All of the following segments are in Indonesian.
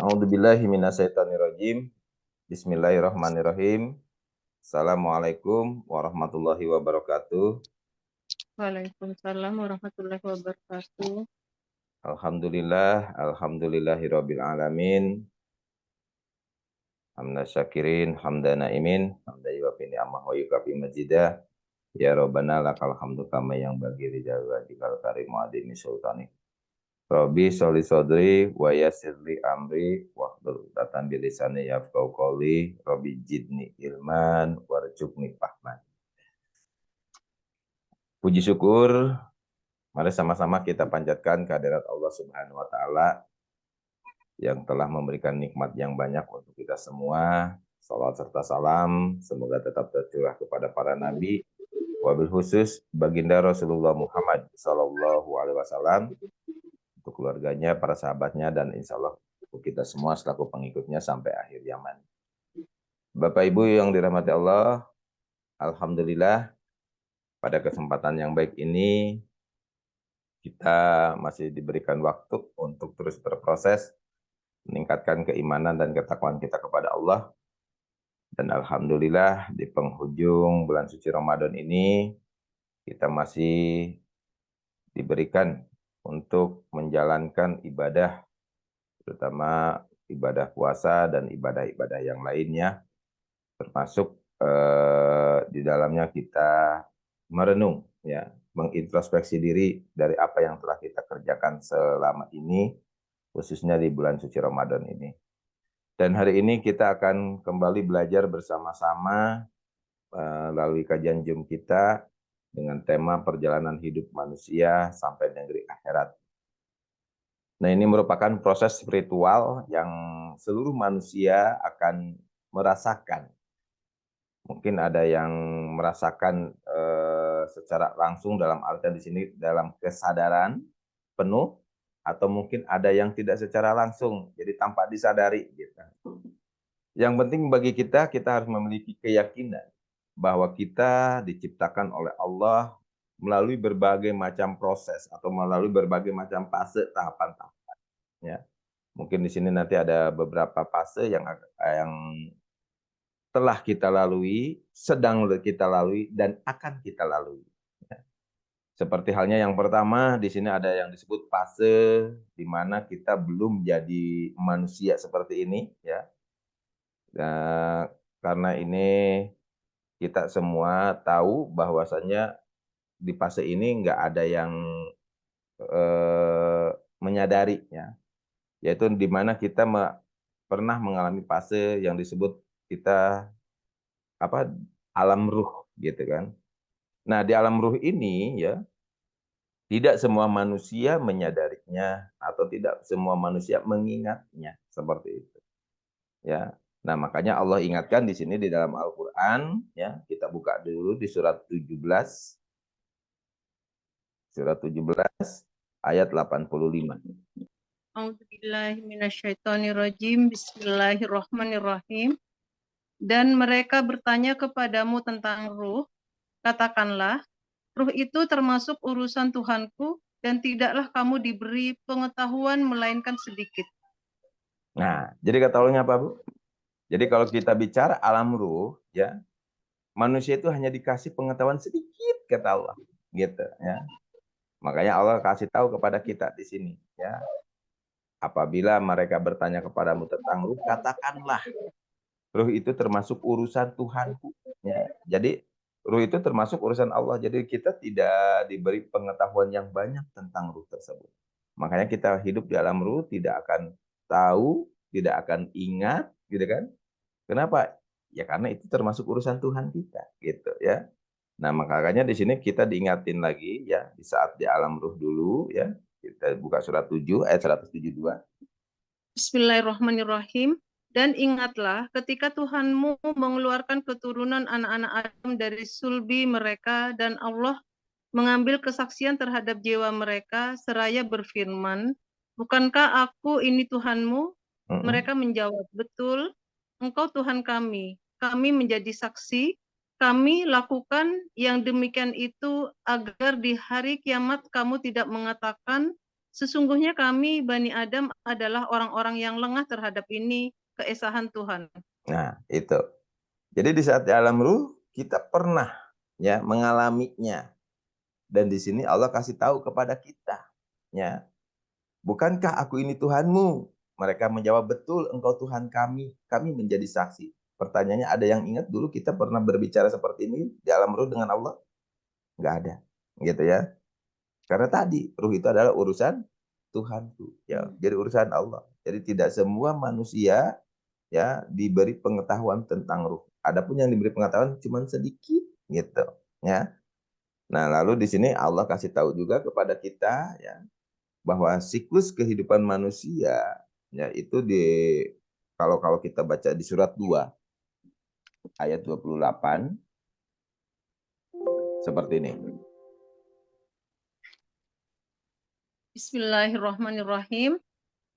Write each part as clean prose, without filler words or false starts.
A'udzubillahi minasyaitonirrajim. Bismillahirrahmanirrahim. Assalamualaikum warahmatullahi wabarakatuh. Waalaikumsalam warahmatullahi wabarakatuh. Alhamdulillahirabbil alamin. Hamdan syakirin, hamdan naimin, hamdan yuwafi ni'amah wa yukafi majidah. Ya Rabbana lakal hamdu kama yang bagi rijal wajibal karim wa adini sultani. Rabbi sholli sodri wa yassirli amri wahlul 'uqdatam min lisani yafqahu qawli. Rabbi zidni ilman warzuqni fahman. Puji syukur, mari sama-sama kita panjatkan kehadirat Allah Subhanahu wa taala yang telah memberikan nikmat yang banyak untuk kita semua. Salawat serta salam semoga tetap tercurah kepada para nabi, wabil khusus baginda Rasulullah Muhammad sallallahu alaihi wasallam, untuk keluarganya, para sahabatnya, dan insya Allah untuk kita semua selaku pengikutnya sampai akhir zaman. Bapak Ibu yang dirahmati Allah, alhamdulillah pada kesempatan yang baik ini kita masih diberikan waktu untuk terus berproses meningkatkan keimanan dan ketakwaan kita kepada Allah. Dan alhamdulillah di penghujung bulan suci Ramadan ini kita masih diberikan untuk menjalankan ibadah, terutama ibadah puasa dan ibadah-ibadah yang lainnya, termasuk di dalamnya kita merenung, ya, mengintrospeksi diri dari apa yang telah kita kerjakan selama ini, khususnya di bulan suci Ramadan ini. Dan hari ini kita akan kembali belajar bersama-sama melalui kajian Zoom kita dengan tema perjalanan hidup manusia sampai negeri akhirat. Nah, ini merupakan proses spiritual yang seluruh manusia akan merasakan. Mungkin ada yang merasakan secara langsung dalam artian di sini dalam kesadaran penuh, atau mungkin ada yang tidak secara langsung, jadi tanpa disadari gitu. Yang penting bagi kita harus memiliki keyakinan bahwa kita diciptakan oleh Allah melalui berbagai macam proses atau melalui berbagai macam fase tahapan-tahapan. Ya. Mungkin di sini nanti ada beberapa fase yang telah kita lalui, sedang kita lalui, dan akan kita lalui. Ya. Seperti halnya yang pertama, di sini ada yang disebut fase di mana kita belum jadi manusia seperti ini, ya. Nah, karena ini kita semua tahu bahwasannya di fase ini nggak ada yang menyadari, ya, yaitu di mana kita pernah mengalami fase yang disebut kita alam ruh, gitu kan. Nah, di alam ruh ini, ya, tidak semua manusia menyadarinya atau tidak semua manusia mengingatnya seperti itu. Ya. Nah, makanya Allah ingatkan di sini di dalam Al-Qur'an, ya. Kita buka dulu di surat 17. Surat 17 ayat 85. A'udzubillahi minasyaitonirrajim. Bismillahirrahmanirrahim. Dan mereka bertanya kepadamu tentang ruh, katakanlah, ruh itu termasuk urusan Tuhanku, dan tidaklah kamu diberi pengetahuan melainkan sedikit. Nah, jadi kata Allahnya apa, Bu? Jadi kalau kita bicara alam ruh, ya, manusia itu hanya dikasih pengetahuan sedikit, kata Allah, gitu, ya. Makanya Allah kasih tahu kepada kita di sini, ya. Apabila mereka bertanya kepadamu tentang ruh, katakanlah, ruh itu termasuk urusan Tuhanku, ya. Jadi ruh itu termasuk urusan Allah. Jadi kita tidak diberi pengetahuan yang banyak tentang ruh tersebut. Makanya kita hidup di alam ruh tidak akan tahu, tidak akan ingat, gitu kan? Kenapa? Ya karena itu termasuk urusan Tuhan kita, gitu, ya. Nah, makanya di sini kita diingatin lagi, ya, di saat di alam ruh dulu, ya. Kita buka surat 7 ayat 172. Bismillahirrahmanirrahim. Dan ingatlah ketika Tuhanmu mengeluarkan keturunan anak-anak Adam dari sulbi mereka, dan Allah mengambil kesaksian terhadap jiwa mereka seraya berfirman, bukankah aku ini Tuhanmu? Mereka menjawab, betul, engkau Tuhan kami. Kami menjadi saksi, kami lakukan yang demikian itu agar di hari kiamat kamu tidak mengatakan, Sesungguhnya kami Bani Adam adalah orang-orang yang lengah terhadap ini keesahan Tuhan. Nah, itu. Jadi di saat di alam ruh kita pernah ya mengalaminya. Dan di sini Allah kasih tahu kepada kita, ya. Bukankah aku ini Tuhanmu? Mereka menjawab, betul, engkau Tuhan kami. Kami menjadi saksi. Pertanyaannya, ada yang ingat dulu kita pernah berbicara seperti ini di alam ruh dengan Allah? Enggak ada. Gitu ya. Karena tadi ruh itu adalah urusan Tuhanku, ya. Jadi urusan Allah. Jadi tidak semua manusia ya diberi pengetahuan tentang ruh. Adapun yang diberi pengetahuan cuma sedikit gitu, ya. Nah, lalu di sini Allah kasih tahu juga kepada kita ya bahwa siklus kehidupan manusia ya itu kalau kalau kita baca di surat 2 ayat 28 seperti ini. Bismillahirrahmanirrahim.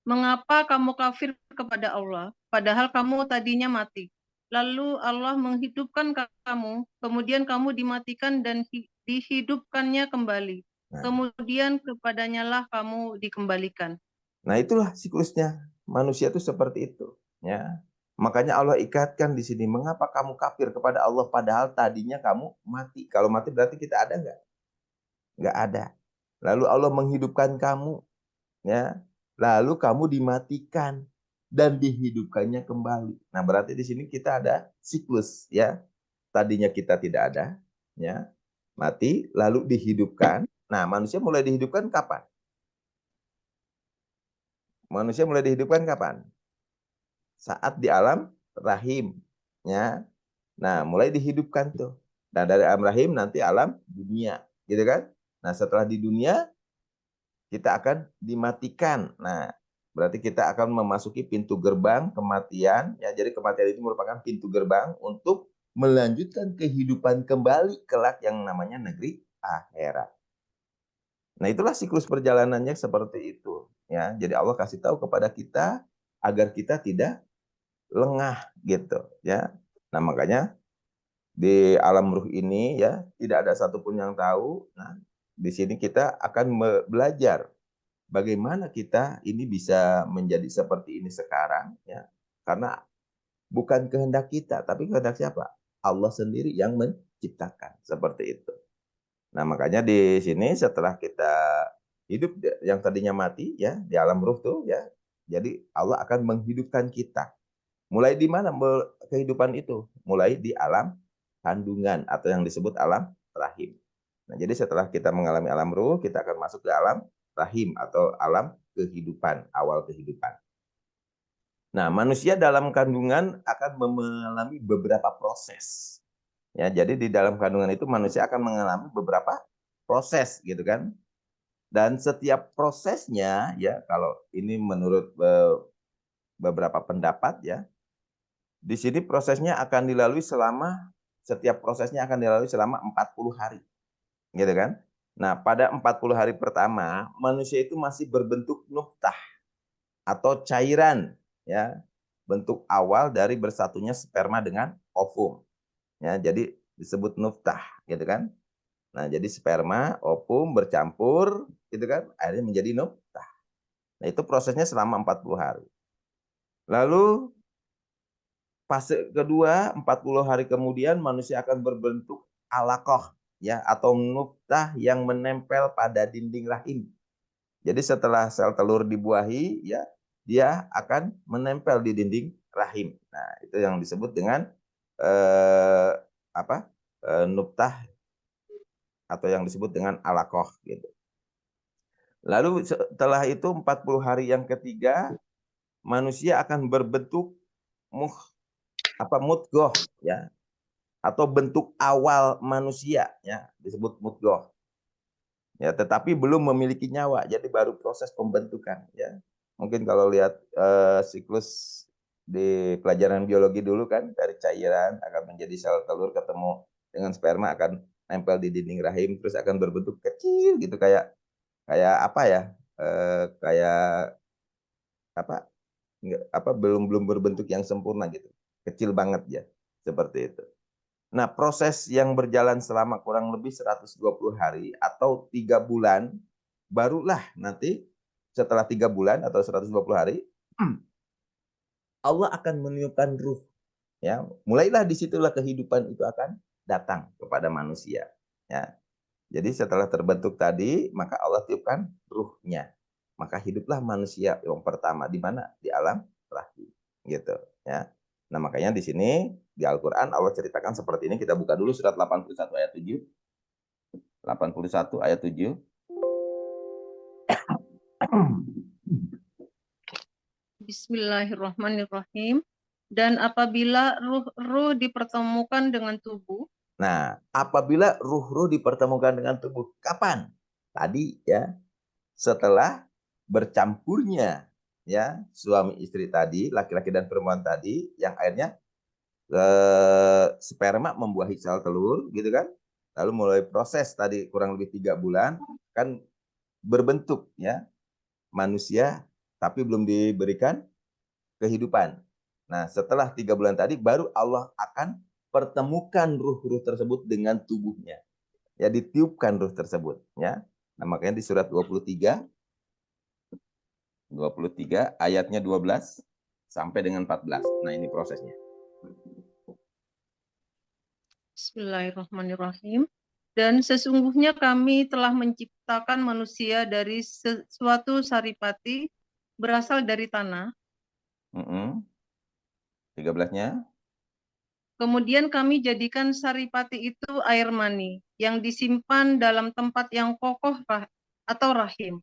Mengapa kamu kafir kepada Allah, padahal kamu tadinya mati? Lalu Allah menghidupkan kamu, kemudian kamu dimatikan dan dihidupkannya kembali. Nah, Kemudian kepadanya lah kamu dikembalikan. nah itulah siklusnya manusia itu seperti itu, ya. Makanya Allah ikatkan di sini, mengapa kamu kafir kepada Allah padahal tadinya kamu mati. Kalau mati berarti kita ada nggak? Nggak ada. Lalu Allah menghidupkan kamu, ya. Lalu kamu dimatikan dan dihidupkannya kembali. Nah, berarti di sini kita ada siklus, ya. Tadinya kita tidak ada, ya. Mati lalu dihidupkan. Nah, manusia mulai dihidupkan kapan? Manusia mulai dihidupkan kapan? Saat di alam rahim, ya. Nah, mulai dihidupkan tuh. Nah, dari alam rahim nanti alam dunia, gitu kan? Nah, setelah di dunia kita akan dimatikan. Nah, berarti kita akan memasuki pintu gerbang kematian. Ya, jadi kematian itu merupakan pintu gerbang untuk melanjutkan kehidupan kembali kelak yang namanya negeri akhirat. Nah, itulah siklus perjalanannya seperti itu. Ya, jadi Allah kasih tahu kepada kita agar kita tidak lengah gitu. Ya, nah makanya di alam ruh ini ya tidak ada satupun yang tahu. Nah, di sini kita akan belajar bagaimana kita ini bisa menjadi seperti ini sekarang ya. Karena bukan kehendak kita, tapi kehendak siapa? Allah sendiri yang menciptakan seperti itu. Nah, makanya di sini setelah kita hidup yang tadinya mati ya di alam ruh tuh ya. Jadi Allah akan menghidupkan kita. Mulai di mana kehidupan itu? Mulai di alam kandungan atau yang disebut alam rahim. Nah, jadi setelah kita mengalami alam ruh, kita akan masuk ke alam rahim atau alam kehidupan, awal kehidupan. Nah, manusia dalam kandungan akan mengalami beberapa proses. Ya, jadi di dalam kandungan itu manusia akan mengalami beberapa proses gitu kan. Dan setiap prosesnya ya kalau ini menurut beberapa pendapat ya, di sini prosesnya akan dilalui setiap prosesnya akan dilalui selama 40 hari. Gitu kan? Nah, pada 40 hari pertama, manusia itu masih berbentuk nuktah atau cairan ya, bentuk awal dari bersatunya sperma dengan ovum. Ya, jadi disebut nuktah gitu kan. Nah, jadi sperma, ovum bercampur gitu kan, akhirnya menjadi nuktah. Nah, itu prosesnya selama 40 hari. Lalu fase kedua, 40 hari kemudian manusia akan berbentuk alaqah ya atau nuktah yang menempel pada dinding rahim. Jadi setelah sel telur dibuahi ya, dia akan menempel di dinding rahim. Nah, itu yang disebut dengan eh, apa? Nuktah atau yang disebut dengan alaqah gitu. Lalu setelah itu 40 hari yang ketiga, manusia akan berbentuk mudghah ya atau bentuk awal manusia ya disebut mudghah. Ya, tetapi belum memiliki nyawa, jadi baru proses pembentukan ya. Mungkin kalau lihat siklus di pelajaran biologi dulu kan dari cairan akan menjadi sel telur ketemu dengan sperma akan nempel di dinding rahim terus akan berbentuk kecil gitu kayak kayak apa ya? Kayak apa? Belum belum berbentuk yang sempurna gitu. Kecil banget ya. Seperti itu. Nah, proses yang berjalan selama kurang lebih 120 hari atau 3 bulan, barulah nanti setelah 3 bulan atau 120 hari, Allah akan meniupkan ruh. Ya, mulailah disitulah kehidupan itu akan datang kepada manusia. Ya, jadi setelah terbentuk tadi, maka Allah tiupkan ruhnya. Maka hiduplah manusia yang pertama di mana? Di alam rahim. Gitu, ya. Nah, makanya di sini di Al-Qur'an Allah ceritakan seperti ini. Kita buka dulu surat 81 ayat 7. 81 ayat 7. Bismillahirrahmanirrahim. Dan apabila ruh dipertemukan dengan tubuh, Nah, apabila ruh-ruh dipertemukan dengan tubuh, kapan? Tadi ya, setelah bercampurnya ya suami istri tadi, laki-laki dan perempuan tadi, yang akhirnya sperma membuahi sel telur, gitu kan? Lalu mulai proses tadi kurang lebih 3 bulan, kan berbentuk ya manusia, tapi belum diberikan kehidupan. Nah, setelah 3 bulan tadi, baru Allah akan pertemukan ruh-ruh tersebut dengan tubuhnya. Ya, ditiupkan ruh tersebut. Ya. Nah, makanya di surat 23 ayatnya 12 sampai dengan 14. Nah, ini prosesnya. Bismillahirrahmanirrahim. Dan sesungguhnya kami telah menciptakan manusia dari suatu saripati berasal dari tanah. 13-nya. Kemudian kami jadikan saripati itu air mani yang disimpan dalam tempat yang kokoh atau rahim.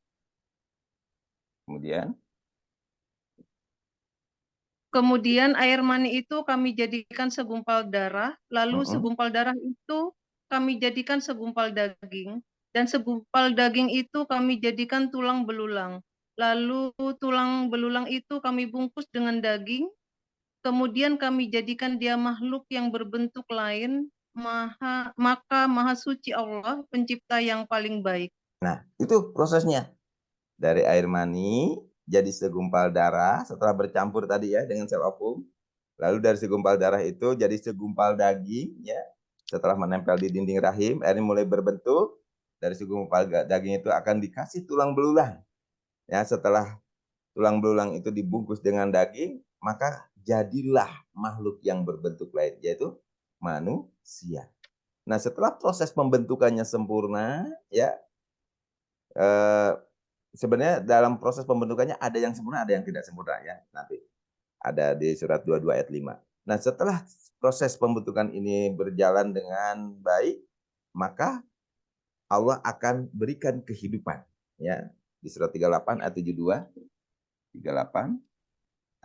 Kemudian air mani itu kami jadikan segumpal darah, lalu segumpal darah itu kami jadikan segumpal daging, dan segumpal daging itu kami jadikan tulang belulang. Lalu tulang belulang itu kami bungkus dengan daging, kemudian kami jadikan dia makhluk yang berbentuk lain, maka maha suci Allah, pencipta yang paling baik. Nah, itu prosesnya. Dari air mani jadi segumpal darah setelah bercampur tadi ya dengan sel ovum. Lalu dari segumpal darah itu jadi segumpal daging ya. Setelah menempel di dinding rahim, akhirnya mulai berbentuk. Dari segumpal daging itu akan dikasih tulang belulang. Ya, setelah tulang belulang itu dibungkus dengan daging, maka jadilah makhluk yang berbentuk lain, yaitu manusia. Nah, setelah proses pembentukannya sempurna, ya sebenarnya dalam proses pembentukannya ada yang sempurna, ada yang tidak sempurna ya. Nanti ada di surat 22 ayat 5. Nah, setelah proses pembentukan ini berjalan dengan baik, maka Allah akan berikan kehidupan ya. Di surat 38 ayat 72, 38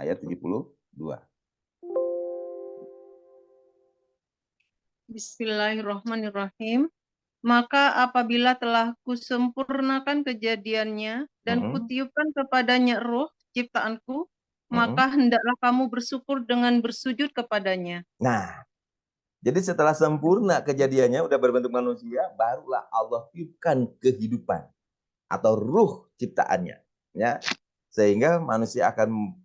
ayat 72. Bismillahirrahmanirrahim. Maka apabila telah kusempurnakan kejadiannya dan kutiupkan kepadanya roh ciptaanku, maka hendaklah kamu bersyukur dengan bersujud kepadanya. Nah, jadi setelah sempurna kejadiannya, udah berbentuk manusia, barulah Allah tiupkan kehidupan atau ruh ciptaannya, ya, sehingga manusia akan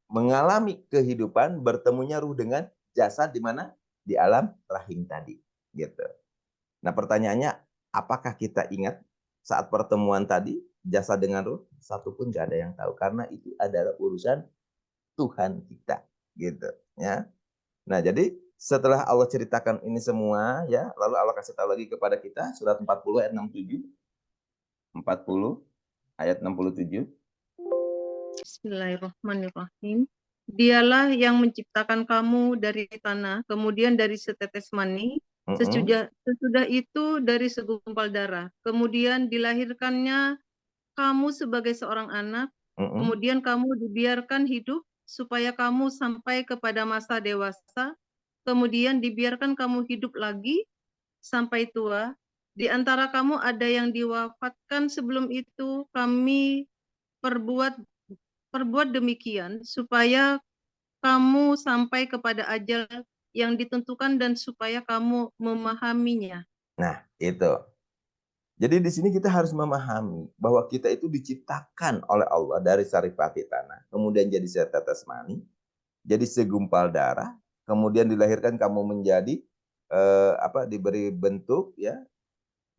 mengalami kehidupan, bertemunya ruh dengan jasad di mana? Di alam rahim tadi, gitu. Nah, pertanyaannya, apakah kita ingat saat pertemuan tadi jasad dengan ruh? Satu pun nggak ada yang tahu, karena itu adalah urusan Tuhan kita, gitu, ya. Nah, jadi setelah Allah ceritakan ini semua, ya, lalu Allah kasih tahu lagi kepada kita surat 40 ayat 67. 40 ayat 67. Bismillahirrahmanirrahim. Dialah yang menciptakan kamu dari tanah, kemudian dari setetes mani, sesudah itu dari segumpal darah. Kemudian dilahirkannya kamu sebagai seorang anak, kemudian kamu dibiarkan hidup supaya kamu sampai kepada masa dewasa, kemudian dibiarkan kamu hidup lagi sampai tua. Di antara kamu ada yang diwafatkan sebelum itu, kami perbuat demikian supaya kamu sampai kepada ajal yang ditentukan dan supaya kamu memahaminya. Nah, itu. Jadi di sini kita harus memahami bahwa kita itu diciptakan oleh Allah dari saripati tanah, kemudian jadi setetes mani, jadi segumpal darah, kemudian dilahirkan kamu menjadi diberi bentuk ya,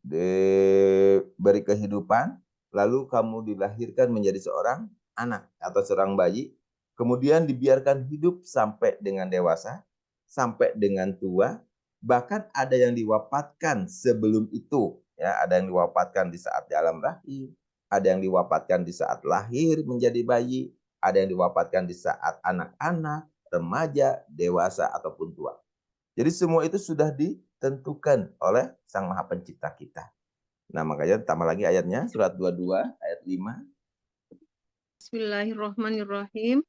diberi kehidupan, lalu kamu dilahirkan menjadi seorang anak atau seorang bayi, kemudian dibiarkan hidup sampai dengan dewasa, sampai dengan tua, bahkan ada yang diwafatkan sebelum itu, ya, ada yang diwafatkan di saat di alam rahim, ada yang diwafatkan di saat lahir menjadi bayi, ada yang diwafatkan di saat anak-anak, remaja, dewasa ataupun tua. Jadi semua itu sudah ditentukan oleh Sang Maha Pencipta kita. Nah, makanya tambah lagi ayatnya, surat 22 ayat 5. Bismillahirrahmanirrahim.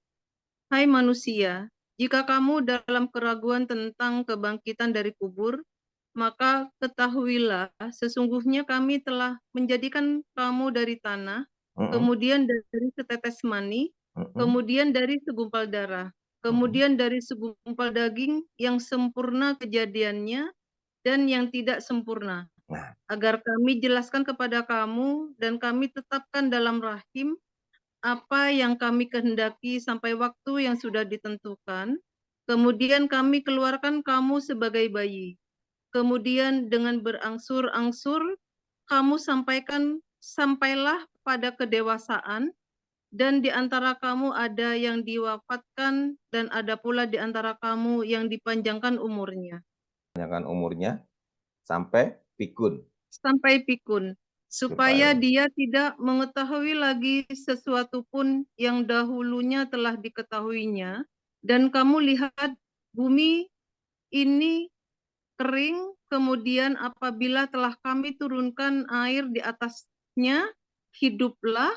Hai manusia, jika kamu dalam keraguan tentang kebangkitan dari kubur, maka ketahuilah sesungguhnya kami telah menjadikan kamu dari tanah, kemudian dari setetes mani, kemudian dari segumpal darah, kemudian dari segumpal daging yang sempurna kejadiannya dan yang tidak sempurna, Nah, agar kami jelaskan kepada kamu dan kami tetapkan dalam rahim apa yang kami kehendaki sampai waktu yang sudah ditentukan. Kemudian kami keluarkan kamu sebagai bayi. Kemudian dengan berangsur-angsur kamu sampailah pada kedewasaan, dan di antara kamu ada yang diwafatkan dan ada pula di antara kamu yang dipanjangkan umurnya. panjangkan umurnya sampai pikun. Sampai pikun, supaya dia tidak mengetahui lagi sesuatu pun yang dahulunya telah diketahuinya. Dan kamu lihat bumi ini kering, kemudian apabila telah kami turunkan air di atasnya, hiduplah.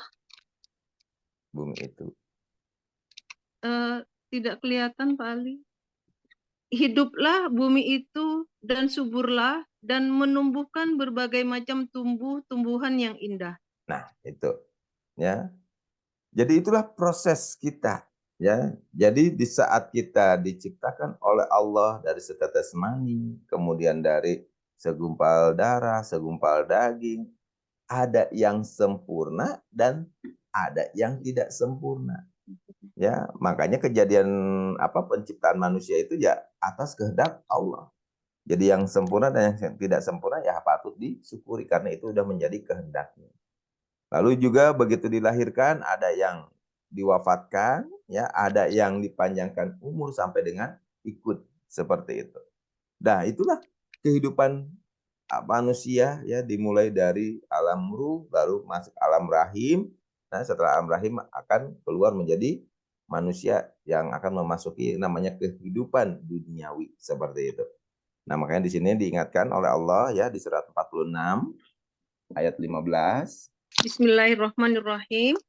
Bumi itu. Tidak kelihatan Pak Ali. Hiduplah bumi itu dan suburlah dan menumbuhkan berbagai macam tumbuhan yang indah. Nah, itu. Ya. Jadi itulah proses kita, ya. Jadi di saat kita diciptakan oleh Allah dari setetes mani, kemudian dari segumpal darah, segumpal daging, ada yang sempurna dan ada yang tidak sempurna. Ya, makanya kejadian penciptaan manusia itu ya atas kehendak Allah. Jadi yang sempurna dan yang tidak sempurna ya patut disyukuri karena itu sudah menjadi kehendaknya. Lalu juga begitu dilahirkan ada yang diwafatkan, ya, ada yang dipanjangkan umur sampai dengan ikut seperti itu. Nah, itulah kehidupan manusia, ya, dimulai dari alam ruh lalu masuk alam rahim. Nah, setelah alam rahim akan keluar menjadi manusia yang akan memasuki namanya kehidupan duniawi seperti itu. Nah, makanya di sini diingatkan oleh Allah, ya, di surat 46 ayat 15. Bismillahirrahmanirrahim.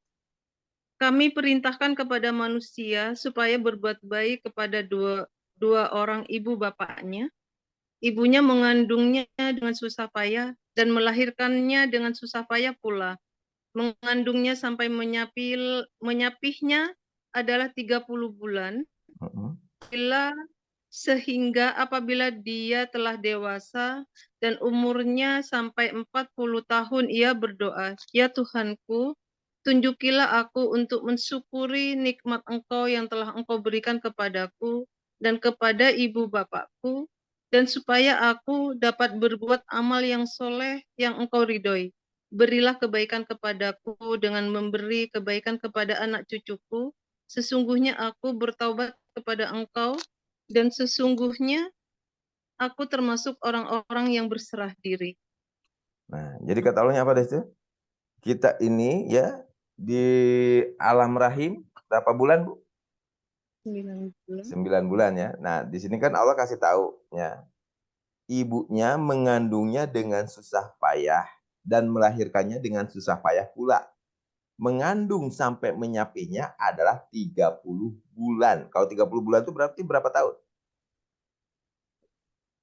Kami perintahkan kepada manusia supaya berbuat baik kepada dua orang ibu bapaknya. Ibunya mengandungnya dengan susah payah dan melahirkannya dengan susah payah pula. Mengandungnya sampai menyapihnya adalah 30 bulan. Sehingga apabila dia telah dewasa dan umurnya sampai 40 tahun, ia berdoa, "Ya Tuhanku, tunjukilah aku untuk mensyukuri nikmat Engkau yang telah Engkau berikan kepadaku dan kepada ibu bapakku, dan supaya aku dapat berbuat amal yang soleh yang Engkau ridhoi. Berilah kebaikan kepadaku dengan memberi kebaikan kepada anak cucuku. Sesungguhnya aku bertaubat kepada Engkau, dan sesungguhnya aku termasuk orang-orang yang berserah diri." Nah, jadi kata Allahnya apa deh itu? Kita ini, ya, di alam rahim berapa bulan, Bu? 9 bulan. 9 bulan, ya. Nah, di sini kan Allah kasih tahu, ya, ibunya mengandungnya dengan susah payah dan melahirkannya dengan susah payah pula. Mengandung sampai menyapihnya adalah 30 bulan. Kalau 30 bulan itu berarti berapa tahun?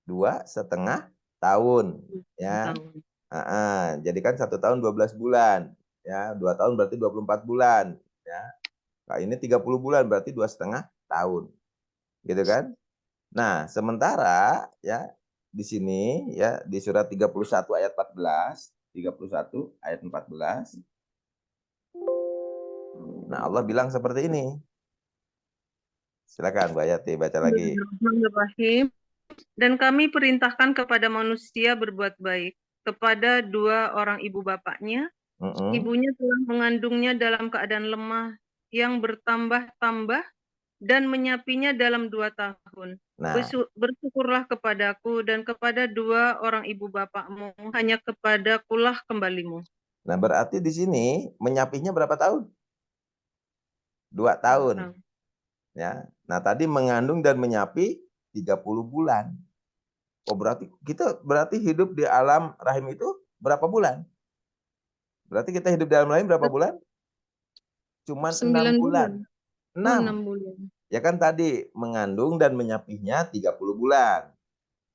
2,5 tahun, ya. Jadi kan 1 tahun 12 bulan, ya. 2 tahun berarti 24 bulan, ya. Nah, ini 30 bulan berarti 2,5 tahun. Gitu kan? Nah, sementara, ya, di sini, ya, di surat 31 ayat 14, 31 ayat 14. Nah, Allah bilang seperti ini. Silakan Bu Ayati baca lagi. Bismillahirrahmanirrahim. Dan kami perintahkan kepada manusia berbuat baik kepada dua orang ibu bapaknya, Mm-mm. Ibunya telah mengandungnya dalam keadaan lemah yang bertambah-tambah dan menyapinya dalam 2 tahun. Nah, Bersyukurlah kepadaku dan kepada dua orang ibu bapakmu, hanya kepadakulah kembalimu. nah berarti di sini menyapihnya berapa tahun? 2 2 tahun. tahun. Ya. Nah, tadi mengandung dan menyapi 30 bulan. Oh, berarti hidup di alam rahim itu berapa bulan? Berarti kita hidup di alam rahim berapa bulan? Cuman 6 9 bulan. bulan. Oh, 6 6. bulan. Ya kan tadi mengandung dan menyapihnya 30 bulan.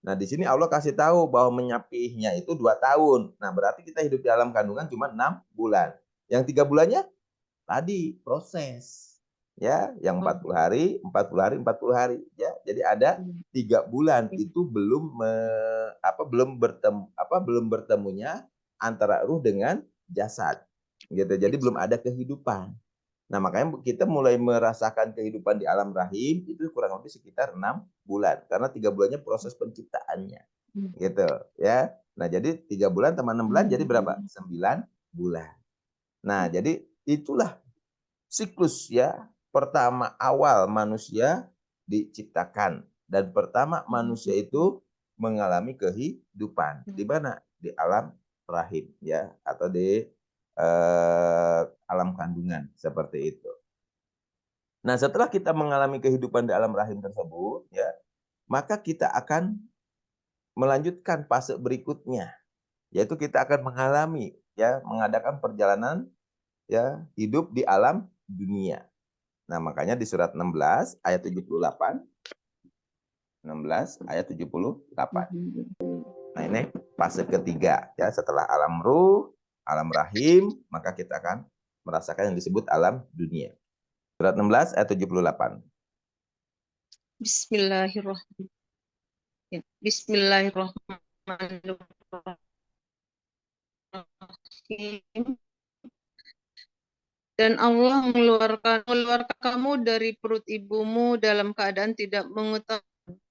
Nah, di sini Allah kasih tahu bahwa menyapihnya itu 2 tahun. Nah, berarti kita hidup di alam kandungan cuma 6 bulan. Yang 3 bulannya tadi proses. Ya, yang Oh. 40 hari, 40 hari, 40 hari. Ya, jadi ada 3 bulan itu belum bertemunya antara ruh dengan jasad. Gitu. Jadi belum ada kehidupan. Nah, makanya kita mulai merasakan kehidupan di alam rahim itu kurang lebih sekitar 6 bulan. Karena 3 bulannya proses penciptaannya. Gitu ya. Nah, jadi 3 bulan tambah 6 bulan jadi berapa? 9 bulan. Nah, jadi itulah siklus ya. Pertama awal manusia diciptakan. Dan pertama manusia itu mengalami kehidupan. Di mana? Di alam rahim ya. Atau di alam kandungan seperti itu. Nah, setelah kita mengalami kehidupan di alam rahim tersebut, ya, maka kita akan melanjutkan fase berikutnya, yaitu kita akan mengadakan perjalanan ya hidup di alam dunia. Nah, makanya di surat 16 ayat 78, 16 ayat 78. Nah, ini fase ketiga ya, setelah alam ruh, alam rahim, maka kita akan merasakan yang disebut alam dunia. Surat 16 ayat 78. Bismillahirrahmanirrahim. Bismillahirrahmanirrahim. Dan Allah mengeluarkan kamu dari perut ibumu dalam keadaan tidak mengetahui,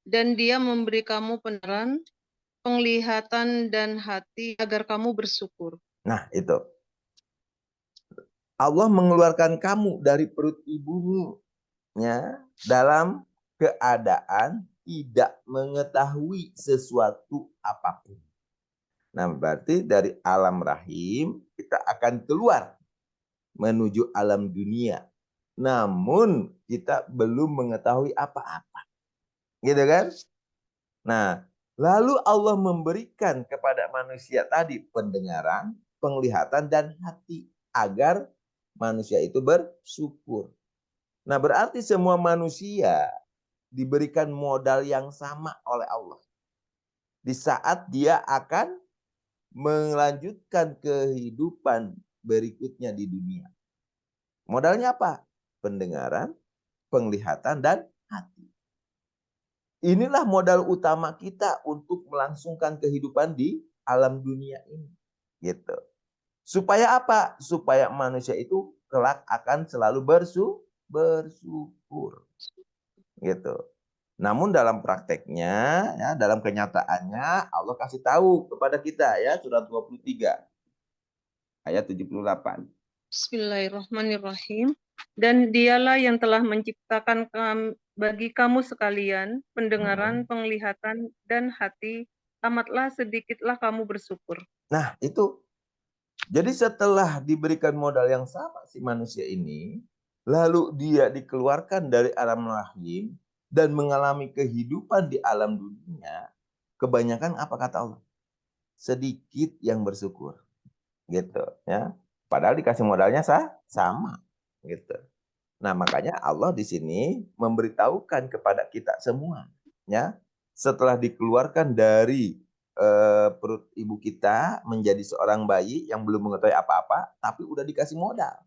dan Dia memberi kamu pendengaran, penglihatan, dan hati agar kamu bersyukur. Nah, itu. Allah mengeluarkan kamu dari perut ibumu ya, dalam keadaan tidak mengetahui sesuatu apapun. Nah, berarti dari alam rahim kita akan keluar menuju alam dunia. Namun kita belum mengetahui apa-apa. Gitu kan? Nah, lalu Allah memberikan kepada manusia tadi pendengaran, penglihatan, dan hati agar manusia itu bersyukur. Nah, berarti semua manusia diberikan modal yang sama oleh Allah. Di saat dia akan melanjutkan kehidupan berikutnya di dunia. Modalnya apa? Pendengaran, penglihatan, dan hati. Inilah modal utama kita untuk melangsungkan kehidupan di alam dunia ini. Gitu. Supaya apa? Supaya manusia itu kelak akan selalu bersyukur. Gitu. Namun dalam prakteknya, ya, dalam kenyataannya Allah kasih tahu kepada kita ya surat 23 ayat 78. Bismillahirrahmanirrahim. Dan Dialah yang telah menciptakan bagi kamu sekalian pendengaran, penglihatan, dan hati. Amatlah sedikitlah kamu bersyukur. Nah, itu. Jadi setelah diberikan modal yang sama si manusia ini, lalu dia dikeluarkan dari alam rahim dan mengalami kehidupan di alam dunia, kebanyakan apa kata Allah? Sedikit yang bersyukur. Gitu ya. Padahal dikasih modalnya sama gitu. Nah, makanya Allah di sini memberitahukan kepada kita semua ya, setelah dikeluarkan dari perut ibu kita menjadi seorang bayi yang belum mengetahui apa-apa, tapi udah dikasih modal.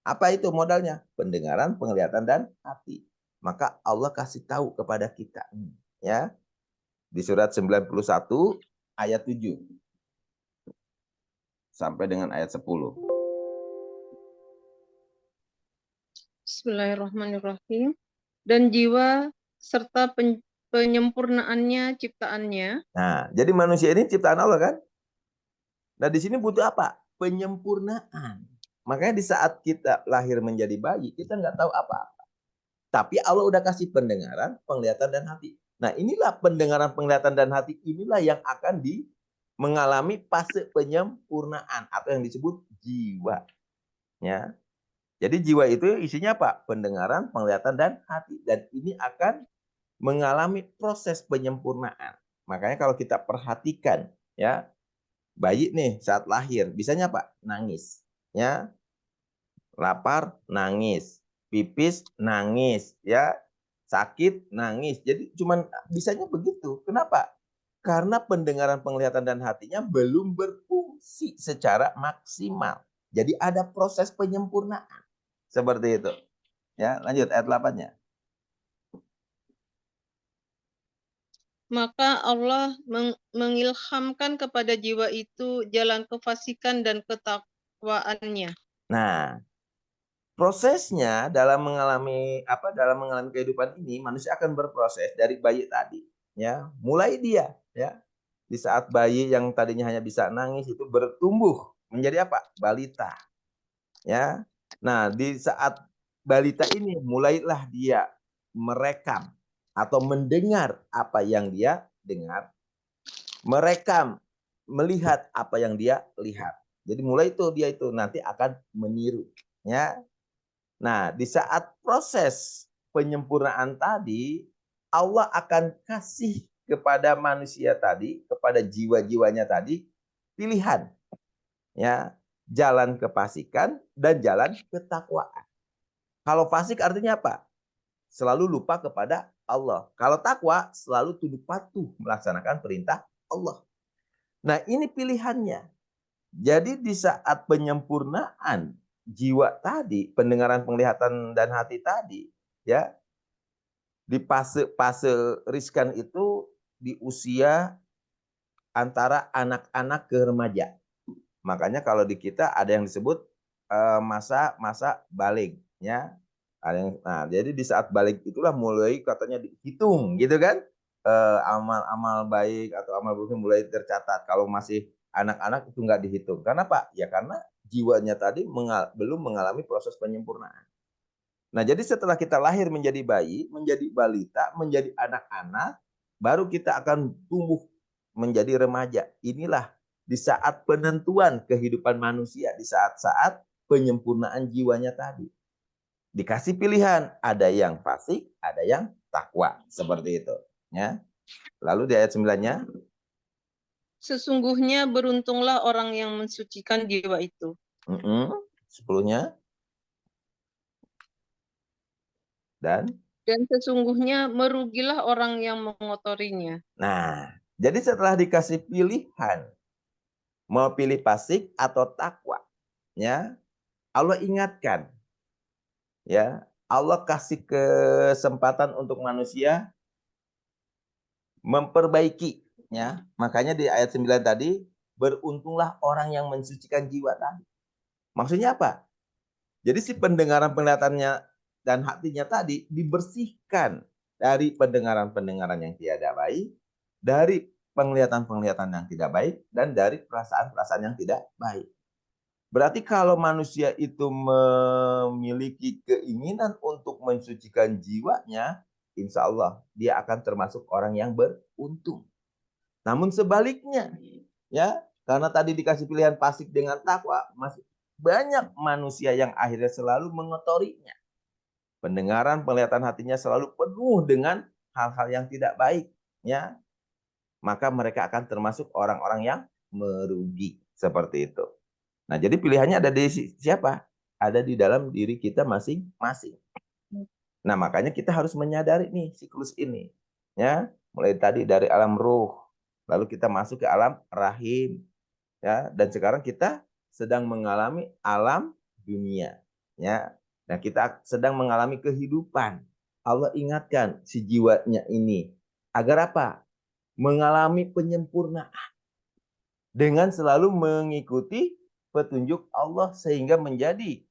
Apa itu modalnya? Pendengaran, penglihatan, dan hati. Maka Allah kasih tahu kepada kita ya di surat 91 ayat 7 sampai dengan ayat 10. Bismillahirrahmanirrahim. Dan jiwa serta penyempurnaannya ciptaannya. Nah, jadi manusia ini ciptaan Allah kan? Nah, di sini butuh apa? penyempurnaan. Makanya di saat kita lahir menjadi bayi, kita nggak tahu apa-apa. Tapi Allah udah kasih pendengaran, penglihatan, dan hati. Nah, inilah pendengaran, penglihatan, dan hati inilah yang akan mengalami fase penyempurnaan atau yang disebut jiwa. Ya. Jadi jiwa itu isinya apa? Pendengaran, penglihatan, dan hati. Dan ini akan mengalami proses penyempurnaan. Makanya kalau kita perhatikan, ya, bayi nih saat lahir, bisanya apa? Nangis. Ya, lapar, nangis. Pipis, nangis. Ya, sakit, nangis. Jadi cuman bisanya begitu. Kenapa? Karena pendengaran, penglihatan, dan hatinya belum berfungsi secara maksimal. Jadi ada proses penyempurnaan. Seperti itu. Ya, lanjut ayat 8-nya. Maka Allah mengilhamkan kepada jiwa itu jalan kefasikan dan ketakwaannya. Nah, prosesnya dalam mengalami kehidupan ini, manusia akan berproses dari bayi tadi, ya. Mulai dia, ya. Di saat bayi yang tadinya hanya bisa nangis itu bertumbuh menjadi apa? Balita, ya. Nah, di saat balita ini mulailah dia merekam atau mendengar apa yang dia dengar, merekam, melihat apa yang dia lihat. Jadi mulai itu dia itu nanti akan meniru, ya. Nah, di saat proses penyempurnaan tadi, Allah akan kasih kepada manusia tadi, kepada jiwa-jiwanya tadi, pilihan, ya, jalan kefasikan dan jalan ketakwaan. Kalau fasik artinya apa? Selalu lupa kepada Allah. Kalau takwa, selalu tunduk patuh melaksanakan perintah Allah. Nah, ini pilihannya. Jadi di saat penyempurnaan jiwa tadi, pendengaran, penglihatan, dan hati tadi, ya, di fase riskan itu di usia antara anak-anak ke remaja. Makanya kalau di kita ada yang disebut masa balik, ya. Nah, jadi di saat balik itulah mulai katanya dihitung, gitu kan? Amal-amal baik atau amal buruknya mulai tercatat. Kalau masih anak-anak itu nggak dihitung. Karena apa? Ya karena jiwanya tadi belum mengalami proses penyempurnaan. Nah, jadi setelah kita lahir menjadi bayi, menjadi balita, menjadi anak-anak, baru kita akan tumbuh menjadi remaja. Inilah di saat penentuan kehidupan manusia, di saat-saat penyempurnaan jiwanya tadi. Dikasih pilihan, ada yang fasik, ada yang takwa, seperti itu, ya. Lalu di ayat 9-nya, Sesungguhnya beruntunglah orang yang mensucikan jiwa itu. 10-nya, dan Dan sesungguhnya merugilah orang yang mengotorinya. nah, jadi setelah dikasih pilihan mau pilih fasik atau takwa, ya, Allah ingatkan, ya, Allah kasih kesempatan untuk manusia memperbaiki, ya. Makanya di ayat 9 tadi, beruntunglah orang yang mensucikan jiwa tadi. Maksudnya apa? Jadi si pendengaran, penglihatannya, dan hatinya tadi dibersihkan dari pendengaran-pendengaran yang tidak baik, dari penglihatan-penglihatan yang tidak baik, dan dari perasaan-perasaan yang tidak baik. Berarti kalau manusia itu memiliki keinginan untuk mensucikan jiwanya, insya Allah dia akan termasuk orang yang beruntung. Namun sebaliknya, ya, karena tadi dikasih pilihan fasik dengan takwa, masih banyak manusia yang akhirnya selalu mengotorinya. Pendengaran, penglihatan hatinya selalu penuh dengan hal-hal yang tidak baik, ya. Maka mereka akan termasuk orang-orang yang merugi, seperti itu. Nah, jadi pilihannya ada di siapa? Ada di dalam diri kita masing-masing. Nah, makanya kita harus menyadari nih siklus ini, ya. Mulai tadi dari alam ruh, lalu kita masuk ke alam rahim, ya, dan sekarang kita sedang mengalami alam dunia, ya. Nah, kita sedang mengalami kehidupan. Allah ingatkan si jiwanya ini agar apa? Mengalami penyempurnaan dengan selalu mengikuti petunjuk Allah sehingga menjadi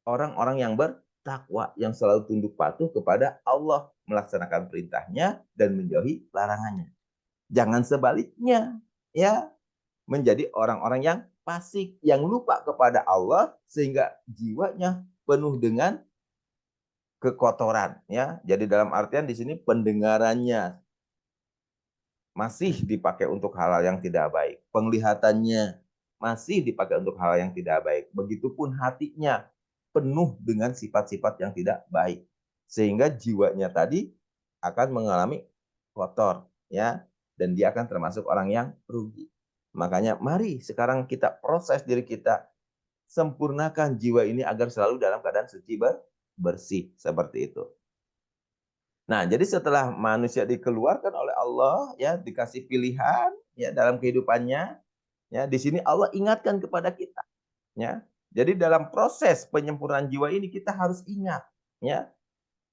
orang-orang yang bertakwa, yang selalu tunduk patuh kepada Allah, melaksanakan perintahnya dan menjauhi larangannya. Jangan sebaliknya, ya, menjadi orang-orang yang fasik, yang lupa kepada Allah sehingga jiwanya penuh dengan kekotoran, ya. Jadi dalam artian di sini pendengarannya masih dipakai untuk hal-hal yang tidak baik, penglihatannya masih dipakai untuk hal yang tidak baik. Begitupun hatinya penuh dengan sifat-sifat yang tidak baik. Sehingga jiwanya tadi akan mengalami kotor, ya, dan dia akan termasuk orang yang rugi. Makanya mari sekarang kita proses diri kita, sempurnakan jiwa ini agar selalu dalam keadaan suci bersih seperti itu. Nah, jadi setelah manusia dikeluarkan oleh Allah, ya, dikasih pilihan, ya, dalam kehidupannya, ya, di sini Allah ingatkan kepada kita, ya. Jadi dalam proses penyempurnaan jiwa ini kita harus ingat, ya,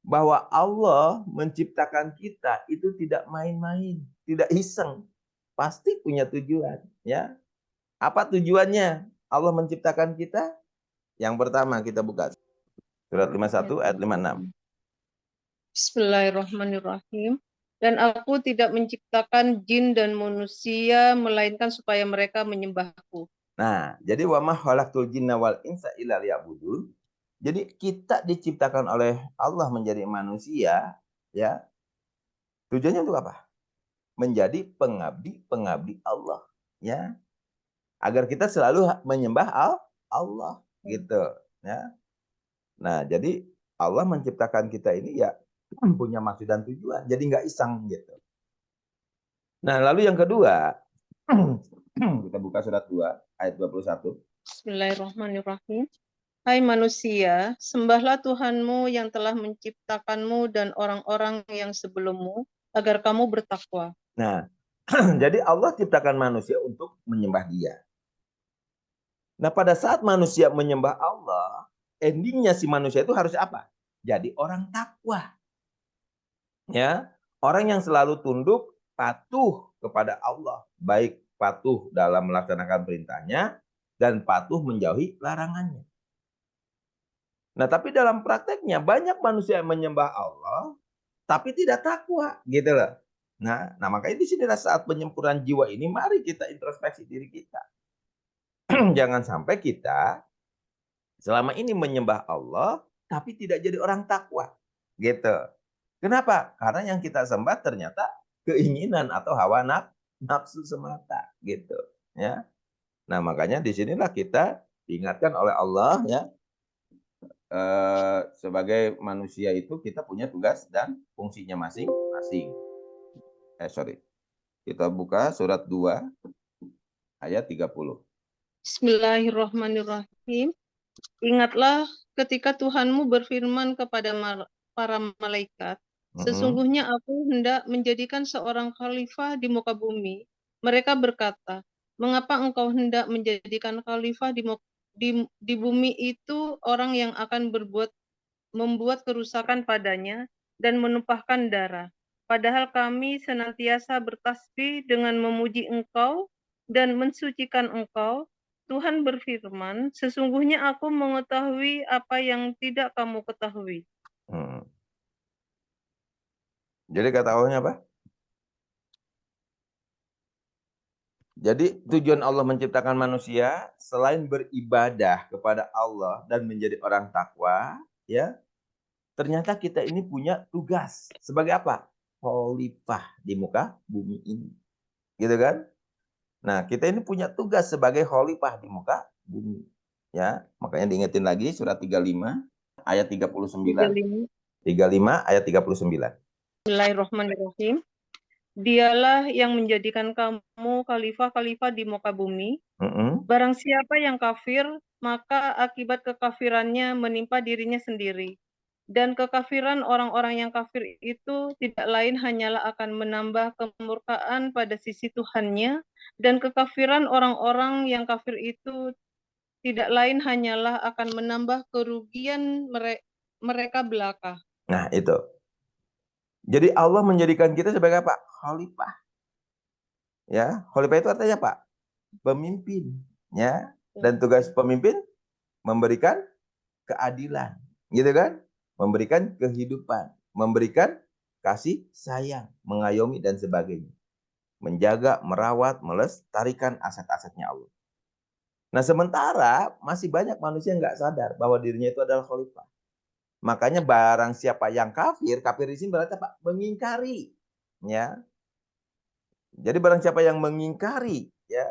bahwa Allah menciptakan kita itu tidak main-main, tidak iseng, pasti punya tujuan, ya. Apa tujuannya Allah menciptakan kita? Yang pertama kita buka surat 51 ayat 56. Bismillahirrahmanirrahim. Dan aku tidak menciptakan jin dan manusia, melainkan supaya mereka menyembahku. Nah, jadi wa ma khalaqtul jinna wal insa illa liya'budun. Jadi kita diciptakan oleh Allah menjadi manusia, ya. Tujuannya untuk apa? Menjadi pengabdi Allah, ya. Agar kita selalu menyembah Allah, gitu, ya. Nah, jadi Allah menciptakan kita ini ya punya maksud dan tujuan. Jadi nggak iseng gitu. Nah, lalu yang kedua, kita buka surat 2 ayat 21. Bismillahirrahmanirrahim. Hai manusia, sembahlah Tuhanmu yang telah menciptakanmu dan orang-orang yang sebelummu, agar kamu bertakwa. Nah, jadi Allah ciptakan manusia untuk menyembah Dia. Nah, pada saat manusia menyembah Allah, endingnya si manusia itu harus apa? Jadi orang takwa. Ya, orang yang selalu tunduk, patuh kepada Allah, baik patuh dalam melaksanakan perintahnya dan patuh menjauhi larangannya. Nah, tapi dalam prakteknya banyak manusia yang menyembah Allah tapi tidak takwa, gitu loh. Nah, makanya di sinilah saat penyempurnaan jiwa ini, mari kita introspeksi diri kita. Jangan sampai kita selama ini menyembah Allah tapi tidak jadi orang takwa, gitu. Kenapa? Karena yang kita sembah ternyata keinginan atau hawa nafsu semata, gitu, ya. Nah, makanya di sinilah kita diingatkan oleh Allah, ya, sebagai manusia itu kita punya tugas dan fungsinya masing-masing. Sorry. Kita buka surat 2 ayat 30. Bismillahirrahmanirrahim. Ingatlah ketika Tuhanmu berfirman kepada para malaikat, sesungguhnya aku hendak menjadikan seorang khalifah di muka bumi. Mereka berkata, mengapa engkau hendak menjadikan khalifah di bumi itu orang yang akan membuat kerusakan padanya dan menumpahkan darah. Padahal kami senantiasa bertasbih dengan memuji engkau dan mensucikan engkau. Tuhan berfirman, sesungguhnya aku mengetahui apa yang tidak kamu ketahui. Jadi kata Allahnya apa? Jadi tujuan Allah menciptakan manusia selain beribadah kepada Allah dan menjadi orang takwa, ya, ternyata kita ini punya tugas sebagai apa? Khalifah di muka bumi ini, gitu kan? Nah, kita ini punya tugas sebagai khalifah di muka bumi, ya. Makanya diingetin lagi surat 35 ayat 39. 35 ayat 39. Bismillahirrahmanirrahim. Dialah yang menjadikan kamu khalifah-khalifah di muka bumi. Barang siapa yang kafir, maka akibat kekafirannya menimpa dirinya sendiri. Dan kekafiran orang-orang yang kafir itu tidak lain hanyalah akan menambah kemurkaan pada sisi Tuhannya, dan kekafiran orang-orang yang kafir itu tidak lain hanyalah akan menambah kerugian mereka belaka. Nah, itu. Jadi Allah menjadikan kita sebagai apa? Khalifah. Ya, khalifah itu artinya apa? Pemimpin, ya. Dan tugas pemimpin memberikan keadilan, gitu kan? Memberikan kehidupan, memberikan kasih sayang, mengayomi dan sebagainya. Menjaga, merawat, melestarikan aset-asetnya Allah. Nah, sementara masih banyak manusia yang nggak sadar bahwa dirinya itu adalah khalifah. Makanya barang siapa yang kafir, kafir di sini berarti apa? Mengingkari. Ya. Jadi barang siapa yang mengingkari, ya.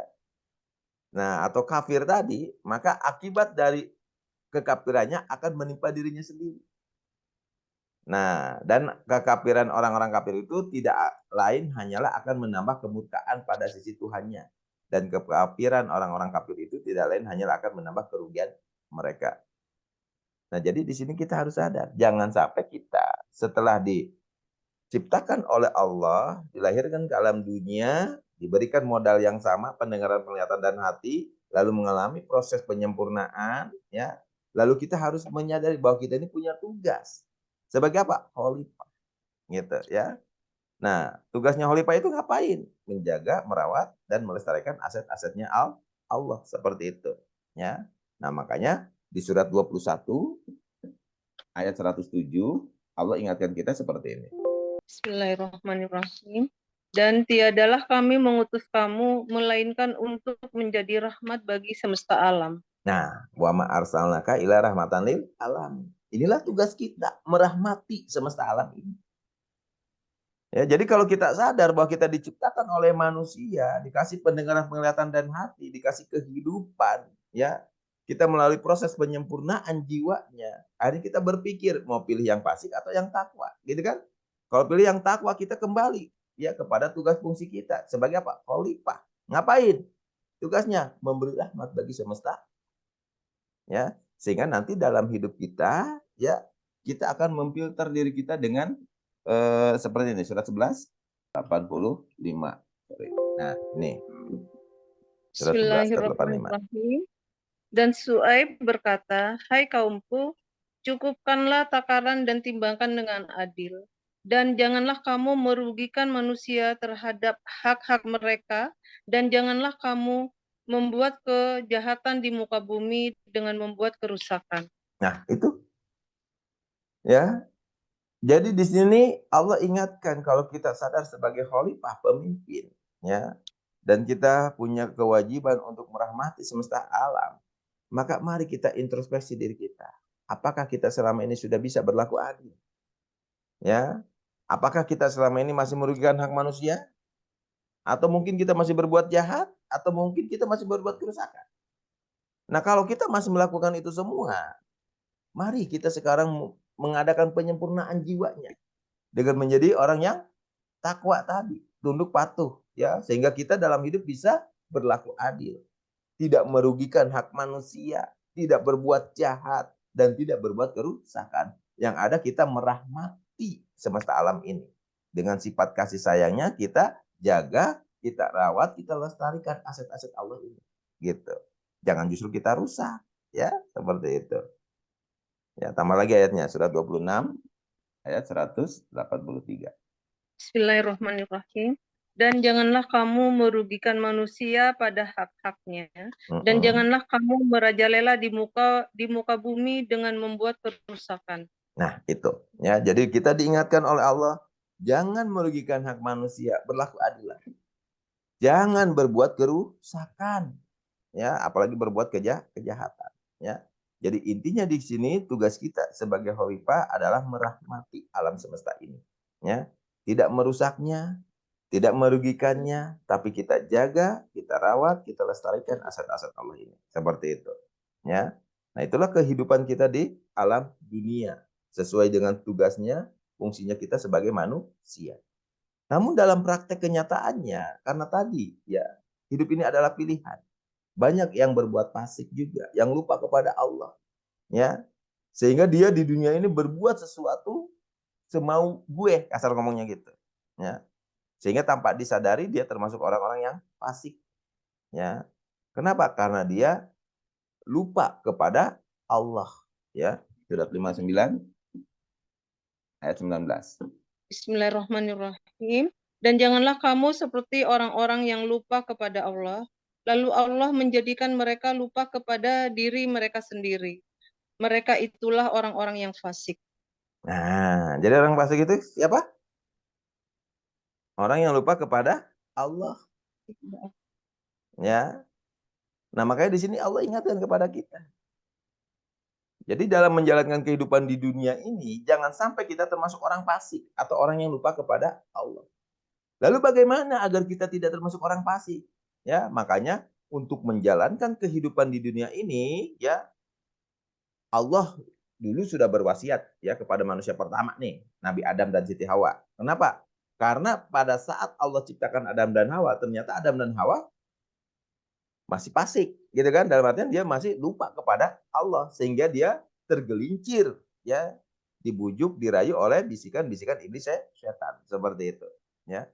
Nah, atau kafir tadi, maka akibat dari kekafirannya akan menimpa dirinya sendiri. Nah, dan kekafiran orang-orang kafir itu tidak lain hanyalah akan menambah kemurkaan pada sisi Tuhannya. Dan kekafiran orang-orang kafir itu tidak lain hanyalah akan menambah kerugian mereka. Nah, jadi di sini kita harus sadar, jangan sampai kita setelah diciptakan oleh Allah, dilahirkan ke alam dunia, diberikan modal yang sama, pendengaran, penglihatan, dan hati, lalu mengalami proses penyempurnaan, ya. Lalu kita harus menyadari bahwa kita ini punya tugas sebagai apa? Khalifah, gitu ya. Nah, tugasnya khalifah itu ngapain? Menjaga, merawat, dan melestarikan aset-asetnya Allah, seperti itu, ya. Nah, makanya di surat 21 ayat 107 Allah ingatkan kita seperti ini. Bismillahirrahmanirrahim. Dan tiadalah kami mengutus kamu melainkan untuk menjadi rahmat bagi semesta alam. Nah, wa ma arsalnaka ila rahmatan lil alamin. Inilah tugas kita, merahmati semesta alam ini. Ya, jadi kalau kita sadar bahwa kita diciptakan oleh manusia, dikasih pendengaran, penglihatan, dan hati, dikasih kehidupan, ya, kita melalui proses penyempurnaan jiwanya. Akhirnya kita berpikir mau pilih yang fasik atau yang takwa, gitu kan? Kalau pilih yang takwa, kita kembali ya kepada tugas fungsi kita sebagai apa? Khalifah. Ngapain? Tugasnya memberi rahmat bagi semesta, ya, sehingga nanti dalam hidup kita, ya, kita akan memfilter diri kita dengan seperti ini, surat 11 85. Nah, ini surat 11 85. Bismillahirrahmanirrahim. Dan Su'aib berkata, hai kaumku, cukupkanlah takaran dan timbangkan dengan adil. Dan janganlah kamu merugikan manusia terhadap hak-hak mereka, dan janganlah kamu membuat kejahatan di muka bumi dengan membuat kerusakan. Nah, itu ya. Jadi di sini Allah ingatkan kalau kita sadar sebagai khalifah, pemimpin, ya, dan kita punya kewajiban untuk merahmati semesta alam, maka mari kita introspeksi diri kita. Apakah kita selama ini sudah bisa berlaku adil? Ya, apakah kita selama ini masih merugikan hak manusia? Atau mungkin kita masih berbuat jahat? Atau mungkin kita masih berbuat kerusakan? Nah, kalau kita masih melakukan itu semua, mari kita sekarang mengadakan penyempurnaan jiwanya dengan menjadi orang yang takwa tadi, tunduk patuh, ya, sehingga kita dalam hidup bisa berlaku adil, tidak merugikan hak manusia, tidak berbuat jahat, dan tidak berbuat kerusakan. Yang ada kita merahmati semesta alam ini. Dengan sifat kasih sayangnya kita jaga, kita rawat, kita lestarikan aset-aset Allah ini. Gitu. Jangan justru kita rusak, ya, seperti itu. Ya, tambah lagi ayatnya, surat 26 ayat 183. Bismillahirrahmanirrahim. Dan janganlah kamu merugikan manusia pada hak-haknya, dan janganlah kamu merajalela di muka bumi dengan membuat kerusakan. Nah, itu ya. Jadi kita diingatkan oleh Allah, jangan merugikan hak manusia, berlaku adil. Jangan berbuat kerusakan, ya, apalagi berbuat kejahatan, ya. Jadi intinya di sini tugas kita sebagai khalifah adalah merahmati alam semesta ini, ya. Tidak merusaknya, tidak merugikannya, tapi kita jaga, kita rawat, kita lestarikan aset-aset Allah ini. Seperti itu, ya. Nah, itulah kehidupan kita di alam dunia sesuai dengan tugasnya, fungsinya kita sebagai manusia. Namun dalam praktek kenyataannya, karena tadi ya, hidup ini adalah pilihan. Banyak yang berbuat fasik juga, yang lupa kepada Allah, ya. Sehingga dia di dunia ini berbuat sesuatu semau gue, kasar ngomongnya gitu, ya. Sehingga tanpa disadari dia termasuk orang-orang yang fasik, ya. Kenapa? Karena dia lupa kepada Allah, ya. Surat 59 ayat 19. Bismillahirrahmanirrahim. Dan janganlah kamu seperti orang-orang yang lupa kepada Allah, lalu Allah menjadikan mereka lupa kepada diri mereka sendiri. Mereka itulah orang-orang yang fasik. Nah, jadi orang fasik itu siapa? Orang yang lupa kepada Allah, ya. Nah, makanya di sini Allah ingatkan kepada kita. Jadi dalam menjalankan kehidupan di dunia ini, jangan sampai kita termasuk orang fasik atau orang yang lupa kepada Allah. Lalu bagaimana agar kita tidak termasuk orang fasik? Ya, makanya untuk menjalankan kehidupan di dunia ini, ya Allah dulu sudah berwasiat ya kepada manusia pertama nih, Nabi Adam dan Siti Hawa. Kenapa? Karena pada saat Allah ciptakan Adam dan Hawa, ternyata Adam dan Hawa masih fasik, gitu kan? Dalam artian dia masih lupa kepada Allah sehingga dia tergelincir, ya, dibujuk, dirayu oleh bisikan-bisikan iblis setan, seperti itu, ya.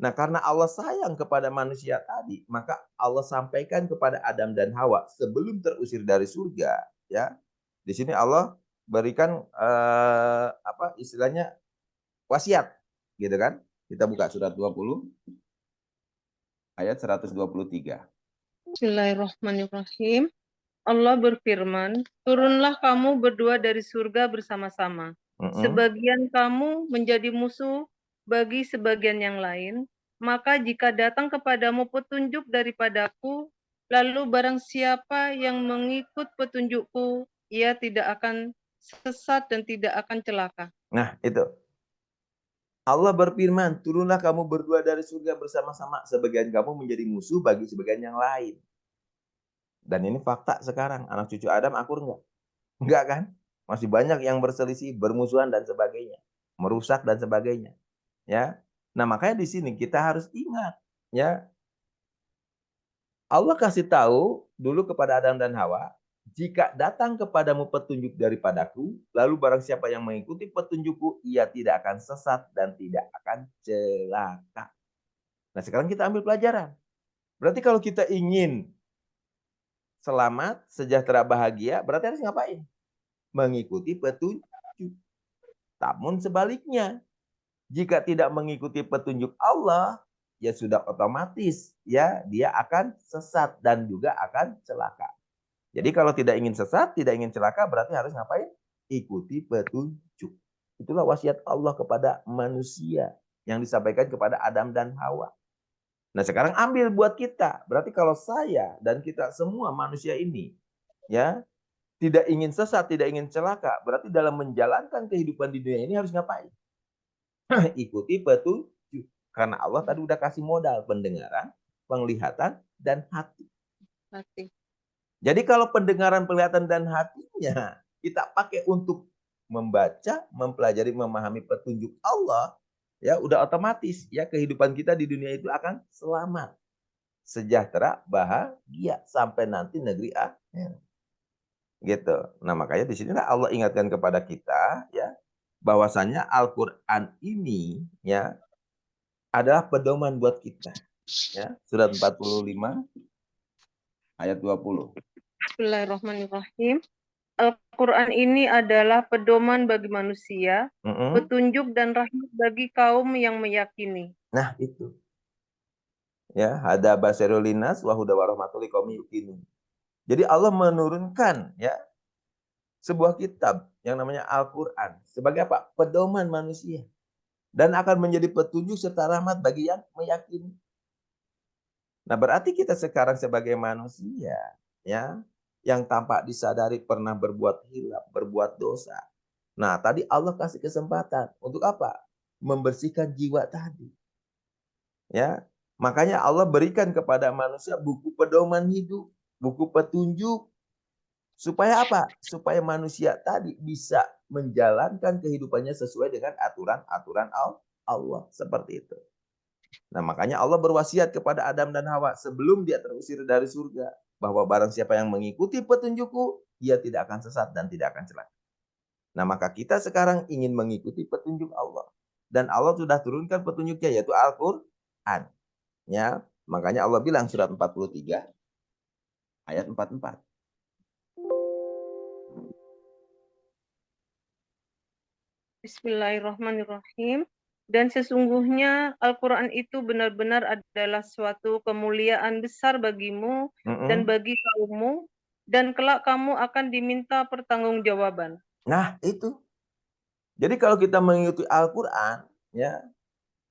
Nah, karena Allah sayang kepada manusia tadi, maka Allah sampaikan kepada Adam dan Hawa sebelum terusir dari surga, ya. Di sini Allah berikan apa istilahnya wasiat, gitu kan? Kita buka surat 20 ayat 123. Bismillahirrahmanirrahim. Allah berfirman, turunlah kamu berdua dari surga bersama-sama. Sebagian kamu menjadi musuh bagi sebagian yang lain. Maka jika datang kepadamu petunjuk daripadaku, lalu barang siapa yang mengikut petunjukku, ia tidak akan sesat dan tidak akan celaka. Nah, itu. Allah berfirman, turunlah kamu berdua dari surga bersama-sama. Sebagian kamu menjadi musuh bagi sebagian yang lain. Dan ini fakta sekarang. Anak cucu Adam akur enggak? Enggak kan? Masih banyak yang berselisih, bermusuhan dan sebagainya. Merusak dan sebagainya. Ya. Nah, makanya di sini kita harus ingat, ya. Allah kasih tahu dulu kepada Adam dan Hawa, jika datang kepadamu petunjuk daripadaku, lalu barang siapa yang mengikuti petunjukku, ia tidak akan sesat dan tidak akan celaka. Nah, sekarang kita ambil pelajaran. Berarti kalau kita ingin selamat, sejahtera, bahagia, berarti harus ngapain? Mengikuti petunjuk. Namun sebaliknya, jika tidak mengikuti petunjuk Allah, ya sudah otomatis ya dia akan sesat dan juga akan celaka. Jadi kalau tidak ingin sesat, tidak ingin celaka, berarti harus ngapain? Ikuti petunjuk. Itulah wasiat Allah kepada manusia yang disampaikan kepada Adam dan Hawa. Nah, sekarang ambil buat kita. Berarti kalau saya dan kita semua manusia ini ya tidak ingin sesat, tidak ingin celaka, berarti dalam menjalankan kehidupan di dunia ini harus ngapain? Ikuti petunjuk. Karena Allah tadi udah kasih modal pendengaran, penglihatan, dan hati. Jadi kalau pendengaran, penglihatan, dan hatinya kita pakai untuk membaca, mempelajari, memahami petunjuk Allah, ya udah otomatis ya kehidupan kita di dunia itu akan selamat, sejahtera, bahagia sampai nanti negeri akhirat. Gitu. Nah, makanya di sinilah Allah ingatkan kepada kita ya bahwasanya Al-Qur'an ini ya adalah pedoman buat kita. Ya, surat 45 ayat 20. Bismillahirrahmanirrahim. Al-Quran ini adalah pedoman bagi manusia, petunjuk dan rahmat bagi kaum yang meyakini. Nah, itu. Ya, hada basyarul linnas wa huda wa rahmatul liqaumin yuqinun. Jadi Allah menurunkan ya sebuah kitab yang namanya Al-Qur'an sebagai apa? Pedoman manusia dan akan menjadi petunjuk serta rahmat bagi yang meyakini. Nah, berarti kita sekarang sebagai manusia ya yang tanpa disadari pernah berbuat hilaf, berbuat dosa. Nah, tadi Allah kasih kesempatan untuk apa? Membersihkan jiwa tadi. Ya. Makanya Allah berikan kepada manusia buku pedoman hidup, buku petunjuk. Supaya apa? Supaya manusia tadi bisa menjalankan kehidupannya sesuai dengan aturan-aturan Allah. Seperti itu. Nah, makanya Allah berwasiat kepada Adam dan Hawa sebelum dia terusir dari surga. Bahwa barang siapa yang mengikuti petunjukku, ia tidak akan sesat dan tidak akan celaka. Nah, maka kita sekarang ingin mengikuti petunjuk Allah. Dan Allah sudah turunkan petunjuknya yaitu Al-Quran. Ya, makanya Allah bilang surat 43 ayat 44. Bismillahirrahmanirrahim. Dan sesungguhnya Al-Quran itu benar-benar adalah suatu kemuliaan besar bagimu dan bagi kaummu, dan kelak kamu akan diminta pertanggungjawaban. Nah, itu. Jadi kalau kita mengikuti Al-Quran, ya,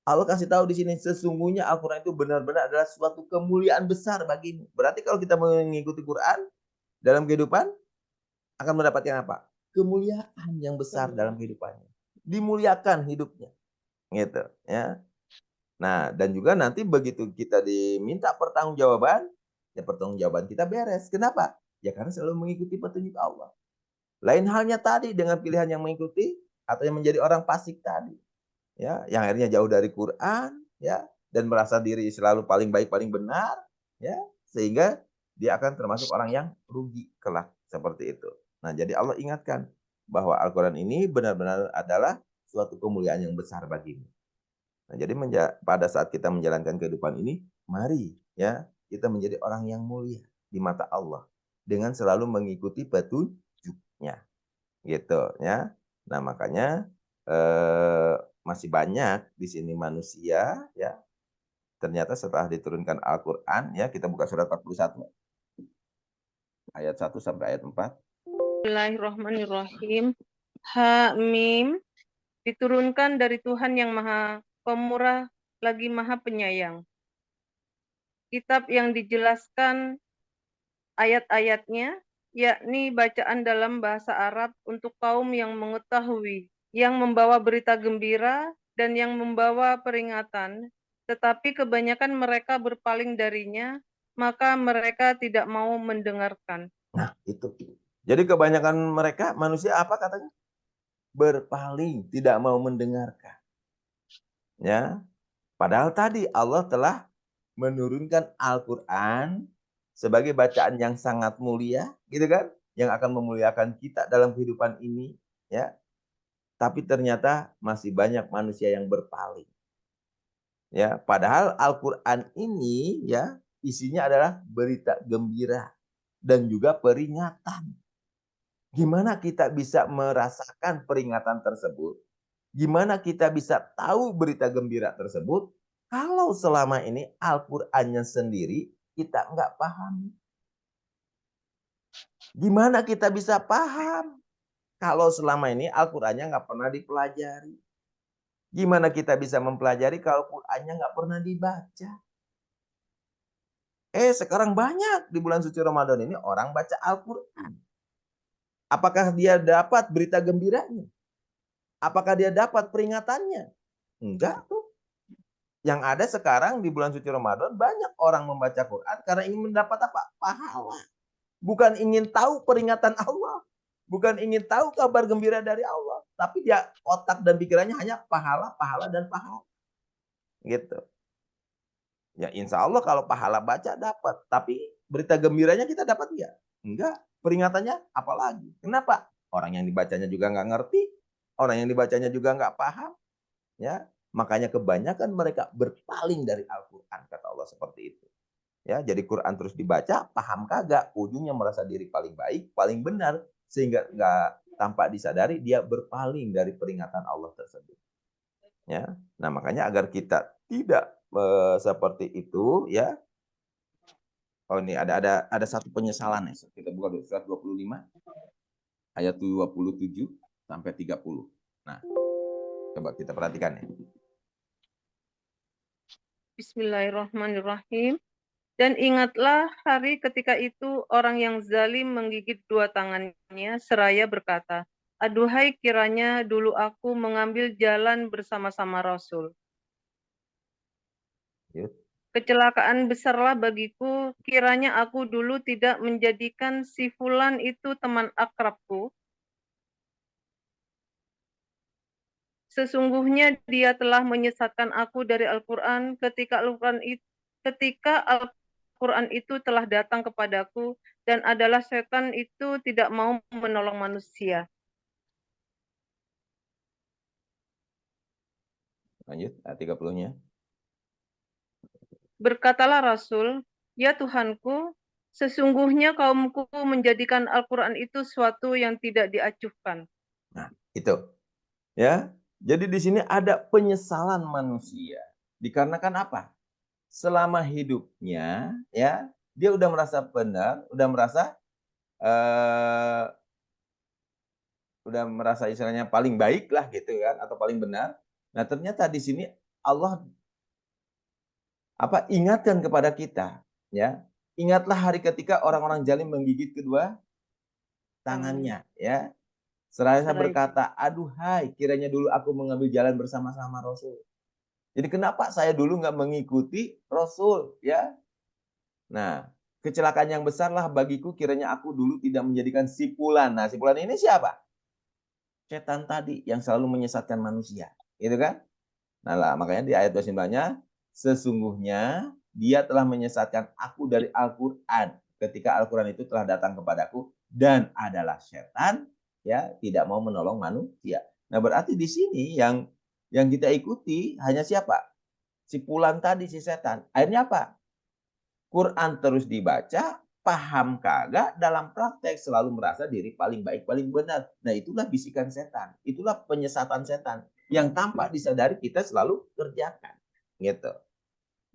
Allah kasih tahu di sini, sesungguhnya Al-Quran itu benar-benar adalah suatu kemuliaan besar bagimu. Berarti kalau kita mengikuti Quran dalam kehidupan, akan mendapatkan apa? Kemuliaan yang besar dalam kehidupannya. Dimuliakan hidupnya. Gitu, ya. Nah, dan juga nanti begitu kita diminta pertanggungjawaban, ya pertanggungjawaban kita beres. Kenapa? Ya karena selalu mengikuti petunjuk Allah. Lain halnya tadi dengan pilihan yang mengikuti atau yang menjadi orang fasik tadi. Ya, yang akhirnya jauh dari Quran, ya, dan merasa diri selalu paling baik, paling benar, ya, sehingga dia akan termasuk orang yang rugi kelak seperti itu. Nah, jadi Allah ingatkan bahwa Al-Quran ini benar-benar adalah suatu kemuliaan yang besar bagimu. Nah, jadi pada saat kita menjalankan kehidupan ini, mari ya kita menjadi orang yang mulia di mata Allah dengan selalu mengikuti petunjuknya, gitu ya. Nah, makanya masih banyak di sini manusia ya. Ternyata setelah diturunkan Al-Qur'an ya, kita buka surat 41 ayat 1 sampai ayat 4. Bismillahirrahmanirrahim. Hamim. Diturunkan dari Tuhan yang Maha Pemurah lagi Maha Penyayang. Kitab yang dijelaskan ayat-ayatnya, yakni bacaan dalam bahasa Arab untuk kaum yang mengetahui, yang membawa berita gembira dan yang membawa peringatan, tetapi kebanyakan mereka berpaling darinya, maka mereka tidak mau mendengarkan. Nah, itu. Jadi kebanyakan mereka manusia apa katanya? Berpaling, tidak mau mendengarkan. Ya. Padahal tadi Allah telah menurunkan Al-Qur'an sebagai bacaan yang sangat mulia, gitu kan? Yang akan memuliakan kita dalam kehidupan ini, ya. Tapi ternyata masih banyak manusia yang berpaling. Ya, padahal Al-Qur'an ini ya isinya adalah berita gembira dan juga peringatan. Gimana kita bisa merasakan peringatan tersebut? Gimana kita bisa tahu berita gembira tersebut kalau selama ini Al-Qur'annya sendiri kita nggak paham? Gimana kita bisa paham kalau selama ini Al-Qur'annya nggak pernah dipelajari? Gimana kita bisa mempelajari kalau Qur'annya nggak pernah dibaca? Sekarang banyak di bulan suci Ramadan ini orang baca Al-Qur'an. Apakah dia dapat berita gembiranya? Apakah dia dapat peringatannya? Enggak tuh. Yang ada sekarang di bulan suci Ramadan banyak orang membaca Quran karena ingin mendapat apa? Pahala. Bukan ingin tahu peringatan Allah. Bukan ingin tahu kabar gembira dari Allah. Tapi dia otak dan pikirannya hanya pahala, pahala, dan pahala. Gitu. Ya insya Allah kalau pahala baca dapat. Tapi berita gembiranya kita dapat enggak? Enggak. Peringatannya apalagi. Kenapa? Orang yang dibacanya juga nggak ngerti. Orang yang dibacanya juga nggak paham. Ya, makanya kebanyakan mereka berpaling dari Al-Quran, kata Allah seperti itu. Ya, jadi Quran terus dibaca, paham kagak, ujungnya merasa diri paling baik, paling benar, sehingga nggak tanpa disadari dia berpaling dari peringatan Allah tersebut. Ya, nah makanya agar kita tidak seperti itu, ya. Oh ini ada satu penyesalan ya. Kita buka surat 25 ayat 27 sampai 30. Nah, coba kita perhatikan ya. Bismillahirrahmanirrahim. Dan ingatlah hari ketika itu orang yang zalim menggigit dua tangannya seraya berkata, aduhai kiranya dulu aku mengambil jalan bersama-sama Rasul. Yuk. Kecelakaan besarlah bagiku, kiranya aku dulu tidak menjadikan si fulan itu teman akrabku. Sesungguhnya dia telah menyesatkan aku dari Al-Quran ketika Al-Quran itu telah datang kepadaku dan adalah setan itu tidak mau menolong manusia. Lanjut, ayat 30-nya. Berkatalah Rasul, ya Tuhanku, sesungguhnya kaumku menjadikan Al-Quran itu suatu yang tidak diacuhkan. Nah, itu. Ya. Jadi di sini ada penyesalan manusia. Dikarenakan apa? Selama hidupnya, ya, dia udah merasa benar, udah merasa istilahnya paling baik lah gitu kan, atau paling benar. Nah, ternyata di sini Allah ingatkan kepada kita, ya. Ingatlah hari ketika orang-orang zalim menggigit kedua tangannya, ya. Seraya berkata, aduhai, kiranya dulu aku mengambil jalan bersama-sama Rasul. Jadi kenapa saya dulu nggak mengikuti Rasul, ya? Nah, kecelakaan yang besarlah bagiku kiranya aku dulu tidak menjadikan sipulan. Nah, sipulan ini siapa? Setan tadi yang selalu menyesatkan manusia, gitu kan? Nah, lah, makanya di ayat 29-nya, sesungguhnya dia telah menyesatkan aku dari Al-Quran ketika Al-Quran itu telah datang kepadaku dan adalah setan, ya, tidak mau menolong manusia. Nah, berarti di sini yang kita ikuti hanya siapa? Si Fulan tadi, si setan. Akhirnya apa? Quran terus dibaca, paham kagak, dalam praktek selalu merasa diri paling baik, paling benar. Nah, itulah bisikan setan. Itulah penyesatan setan yang tanpa disadari kita selalu kerjakan. Gitu.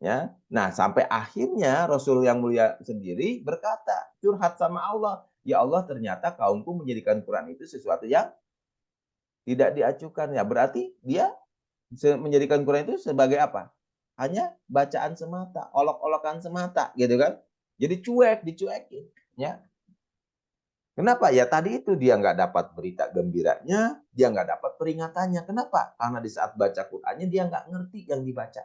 Ya. Nah, sampai akhirnya Rasul yang mulia sendiri berkata, curhat sama Allah. Ya Allah, ternyata kaumku menjadikan Quran itu sesuatu yang tidak diacukan. Ya, berarti dia menjadikan Quran itu sebagai apa? Hanya bacaan semata, olok-olokan semata, gitu kan? Jadi dicuekin, ya. Kenapa? Ya tadi itu dia nggak dapat berita gembiranya, dia nggak dapat peringatannya. Kenapa? Karena di saat baca Qur'annya dia nggak ngerti yang dibaca.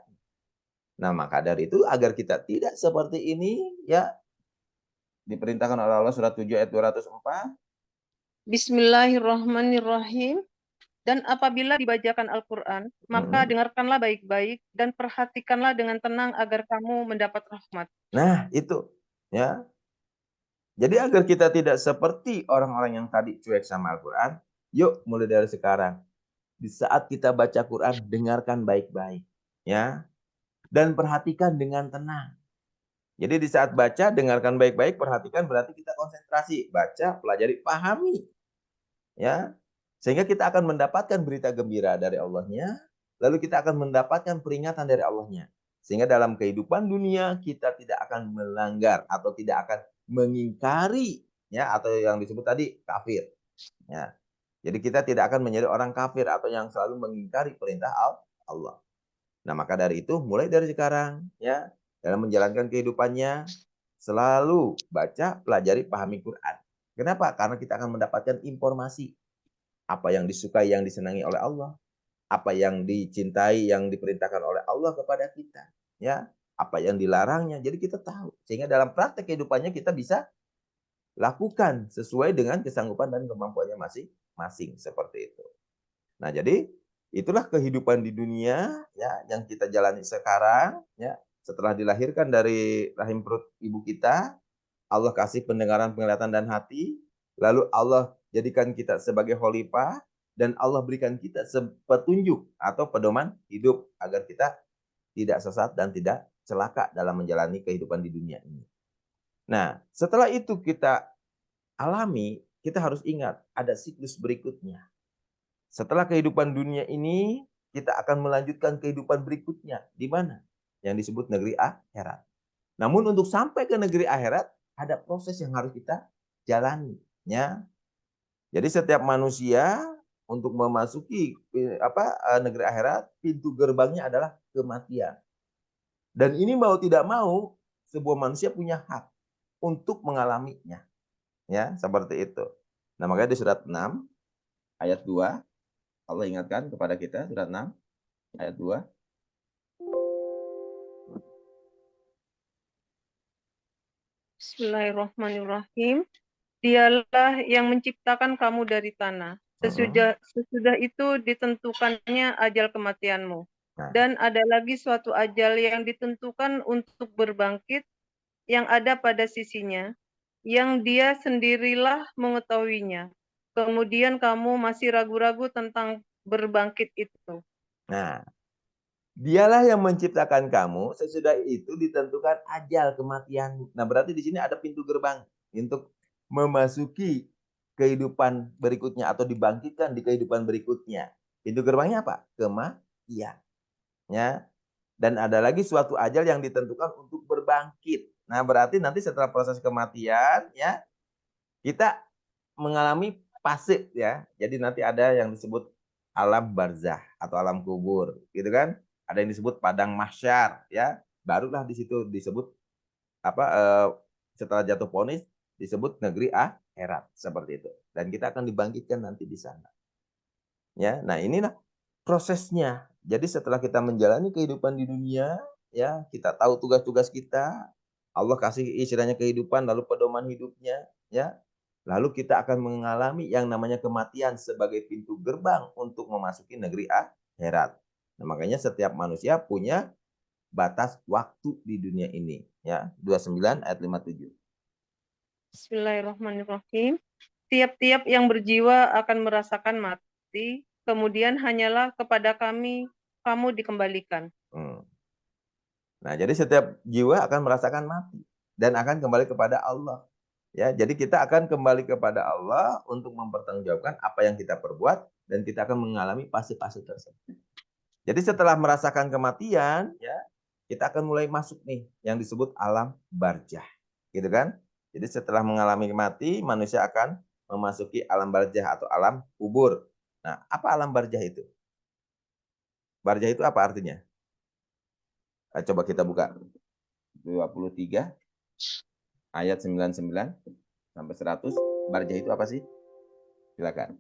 Nah, maka dari itu agar kita tidak seperti ini, ya diperintahkan oleh Allah surat 7 ayat 204. Bismillahirrahmanirrahim. Dan apabila dibacakan Al-Quran, maka dengarkanlah baik-baik dan perhatikanlah dengan tenang agar kamu mendapat rahmat. Nah, itu. Ya. Jadi agar kita tidak seperti orang-orang yang tadi cuek sama Al-Quran, yuk mulai dari sekarang. Di saat kita baca Quran, dengarkan baik-baik. Ya. Dan perhatikan dengan tenang. Jadi di saat baca, dengarkan baik-baik, perhatikan berarti kita konsentrasi. Baca, pelajari, pahami. Ya. Sehingga kita akan mendapatkan berita gembira dari Allahnya, lalu kita akan mendapatkan peringatan dari Allahnya. Sehingga dalam kehidupan dunia kita tidak akan melanggar atau tidak akan mengingkari, ya, atau yang disebut tadi kafir. Ya. Jadi kita tidak akan menjadi orang kafir atau yang selalu mengingkari perintah Allah. Nah, maka dari itu mulai dari sekarang, ya, dalam menjalankan kehidupannya selalu baca, pelajari, pahami Quran. Kenapa? Karena kita akan mendapatkan informasi apa yang disukai, yang disenangi oleh Allah, apa yang dicintai, yang diperintahkan oleh Allah kepada kita, ya, apa yang dilarangnya. Jadi kita tahu, sehingga dalam praktek kehidupannya kita bisa lakukan sesuai dengan kesanggupan dan kemampuannya masing-masing, seperti itu. Nah, jadi itulah kehidupan di dunia, ya, yang kita jalani sekarang, ya. Setelah dilahirkan dari rahim perut ibu kita, Allah kasih pendengaran, penglihatan, dan hati. Lalu Allah jadikan kita sebagai khalifah. Dan Allah berikan kita petunjuk atau pedoman hidup. Agar kita tidak sesat dan tidak celaka dalam menjalani kehidupan di dunia ini. Nah, setelah itu kita alami, kita harus ingat ada siklus berikutnya. Setelah kehidupan dunia ini, kita akan melanjutkan kehidupan berikutnya. Di mana? Yang disebut negeri akhirat. Namun untuk sampai ke negeri akhirat, ada proses yang harus kita jalani, ya. Jadi setiap manusia untuk memasuki negeri akhirat, pintu gerbangnya adalah kematian. Dan ini mau tidak mau, sebuah manusia punya hak untuk mengalaminya, ya, seperti itu. Nah, makanya di surat 6 ayat 2 Allah ingatkan kepada kita, surat 6 ayat 2. Bismillahirrahmanirrahim. Dialah yang menciptakan kamu dari tanah. Sesudah itu ditentukannya ajal kematianmu. Nah, Dan ada lagi suatu ajal yang ditentukan untuk berbangkit yang ada pada sisinya, yang dia sendirilah mengetahuinya. Kemudian kamu masih ragu-ragu tentang berbangkit itu. nah, dialah yang menciptakan kamu, sesudah itu ditentukan ajal kematianmu. Nah, berarti di sini ada pintu gerbang untuk memasuki kehidupan berikutnya atau dibangkitkan di kehidupan berikutnya. Pintu gerbangnya apa? Kematian. Ya. Dan ada lagi suatu ajal yang ditentukan untuk berbangkit. Nah, berarti nanti setelah proses kematian, ya, kita mengalami fase, ya. Jadi nanti ada yang disebut alam barzah atau alam kubur, gitu kan? ada yang disebut padang mahsyar, ya. Barulah di situ disebut apa setelah jatuh vonis disebut negeri akhirat seperti itu. Dan kita akan dibangkitkan nanti di sana. Ya, nah inilah prosesnya. Jadi setelah kita menjalani kehidupan di dunia, ya, kita tahu tugas-tugas kita, Allah kasih istilahnya kehidupan lalu pedoman hidupnya, ya. Lalu kita akan mengalami yang namanya kematian sebagai pintu gerbang untuk memasuki negeri akhirat. Nah, makanya setiap manusia punya batas waktu di dunia ini, ya. 29 ayat 57. Bismillahirrahmanirrahim. Tiap-tiap yang berjiwa akan merasakan mati, kemudian hanyalah kepada kami kamu dikembalikan. Nah, jadi setiap jiwa akan merasakan mati dan akan kembali kepada Allah. Ya, jadi kita akan kembali kepada Allah untuk mempertanggungjawabkan apa yang kita perbuat dan kita akan mengalami fase-fase tersebut. Jadi setelah merasakan kematian, ya, kita akan mulai masuk nih yang disebut alam barzah. Gitu kan? Jadi setelah mengalami mati, manusia akan memasuki alam barzah atau alam kubur. Nah, apa alam barzah itu? Barzah itu apa artinya? Coba kita buka 23 ayat 99 sampai 100. Barzah itu apa sih? Silakan.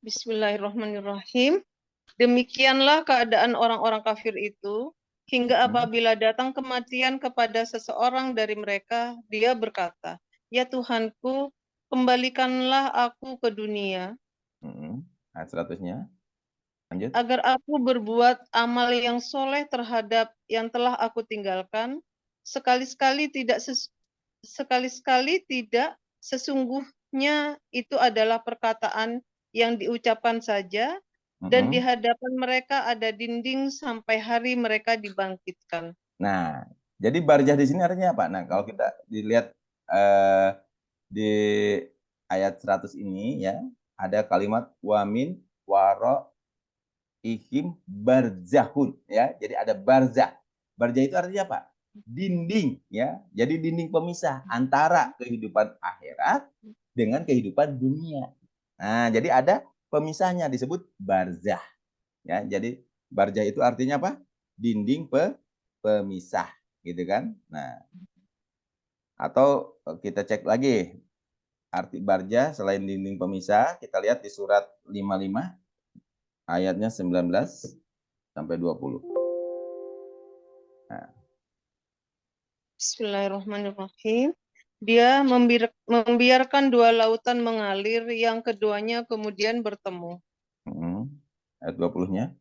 Bismillahirrahmanirrahim. Demikianlah keadaan orang-orang kafir itu, hingga apabila datang kematian kepada seseorang dari mereka, dia berkata, "Ya Tuhanku, kembalikanlah aku ke dunia, Ayat 100-nya. Lanjut. agar aku berbuat amal yang soleh terhadap yang telah aku tinggalkan, sekali-sekali tidak sesungguhnya itu adalah perkataan yang diucapkan saja, dan di hadapan mereka ada dinding sampai hari mereka dibangkitkan." Nah, jadi barzah di sini artinya apa? Nah, kalau kita dilihat di ayat 100 ini, ya, ada kalimat wamin waro ihim barzahun, ya. Jadi ada barzah. Barzah itu artinya apa? Dinding, ya. Jadi dinding pemisah antara kehidupan akhirat dengan kehidupan dunia. Nah, jadi ada pemisahnya disebut barzah. Ya, jadi barzah itu artinya apa? Dinding pemisah, gitu kan? Nah, atau kita cek lagi arti barzah selain dinding pemisah, kita lihat di surat 55 ayatnya 19 sampai 20. Nah. Bismillahirrahmanirrahim. Dia membiarkan dua lautan mengalir, yang keduanya kemudian bertemu. Ayat 20-nya.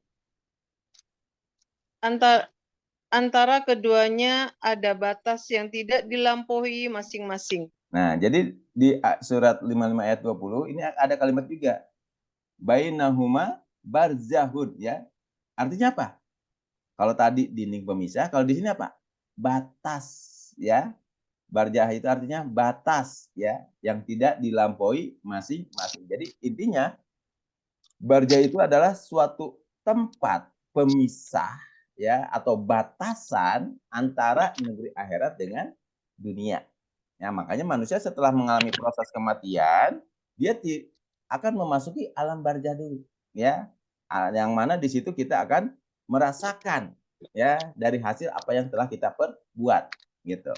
Antara keduanya ada batas yang tidak dilampaui masing-masing. Nah, jadi di surat 55 ayat 20 ini ada kalimat juga. Bainahuma barzahun, ya. Artinya apa? Kalau tadi dinding pemisah, kalau di sini apa? Batas, ya. Barzah itu artinya batas, ya, yang tidak dilampaui masing-masing. Jadi intinya barzah itu adalah suatu tempat pemisah, ya, atau batasan antara negeri akhirat dengan dunia. Ya, makanya manusia setelah mengalami proses kematian, dia akan memasuki alam barzah dulu, ya. Yang mana di situ kita akan merasakan, ya, dari hasil apa yang telah kita perbuat, gitu.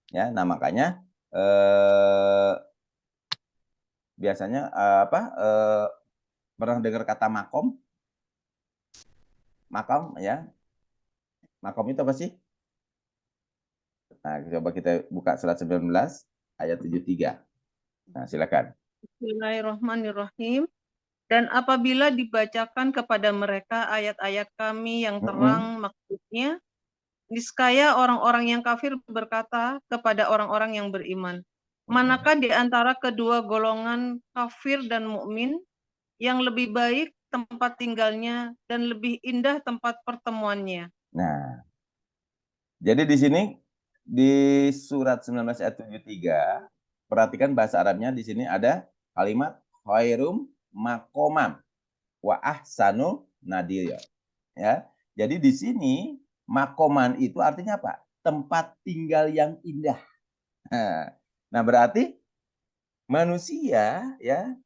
Ya, nah makanya biasanya pernah dengar kata makom? Makom, ya. Makom itu apa sih? Nah, coba kita buka surat 19 ayat 73. Nah, silakan. Bismillahirrahmanirrahim. Dan apabila dibacakan kepada mereka ayat-ayat kami yang terang, maksudnya, niscaya orang-orang yang kafir berkata kepada orang-orang yang beriman, manakah di antara kedua golongan kafir dan mukmin yang lebih baik tempat tinggalnya dan lebih indah tempat pertemuannya? Nah, jadi di sini di surat 19 ayat 73, perhatikan bahasa Arabnya, di sini ada kalimat khairum makomam wa ahsanu nadiyah. Ya. Jadi di sini makoman itu artinya apa? Tempat tinggal yang indah. Nah, berarti manusia, ya,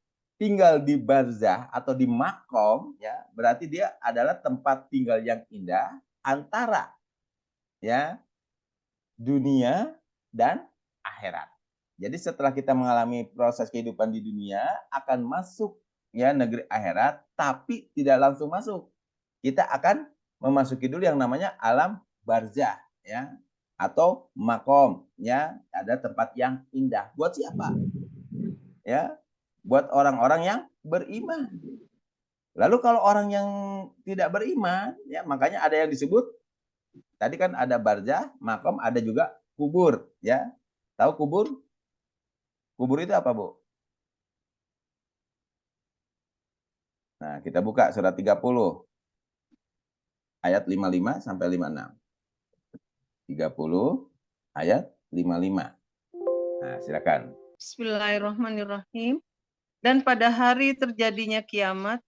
tinggal di barzah atau di makom, ya, berarti dia adalah tempat tinggal yang indah antara ya dunia dan akhirat. Jadi setelah kita mengalami proses kehidupan di dunia, akan masuk ya negeri akhirat, tapi tidak langsung masuk. Kita akan memasuki dulu yang namanya alam barzah, ya, atau makom, ya, ada tempat yang indah. Buat siapa? Ya, buat orang-orang yang beriman. Lalu kalau orang yang tidak beriman, ya, makanya ada yang disebut tadi kan ada barzah, makom, ada juga kubur, ya. Tahu kubur? Kubur itu apa, Bu? Nah, kita buka surat 30 ayat 55 sampai 56. 30 ayat 55. Nah, silakan. Bismillahirrahmanirrahim. Dan pada hari terjadinya kiamat,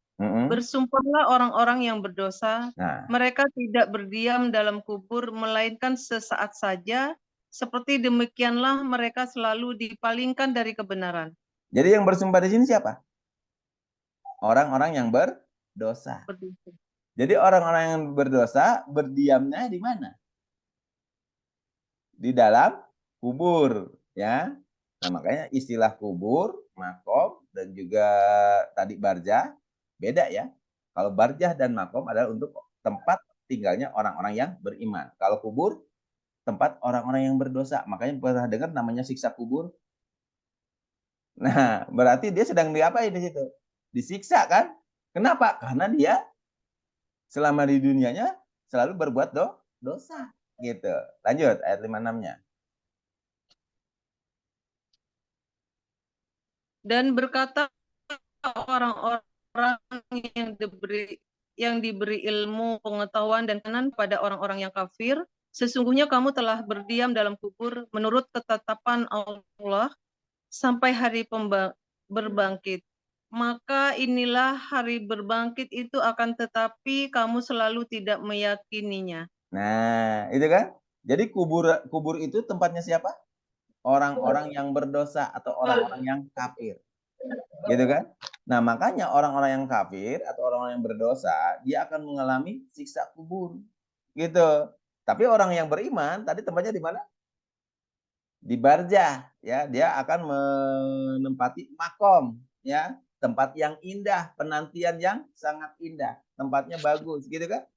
bersumpahlah orang-orang yang berdosa, mereka tidak berdiam dalam kubur, melainkan sesaat saja, seperti demikianlah mereka selalu dipalingkan dari kebenaran. Jadi yang bersumpah di sini siapa? Orang-orang yang berdosa. Jadi orang-orang yang berdosa berdiamnya di mana? Di dalam kubur, ya. Nah, makanya istilah kubur, makom, dan juga tadi barzah beda ya. Kalau barzah dan makom adalah untuk tempat tinggalnya orang-orang yang beriman. Kalau kubur tempat orang-orang yang berdosa. Makanya pernah dengar namanya siksa kubur. Nah, berarti dia sedang diapain di situ? Disiksa kan? Kenapa? Karena dia selama di dunianya selalu berbuat dosa. Gitu. Lanjut ayat 56-nya. Dan berkata orang-orang yang diberi ilmu, pengetahuan dan kenan pada orang-orang yang kafir, sesungguhnya kamu telah berdiam dalam kubur menurut ketetapan Allah sampai hari berbangkit. Maka inilah hari berbangkit itu akan tetapi kamu selalu tidak meyakininya. Nah, itu kan. Jadi kubur itu tempatnya siapa? Orang-orang yang berdosa atau orang-orang yang kafir. Gitu kan? Nah, makanya orang-orang yang kafir atau orang-orang yang berdosa, dia akan mengalami siksa kubur. Gitu. Tapi orang yang beriman tadi tempatnya di mana? Di barzah, ya, dia akan menempati makom, ya, tempat yang indah, penantian yang sangat indah, tempatnya bagus, gitu kan?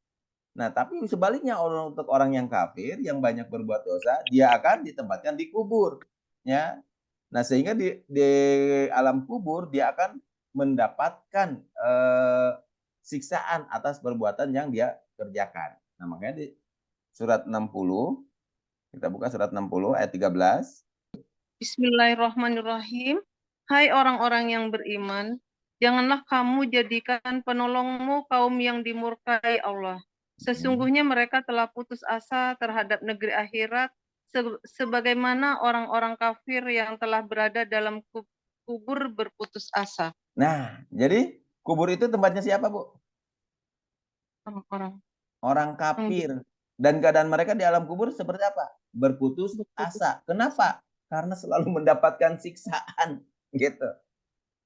Nah, tapi sebaliknya untuk orang yang kafir yang banyak berbuat dosa, dia akan ditempatkan di kubur, ya. Nah, sehingga di alam kubur dia akan mendapatkan siksaan atas perbuatan yang dia kerjakan. Nah, makanya di surat 60 kita buka surat 60 ayat 13. Bismillahirrahmanirrahim. Hai orang-orang yang beriman, janganlah kamu jadikan penolongmu kaum yang dimurkai Allah. Sesungguhnya mereka telah putus asa terhadap negeri akhirat, sebagaimana orang-orang kafir yang telah berada dalam kubur berputus asa. Nah, jadi kubur itu tempatnya siapa, Bu? Orang kafir. Dan keadaan mereka di alam kubur seperti apa? Berputus asa. Kenapa? Karena selalu mendapatkan siksaan, gitu.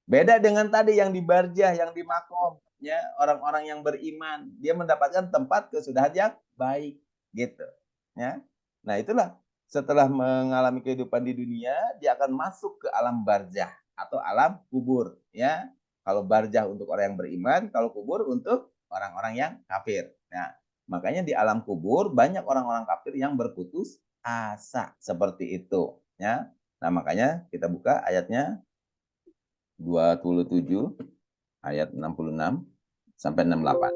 Beda dengan tadi yang di barzah, yang di makom, ya, orang-orang yang beriman, dia mendapatkan tempat kesudahan yang baik, gitu, ya. Nah, itulah setelah mengalami kehidupan di dunia, dia akan masuk ke alam barzah atau alam kubur, ya. Kalau barzah untuk orang yang beriman, kalau kubur untuk orang-orang yang kafir. Nah, makanya di alam kubur banyak orang-orang kafir yang berputus asa seperti itu, ya. Nah, makanya kita buka ayatnya 27 ayat 66 sampai 68.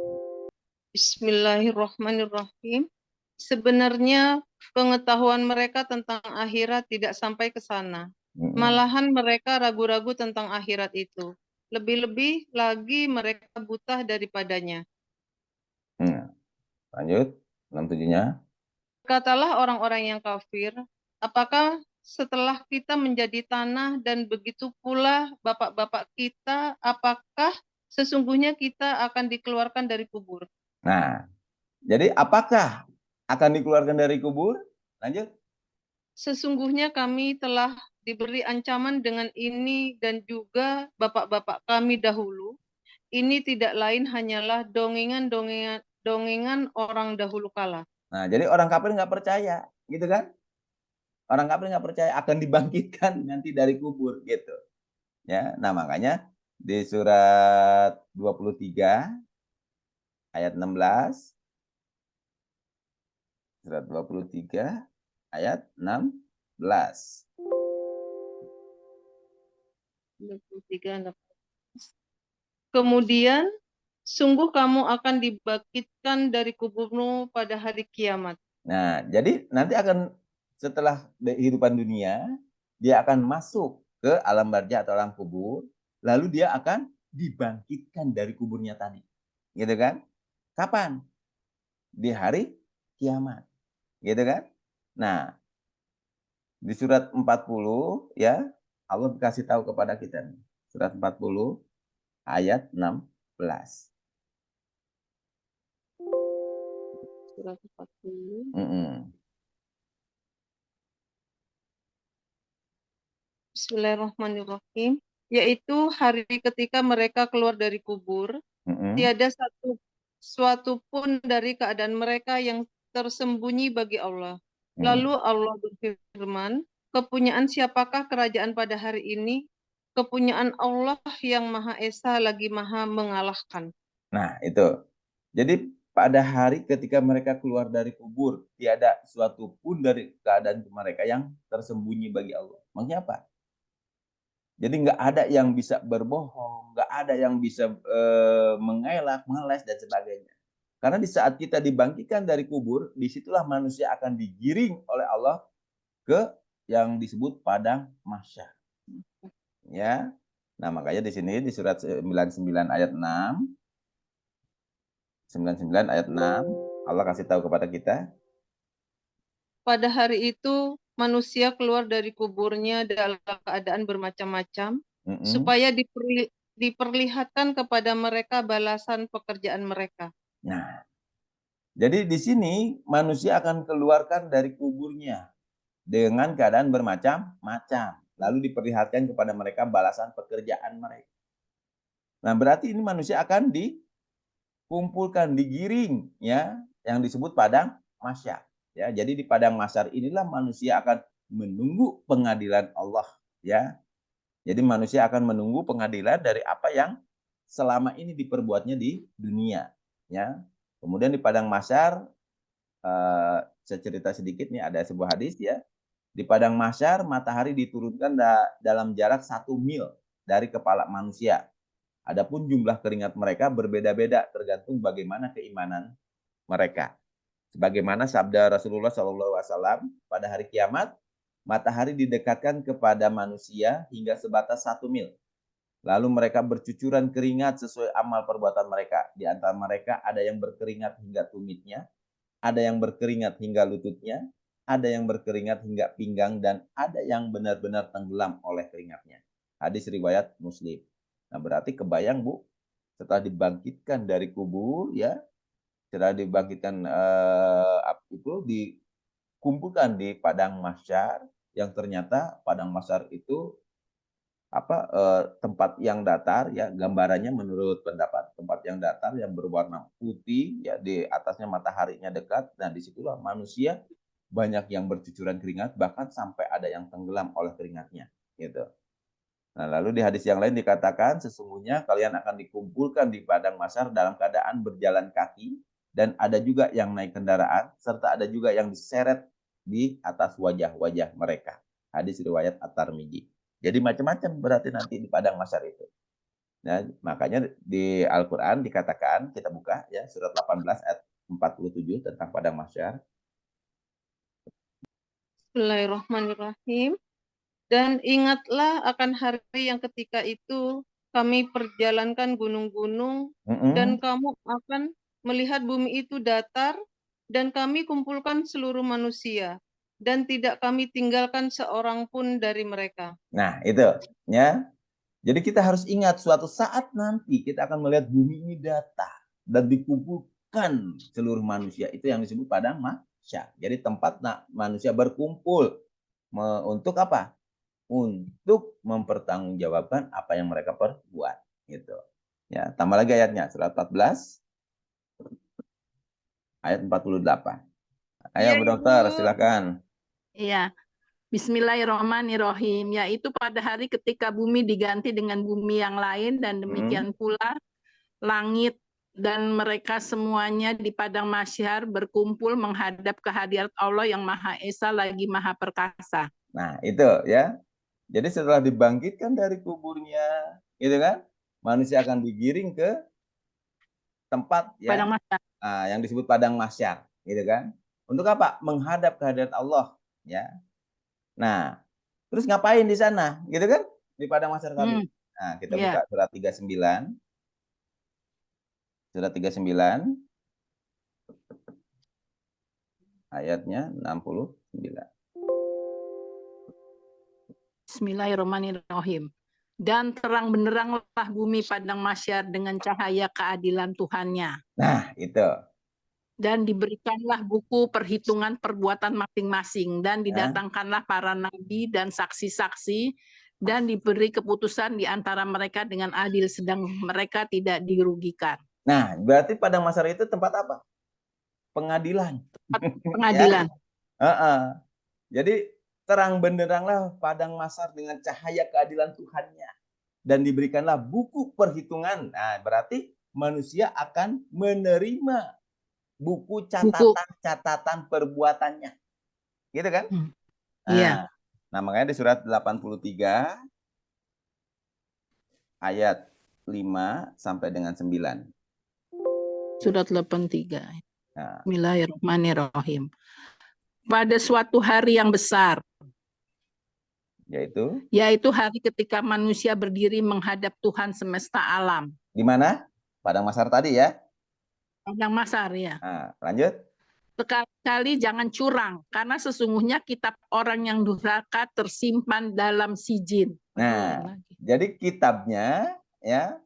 Bismillahirrahmanirrahim. Sebenarnya pengetahuan mereka tentang akhirat tidak sampai ke sana. Malahan mereka ragu-ragu tentang akhirat itu. Lebih-lebih lagi mereka buta daripadanya. Lanjut, 67-nya. Katalah orang-orang yang kafir, apakah setelah kita menjadi tanah dan begitu pula bapak-bapak kita, apakah sesungguhnya kita akan dikeluarkan dari kubur? Nah, jadi apakah akan dikeluarkan dari kubur? Lanjut. Sesungguhnya kami telah diberi ancaman dengan ini dan juga bapak-bapak kami dahulu. Ini tidak lain hanyalah dongengan orang dahulu kala. Nah, jadi orang kafir nggak percaya, gitu kan? Orang kafir nggak percaya akan dibangkitkan nanti dari kubur, gitu. Ya, nah makanya di surat 23 ayat 16, surat 23 ayat 16. 23. Kemudian, sungguh kamu akan dibangkitkan dari kuburmu pada hari kiamat. Nah, jadi nanti akan setelah kehidupan dunia, dia akan masuk ke alam barzah atau alam kubur, lalu dia akan dibangkitkan dari kuburnya tadi. Gitu kan? Kapan? Di hari kiamat. Gitu kan? Nah, di surat 40 ya, Allah kasih tahu kepada kita nih. Surat 40 ayat 16. Surat 40. Bismillahirrahmanirrahim. Yaitu hari ketika mereka keluar dari kubur, tiada suatu pun dari keadaan mereka yang tersembunyi bagi Allah. Lalu Allah berfirman, kepunyaan siapakah kerajaan pada hari ini? Kepunyaan Allah yang Maha Esa lagi Maha mengalahkan. Nah, itu. Jadi pada hari ketika mereka keluar dari kubur, tiada suatu pun dari keadaan mereka yang tersembunyi bagi Allah. Maksudnya apa? Jadi nggak ada yang bisa berbohong, nggak ada yang bisa mengelak, meles, dan sebagainya. Karena di saat kita dibangkitkan dari kubur, disitulah manusia akan digiring oleh Allah ke yang disebut padang mahsyar. Ya, nah makanya di sini di surat 99 ayat 6, 99 ayat 6, Allah kasih tahu kepada kita. Pada hari itu manusia keluar dari kuburnya dalam keadaan bermacam-macam, supaya diperlihatkan kepada mereka balasan pekerjaan mereka. Nah, jadi di sini manusia akan keluarkan dari kuburnya dengan keadaan bermacam-macam. Lalu diperlihatkan kepada mereka balasan pekerjaan mereka. Nah, berarti ini manusia akan dikumpulkan, digiring, ya, yang disebut padang mahsyar. Ya, jadi di padang mahsyar inilah manusia akan menunggu pengadilan Allah. Ya, jadi manusia akan menunggu pengadilan dari apa yang selama ini diperbuatnya di dunia. Ya, kemudian di padang mahsyar, saya cerita sedikit nih, ada sebuah hadis ya. Di padang mahsyar matahari diturunkan dalam jarak 1 mil dari kepala manusia. Adapun jumlah keringat mereka berbeda-beda tergantung bagaimana keimanan mereka. Sebagaimana sabda Rasulullah SAW, pada hari kiamat matahari didekatkan kepada manusia hingga sebatas 1 mil. Lalu mereka bercucuran keringat sesuai amal perbuatan mereka. Di antara mereka ada yang berkeringat hingga tumitnya, ada yang berkeringat hingga lututnya, ada yang berkeringat hingga pinggang, dan ada yang benar-benar tenggelam oleh keringatnya. Hadis riwayat Muslim. Nah, berarti kebayang, Bu, setelah dibangkitkan dari kubur, ya, setelah dibangkitkan itu dikumpulkan di padang mahsyar, yang ternyata padang mahsyar itu tempat yang datar, ya, gambarannya menurut pendapat tempat yang datar yang berwarna putih, ya, di atasnya mataharinya dekat, dan disitulah manusia banyak yang bercucuran keringat, bahkan sampai ada yang tenggelam oleh keringatnya, gitu. Nah, lalu di hadis yang lain dikatakan, sesungguhnya kalian akan dikumpulkan di padang mahsyar dalam keadaan berjalan kaki, dan ada juga yang naik kendaraan, serta ada juga yang diseret di atas wajah-wajah mereka. Hadis riwayat At-Tirmidzi. Jadi macam-macam berarti nanti di padang mahsyar itu. Nah, makanya di Al-Quran dikatakan, kita buka ya, surat 18 ayat 47 tentang padang mahsyar. Bismillahirrahmanirrahim. Dan ingatlah akan hari yang ketika itu kami perjalankan gunung-gunung dan kamu akan melihat bumi itu datar dan kami kumpulkan seluruh manusia dan tidak kami tinggalkan seorang pun dari mereka. Nah, itu ya. Jadi kita harus ingat suatu saat nanti kita akan melihat bumi ini datar dan dikumpulkan seluruh manusia. Itu yang disebut padang mahsyar. Jadi tempat manusia berkumpul. Untuk apa? Untuk mempertanggungjawabkan apa yang mereka perbuat. Gitu. Ya, tambah lagi ayatnya, surat 14, ayat 48. Ayo, Iya, Bu Dokter, Ibu. silakan. Iya. Bismillahirrahmanirrahim, yaitu pada hari ketika bumi diganti dengan bumi yang lain dan demikian pula langit dan mereka semuanya di padang mahsyar berkumpul menghadap kehadirat Allah yang Maha Esa lagi Maha Perkasa. Nah, itu ya. Jadi setelah dibangkitkan dari kuburnya, gitu kan? Manusia akan digiring ke tempat ya, Padang mahsyar. yang disebut padang mahsyar, gitu kan? Untuk apa? Menghadap kehadirat Allah, ya. Nah, terus ngapain di sana, gitu kan? Di padang mahsyar tadi. Nah, kita Ya. buka surat 39. Surat 39 ayatnya 69. Bismillahirrahmanirrahim. Dan terang benderanglah bumi padang mahsyar dengan cahaya keadilan Tuhannya. Nah, itu. Dan diberikanlah buku perhitungan perbuatan masing-masing dan didatangkanlah para nabi dan saksi-saksi dan diberi keputusan di antara mereka dengan adil sedang mereka tidak dirugikan. Nah, berarti padang mahsyar itu tempat apa? Pengadilan. Pengadilan. Ya? Jadi terang benderanglah padang mahsyar dengan cahaya keadilan Tuhannya dan diberikanlah buku perhitungan. Nah, berarti manusia akan menerima buku catatan perbuatannya. Gitu kan? Iya. Nah, makanya di surat 83 ayat 5 sampai dengan 9. Surat 83. Bismillahirrahmanirrahim. Pada suatu hari yang besar, yaitu hari ketika manusia berdiri menghadap Tuhan semesta alam. Di mana? Padang mahsyar tadi ya. Padang mahsyar ya. Nah, lanjut. Sekali-kali jangan curang, karena sesungguhnya kitab orang yang durhaka tersimpan dalam sijin. Nah, jadi kitabnya ya,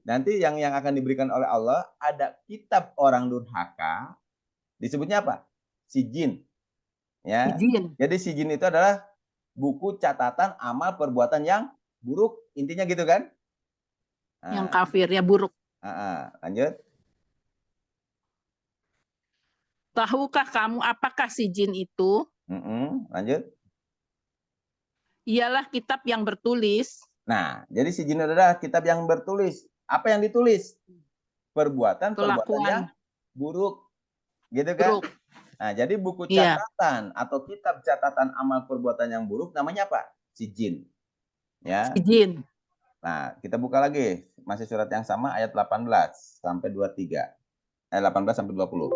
nanti yang akan diberikan oleh Allah ada kitab orang durhaka, disebutnya apa? Sijin. Ya. Sijin. Jadi sijin itu adalah buku catatan amal perbuatan yang buruk, intinya gitu kan? Yang kafir ya buruk. Lanjut. Tahukah kamu apakah sijin itu? Lanjut. Ialah kitab yang bertulis. Nah, jadi sijin adalah kitab yang bertulis. Apa yang ditulis? Perbuatan yang buruk. Gitu kan? Buruk. Nah, jadi buku catatan atau kitab catatan amal perbuatan yang buruk namanya apa? Sijin. Ya. Sijin. Nah, kita buka lagi. Masih surat yang sama ayat 18 sampai 23. 18 sampai 20.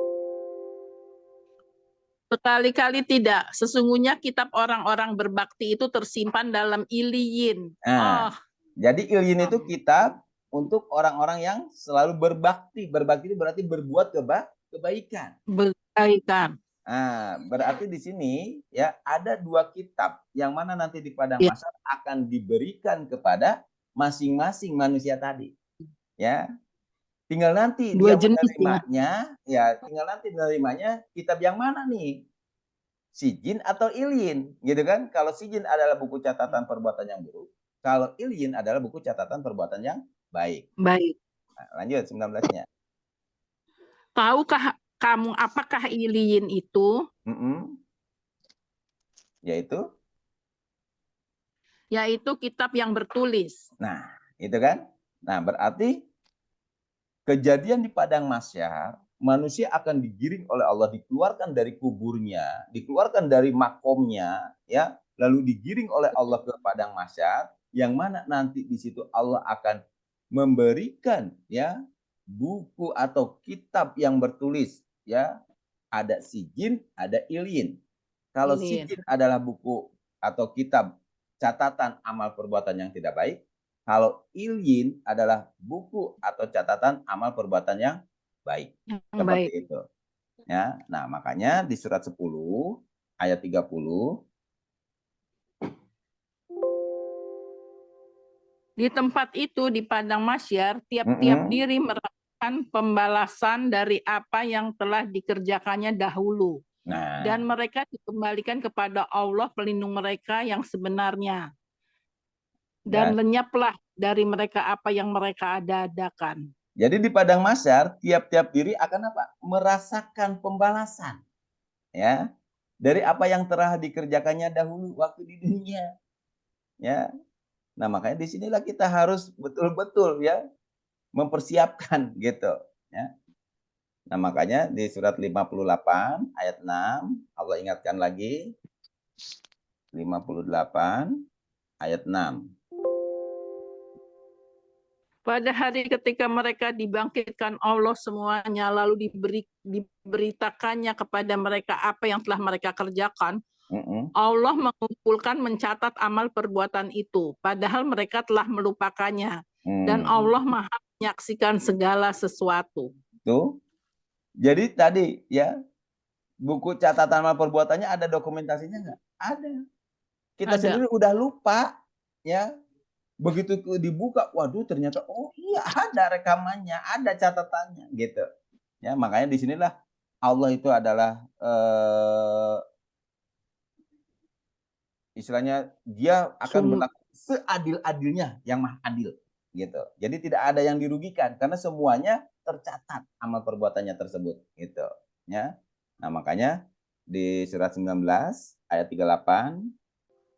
Sekali-kali tidak. Sesungguhnya kitab orang-orang berbakti itu tersimpan dalam Iliyin. Jadi Iliyin itu kitab untuk orang-orang yang selalu berbakti. Berbakti itu berarti berbuat kebaikan. Kebaikan. Berarti di sini ya ada dua kitab yang mana nanti di padang mahsyar akan diberikan kepada masing-masing manusia tadi. Ya. Tinggal nanti dua dia jenis menerimanya, ya tinggal nanti menerimanya kitab yang mana nih? Sijin atau Iliyin, gitu kan? Kalau Sijin adalah buku catatan perbuatan yang buruk, kalau Iliyin adalah buku catatan perbuatan yang baik. Baik. Nah, lanjut 19-nya. Tahukah kamu apakah Iliyin itu? Yaitu kitab yang bertulis. Nah, itu kan? Nah, berarti kejadian di padang mahsyar, manusia akan digiring oleh Allah, dikeluarkan dari kuburnya, dikeluarkan dari makomnya, ya, lalu digiring oleh Allah ke padang mahsyar, yang mana nanti di situ Allah akan memberikan ya buku atau kitab yang bertulis, ya, ada sijin, ada Iliyin. Kalau sijin adalah buku atau kitab catatan amal perbuatan yang tidak baik, kalau Iliyin adalah buku atau catatan amal perbuatan yang baik. Seperti itu. Ya. Nah, makanya di surat 10 ayat 30 di tempat itu di padang mahsyar tiap-tiap diri merasakan pembalasan dari apa yang telah dikerjakannya dahulu. Nah, Dan mereka dikembalikan kepada Allah pelindung mereka yang sebenarnya. Dan lenyaplah dari mereka apa yang mereka adakan. jadi di padang mahsyar tiap-tiap diri akan apa? Merasakan pembalasan. Ya. Dari apa yang telah dikerjakannya dahulu waktu di dunia. Ya. Nah, makanya disinilah kita harus betul-betul ya mempersiapkan gitu. Ya. Nah, makanya di surat 58 ayat 6 Allah ingatkan lagi 58 ayat 6. Pada hari ketika mereka dibangkitkan Allah semuanya, lalu diberitakannya kepada mereka apa yang telah mereka kerjakan, Allah mengumpulkan mencatat amal perbuatan itu, padahal mereka telah melupakannya. Dan Allah Maha menyaksikan segala sesuatu. Tuh. Jadi tadi ya, buku catatan amal perbuatannya ada dokumentasinya nggak? Ada. Kita sendiri udah lupa ya. Begitu dibuka, waduh ternyata oh iya ada rekamannya, ada catatannya gitu. Ya, makanya disinilah Allah itu adalah istilahnya dia akan berlaku seadil-adilnya, yang maha adil gitu. Jadi tidak ada yang dirugikan karena semuanya tercatat amal perbuatannya tersebut gitu ya. Nah, makanya di surat 19 ayat 38,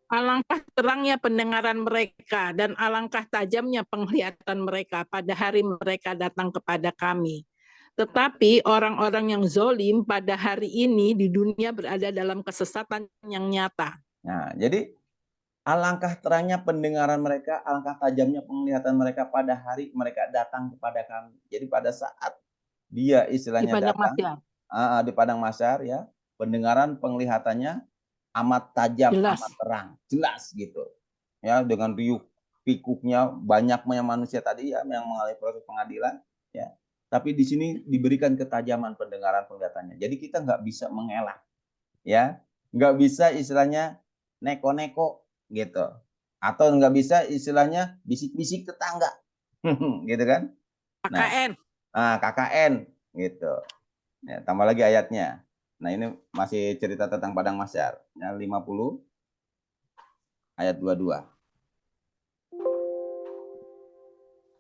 alangkah terangnya pendengaran mereka dan alangkah tajamnya penglihatan mereka pada hari mereka datang kepada kami. Tetapi orang-orang yang zolim pada hari ini di dunia berada dalam kesesatan yang nyata. Nah, jadi alangkah terangnya pendengaran mereka, alangkah tajamnya penglihatan mereka pada hari mereka datang kepada kami. Jadi pada saat dia istilahnya datang di padang mahsyar ya, pendengaran penglihatannya amat tajam, amat terang, jelas gitu. Ya, dengan riuh pikuknya banyaknya manusia tadi ya yang mengalami proses pengadilan ya. Tapi di sini diberikan ketajaman pendengaran penglihatannya. Jadi kita nggak bisa mengelak ya, nggak bisa istilahnya neko-neko gitu, atau nggak bisa istilahnya bisik-bisik tetangga gitu kan. KKN. Nah, KKN gitu ya, tambah lagi ayatnya. Nah, ini masih cerita tentang padang mahsyar ya, 50 ayat 22.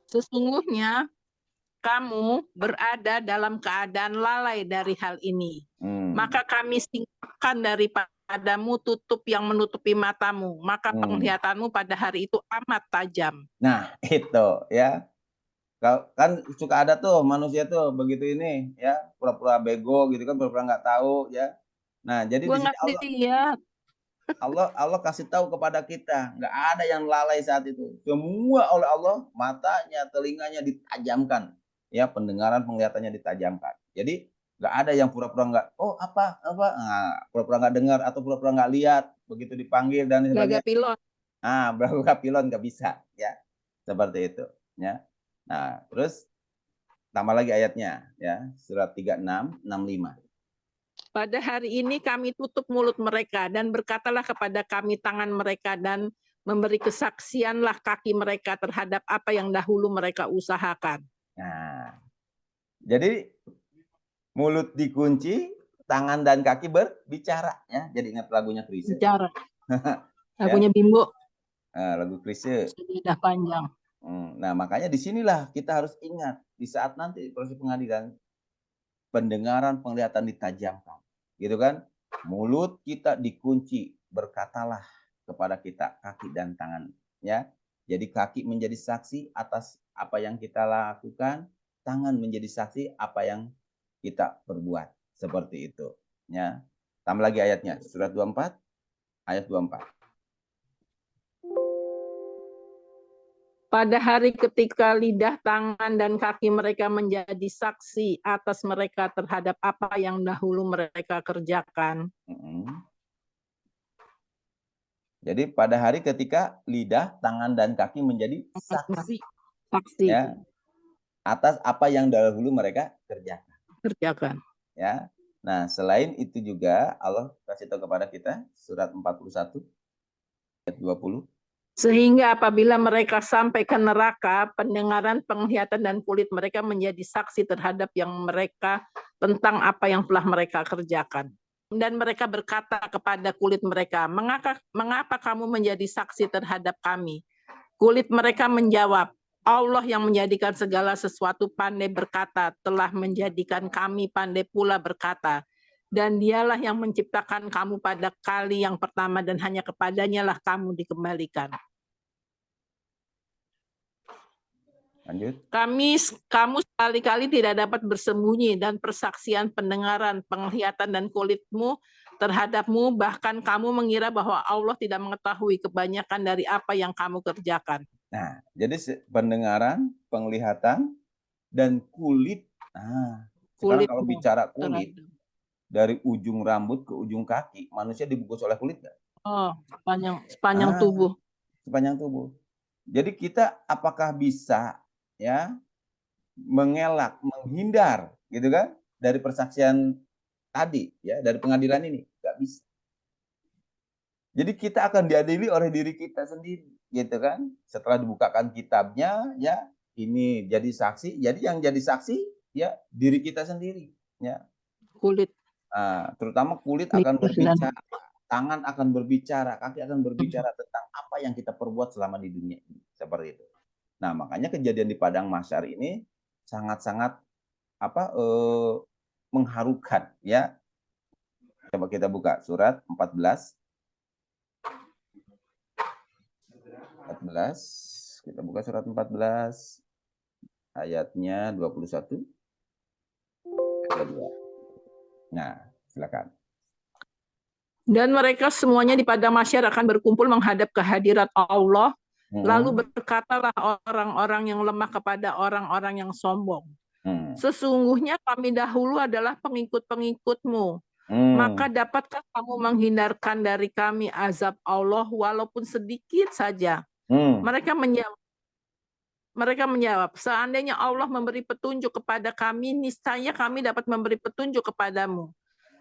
Sesungguhnya kamu berada dalam keadaan lalai dari hal ini. Maka kami singkapkan daripadamu tutup yang menutupi matamu. Maka penglihatanmu pada hari itu amat tajam. Nah, itu ya. Kan suka ada tuh manusia tuh begitu ini ya, pura-pura bego gitu kan, pura-pura nggak tahu ya. Nah, jadi di sini Allah kasih tahu kepada kita, nggak ada yang lalai saat itu. Semua oleh Allah, matanya, telinganya ditajamkan, ya, pendengaran, penglihatannya ditajamkan. Jadi nggak ada yang pura-pura nggak, oh apa, pura-pura nggak dengar atau pura-pura nggak lihat begitu dipanggil dan sebagainya. Pilot. Beragak pilot nggak bisa, ya, seperti itu, ya. Nah, terus tambah lagi ayatnya, ya, surat 36, 65. Pada hari ini kami tutup mulut mereka dan berkatalah kepada kami tangan mereka dan memberi kesaksianlah kaki mereka terhadap apa yang dahulu mereka usahakan. Nah, jadi mulut dikunci, tangan dan kaki berbicara, ya. Jadi ingat lagunya Chrisye. Bicara. Lagunya Bimbo. Lagu Chrisye. Sudah panjang. Nah, makanya disinilah kita harus ingat di saat nanti proses pengadilan, pendengaran, penglihatan ditajamkan, gitu kan? Mulut kita dikunci, berkatalah kepada kita kaki dan tangan, ya. Jadi kaki menjadi saksi atas apa yang kita lakukan, tangan menjadi saksi apa yang kita perbuat, seperti itu, ya. Tambah lagi ayatnya, surat 24 ayat 24. Pada hari ketika lidah, tangan, dan kaki mereka menjadi saksi atas mereka terhadap apa yang dahulu mereka kerjakan. Jadi pada hari ketika lidah, tangan, dan kaki menjadi saksi. Ya, atas apa yang dahulu mereka kerjakan. Ya. Nah, selain itu juga Allah kasih tahu kepada kita surat 41 ayat 20. Sehingga apabila mereka sampai ke neraka, pendengaran, penglihatan, dan kulit mereka menjadi saksi terhadap yang mereka tentang apa yang telah mereka kerjakan. Dan mereka berkata kepada kulit mereka, mengapa kamu menjadi saksi terhadap kami? Kulit mereka menjawab, Allah yang menjadikan segala sesuatu pandai berkata, telah menjadikan kami pandai pula berkata. Dan dialah yang menciptakan kamu pada kali yang pertama dan hanya kepadanya lah kamu dikembalikan. Lanjut. Kamu sekali-kali tidak dapat bersembunyi dan persaksian, pendengaran, penglihatan dan kulitmu terhadapmu, bahkan kamu mengira bahwa Allah tidak mengetahui kebanyakan dari apa yang kamu kerjakan. Nah, jadi pendengaran, penglihatan, dan kulit. Nah, sekarang kalau bicara kulit, dari ujung rambut ke ujung kaki, manusia dibungkus oleh kulit nggak? Oh, sepanjang tubuh. Sepanjang tubuh. Jadi kita apakah bisa ya mengelak, menghindar gitu kan dari persaksian tadi ya, dari pengadilan ini? Nggak bisa. Jadi kita akan diadili oleh diri kita sendiri gitu kan. Setelah dibukakan kitabnya ya, ini jadi saksi. Jadi yang jadi saksi ya diri kita sendiri ya. Kulit. Terutama kulit akan berbicara, tangan akan berbicara, kaki akan berbicara tentang apa yang kita perbuat selama di dunia ini. Seperti itu. Nah, makanya kejadian di Padang Mahsyar ini sangat-sangat mengharukan ya. Coba kita buka surat 14. Kita buka surat 14 ayatnya 21. Nah, silakan. Dan mereka semuanya di Padang Mahsyar akan berkumpul menghadap kehadirat Allah. Lalu berkatalah orang-orang yang lemah kepada orang-orang yang sombong. Sesungguhnya kami dahulu adalah pengikut-pengikutmu. Maka dapatkah kamu menghindarkan dari kami azab Allah walaupun sedikit saja? Mereka menjawab, seandainya Allah memberi petunjuk kepada kami, niscaya kami dapat memberi petunjuk kepadamu.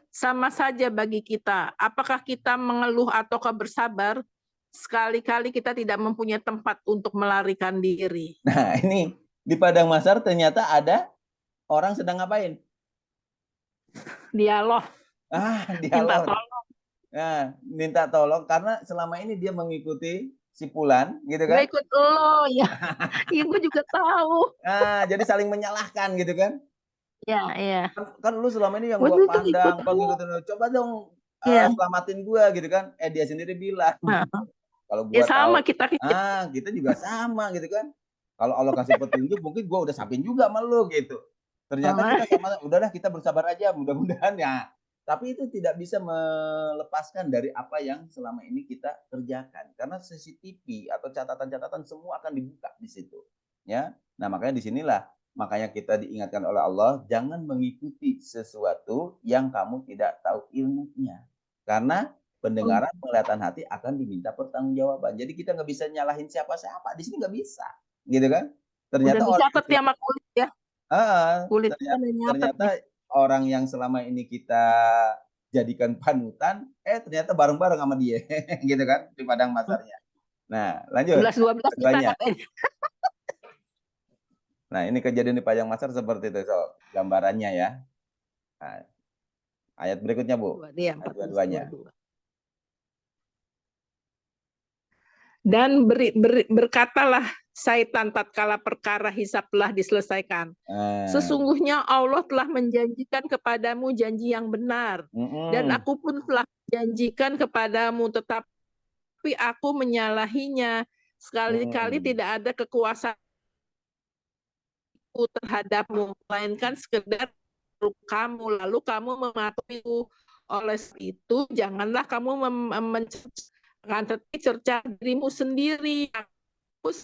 Sama saja bagi kita, apakah kita mengeluh ataukah bersabar? Sekali-kali kita tidak mempunyai tempat untuk melarikan diri. Nah, ini di Padang Mahsyar ternyata ada orang sedang ngapain? Dialog. Dialog. Minta tolong. Nah, minta tolong karena selama ini dia mengikuti si Fulan, gitu kan? Ikut lo, ya. Iya, gue juga tahu. Jadi saling menyalahkan, gitu kan? Iya. Kan lu selama ini yang gua pandang, ngikutin, coba dong selamatin gua, gitu kan? Dia sendiri bilang. Kalau gua sama tahu, kita juga sama, gitu kan? Kalau Allah kasih petunjuk, mungkin gua udah sapin juga sama lu, gitu. Ternyata kita sama, udahlah kita bersabar aja, mudah-mudahan ya. Tapi itu tidak bisa melepaskan dari apa yang selama ini kita kerjakan. Karena CCTV atau catatan-catatan semua akan dibuka di situ. Ya, nah makanya disinilah, makanya kita diingatkan oleh Allah, jangan mengikuti sesuatu yang kamu tidak tahu ilmunya. Karena pendengaran, penglihatan hati akan diminta pertanggungjawaban. Jadi kita nggak bisa nyalahin siapa-siapa. Di sini nggak bisa, gitu kan? Ternyata udah dicatat ya sama kulit ya. Kulit ternyata orang yang selama ini kita jadikan panutan, ternyata bareng-bareng sama dia, gitu kan, di Padang Mahsyarnya. Nah, lanjut. 11-12 kita Nah, ini kejadian di Padang Mahsyar seperti itu, gambarannya ya. Nah, ayat berikutnya, Bu. Ayat dua-duanya. Dan berkatalah Syaitan tatkala perkara hisab telah diselesaikan. Sesungguhnya Allah telah menjanjikan kepadamu janji yang benar. Dan aku pun telah menjanjikan kepadamu, tetapi aku menyalahinya. Sekali-kali tidak ada kekuasaan terhadapmu, melainkan sekedar kamu, lalu kamu mematuhiku. Oleh itu, janganlah kamu cerca dirimu sendiri. Aku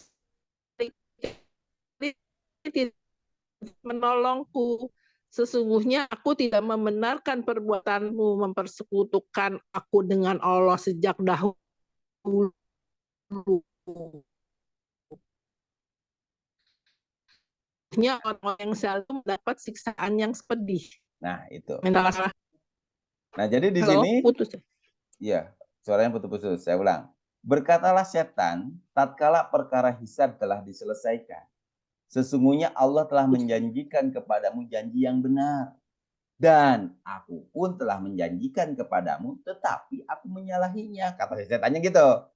menolongku. Sesungguhnya aku tidak membenarkan perbuatanmu mempersekutukan aku dengan Allah sejak dahulu. Orang yang selalu mendapat siksaan yang pedih. Nah, itu. Nah, jadi di sini putus. Iya, suaranya putus-putus. Saya ulang. Berkatalah setan, tatkala perkara hisab telah diselesaikan. Sesungguhnya Allah telah menjanjikan kepadamu janji yang benar. Dan aku pun telah menjanjikan kepadamu, tetapi aku menyalahinya. Kata setannya gitu.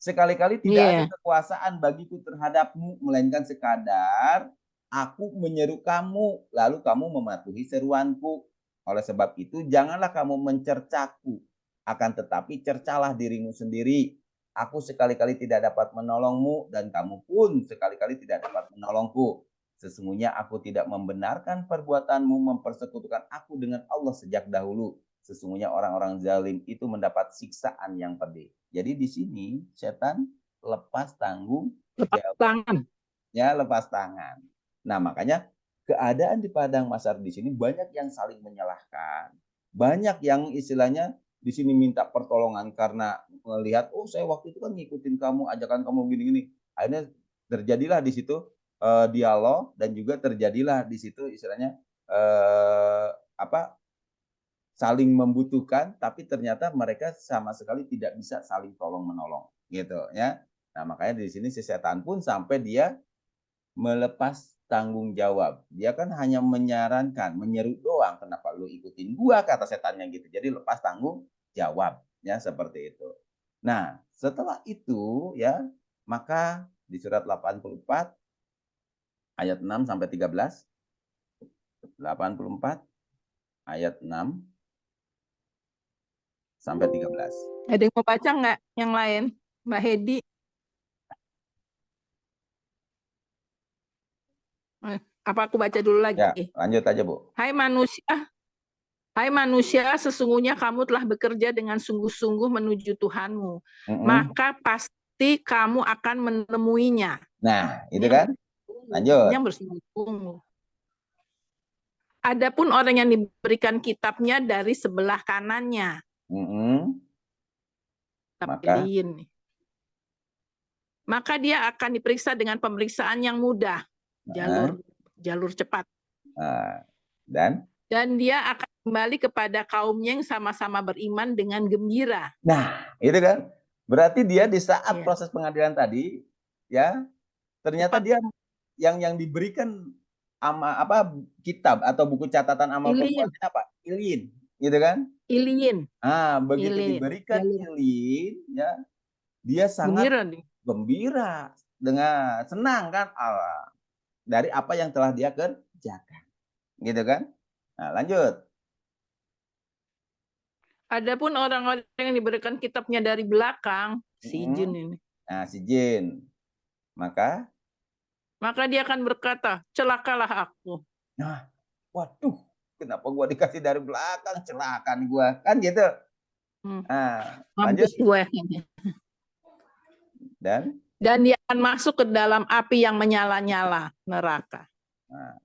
Sekali-kali tidak ada kekuasaan bagiku terhadapmu, melainkan sekadar aku menyeru kamu, lalu kamu mematuhi seruanku. Oleh sebab itu, janganlah kamu mencercaku, akan tetapi cercalah dirimu sendiri. Aku sekali-kali tidak dapat menolongmu, dan kamu pun sekali-kali tidak dapat menolongku. Sesungguhnya aku tidak membenarkan perbuatanmu mempersekutukan aku dengan Allah sejak dahulu. Sesungguhnya orang-orang zalim itu mendapat siksaan yang pedih. Jadi di sini setan lepas tanggung jawab. Ya, lepas tangan. Nah, makanya keadaan di padang mahsyar di sini banyak yang saling menyalahkan. Banyak yang istilahnya di sini minta pertolongan karena melihat, oh saya waktu itu kan ngikutin kamu, ajakan kamu gini-gini. Akhirnya terjadilah di situ dialog, dan juga terjadilah di situ istilahnya saling membutuhkan, tapi ternyata mereka sama sekali tidak bisa saling tolong menolong, gitu ya. Nah, makanya di sini si setan pun sampai dia melepas tanggung jawab. Dia kan hanya menyarankan, menyeru doang, kenapa lu ikutin gua, kata setannya gitu. Jadi lepas tanggung jawab, ya seperti itu. Nah, setelah itu ya, maka di surat 84 ayat 6 sampai 13. 84 ayat 6 sampai 13. Ada yang mau baca nggak yang lain? Mbak Hedi? Apa aku baca dulu lagi? Ya, lanjut aja, Bu. Hai manusia, sesungguhnya kamu telah bekerja dengan sungguh-sungguh menuju Tuhanmu. Maka pasti kamu akan menemuinya. Nah, itu kan? Lanjut. Yang bersungguh-sungguh. Adapun orang yang diberikan kitabnya dari sebelah kanannya. Maka dia akan diperiksa dengan pemeriksaan yang mudah, jalur cepat. Dan dia akan kembali kepada kaumnya yang sama-sama beriman dengan gembira. Nah, itu kan? Berarti dia di saat proses pengadilan tadi, ya, ternyata dia yang diberikan kitab atau buku catatan amal perbuatan apa? Ilin, gitu kan? Ilin. Begitu diberikan ilin, ya, dia sangat gembira, dengan senang kan, dari apa yang telah dia kerjakan, gitu kan? Nah, lanjut. Adapun orang-orang yang diberikan kitabnya dari belakang, si jin ini. Nah, si jin. Maka dia akan berkata, celakalah aku. Nah, waduh, kenapa gua dikasih dari belakang, celakan gua, kan gitu. Nah, lanjut. Dan dia akan masuk ke dalam api yang menyala-nyala, neraka. Nah,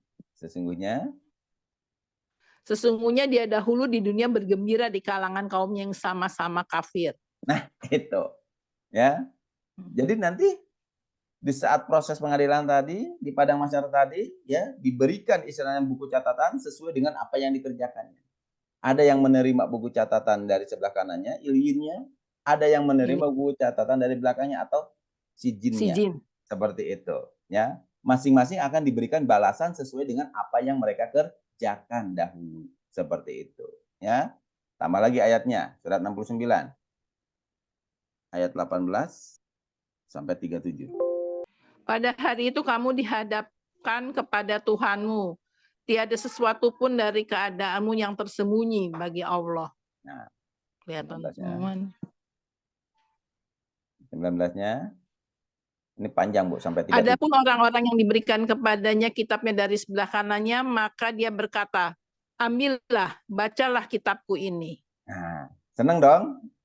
Sesungguhnya dia dahulu di dunia bergembira di kalangan kaum yang sama-sama kafir. Nah, itu. Ya. Jadi nanti di saat proses pengadilan tadi, di padang mahsyar tadi, ya, diberikan istilahnya buku catatan sesuai dengan apa yang dikerjakannya. Ada yang menerima buku catatan dari sebelah kanannya, ilinnya, ada yang menerima buku catatan dari belakangnya atau si jinnya. Seperti itu, ya. Masing-masing akan diberikan balasan sesuai dengan apa yang mereka kerjakan dahulu, seperti itu, ya. Tambah lagi ayatnya, surat 69 ayat 18 sampai 37. Pada hari itu kamu dihadapkan kepada Tuhanmu, tiada sesuatu pun dari keadaanmu yang tersembunyi bagi Allah. Nah, kelihatan 19-nya ini panjang, Bu, sampai 37. Adapun orang-orang yang diberikan kepadanya kitabnya dari sebelah kanannya, maka dia berkata, ambillah, bacalah kitabku ini. Nah, senang dong,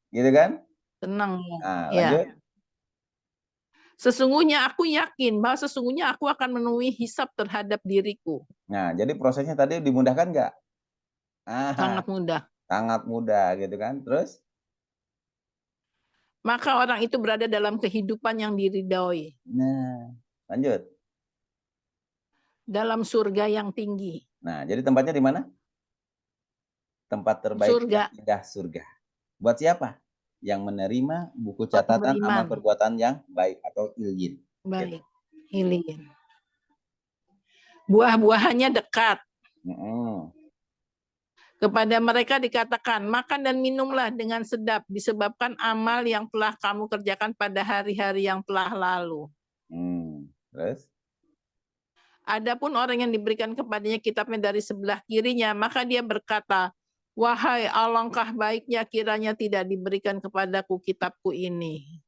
gitu kan? Senang. Nah, lanjut. Sesungguhnya aku yakin bahwa sesungguhnya aku akan memenuhi hisab terhadap diriku. Nah, jadi prosesnya tadi dimudahkan nggak? Sangat mudah. Sangat mudah, gitu kan? Terus? Maka orang itu berada dalam kehidupan yang diridhoi. Nah, lanjut. Dalam surga yang tinggi. Nah, jadi tempatnya di mana? Tempat terbaik, surga. Indah surga. Buat siapa? Yang menerima buku catatan amal perbuatan yang baik atau ilin. Baik, ilin. Buah-buahannya dekat. Kepada mereka dikatakan, makan dan minumlah dengan sedap disebabkan amal yang telah kamu kerjakan pada hari-hari yang telah lalu. Terus? Adapun orang yang diberikan kepadanya kitabnya dari sebelah kirinya, maka dia berkata, wahai alangkah baiknya kiranya tidak diberikan kepadaku kitabku ini.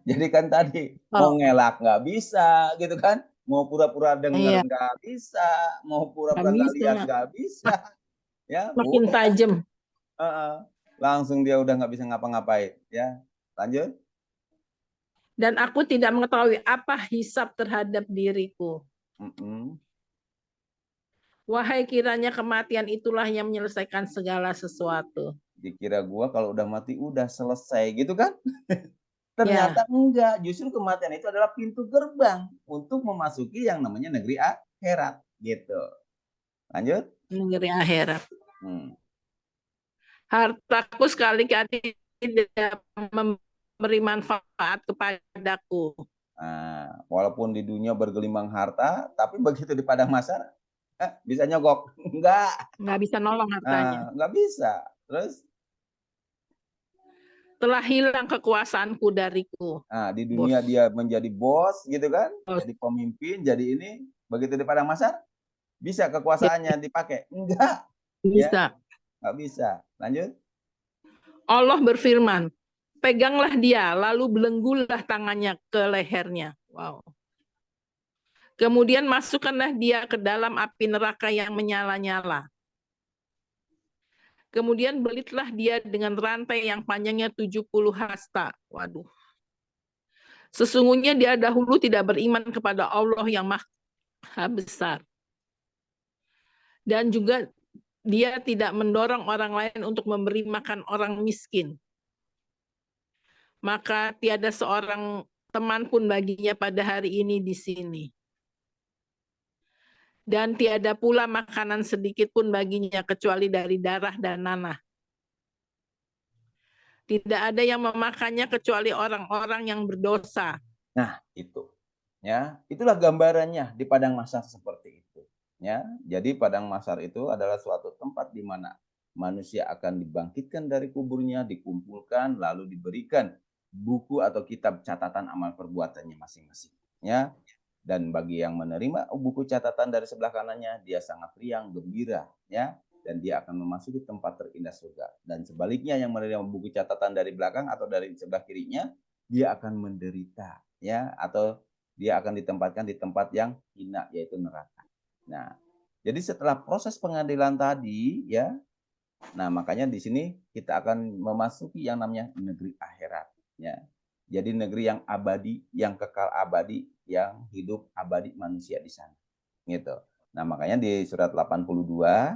Jadi kan tadi mau ngelak nggak bisa, gitu kan? Mau pura-pura denger Iya, nggak bisa, mau pura-pura nggak nggak bisa, lihat Mak. nggak bisa, ya Makin udah. tajam. Langsung dia udah nggak bisa ngapa-ngapain, ya. Lanjut. Dan aku tidak mengetahui apa hisab terhadap diriku. Wahai kiranya kematian itulah yang menyelesaikan segala sesuatu. Dikira gua kalau udah mati udah selesai, gitu kan? Ya, Ternyata enggak, justru kematian itu adalah pintu gerbang untuk memasuki yang namanya negeri akhirat, gitu. Lanjut. negeri akhirat. Hmm. Hartaku sekali-kali tidak memberi manfaat kepadaku. Nah, walaupun di dunia bergelimang harta, tapi begitu di padang mahsyar, bisa nyogok? Enggak. Nggak bisa nolong hartanya. Nggak bisa. Terus? Telah hilang kekuasaanku dariku. Nah, di dunia Bos. dia menjadi bos, gitu kan? Bos. Jadi pemimpin, jadi ini. Begitu di padang mahsyar, bisa kekuasaannya dipakai? Enggak. Bisa. Ya? Nggak bisa. Lanjut. Allah berfirman, peganglah dia, lalu belenggulah tangannya ke lehernya. Wow. Kemudian masukkanlah dia ke dalam api neraka yang menyala-nyala. Kemudian belitlah dia dengan rantai yang panjangnya 70 hasta. Waduh. Sesungguhnya dia dahulu tidak beriman kepada Allah yang Maha Besar. Dan juga dia tidak mendorong orang lain untuk memberi makan orang miskin. Maka tiada seorang teman pun baginya pada hari ini di sini. Dan tiada pula makanan sedikit pun baginya kecuali dari darah dan nanah. Tidak ada yang memakannya kecuali orang-orang yang berdosa. Nah, itu. Ya, itulah gambarannya di padang mahsyar seperti itu. Ya, jadi padang mahsyar itu adalah suatu tempat di mana manusia akan dibangkitkan dari kuburnya, dikumpulkan, lalu diberikan buku atau kitab catatan amal perbuatannya masing-masing. Ya, dan bagi yang menerima buku catatan dari sebelah kanannya, dia sangat riang, gembira, ya, dan dia akan memasuki tempat terindah surga. Dan sebaliknya yang menerima buku catatan dari belakang atau dari sebelah kirinya, dia akan menderita, ya, atau dia akan ditempatkan di tempat yang hina, yaitu neraka. Nah, jadi setelah proses pengadilan tadi, ya, nah makanya di sini kita akan memasuki yang namanya negeri akhirat, ya. Jadi negeri yang abadi, yang kekal abadi, yang hidup abadi manusia di sana. Gitu. Nah, makanya di surat 82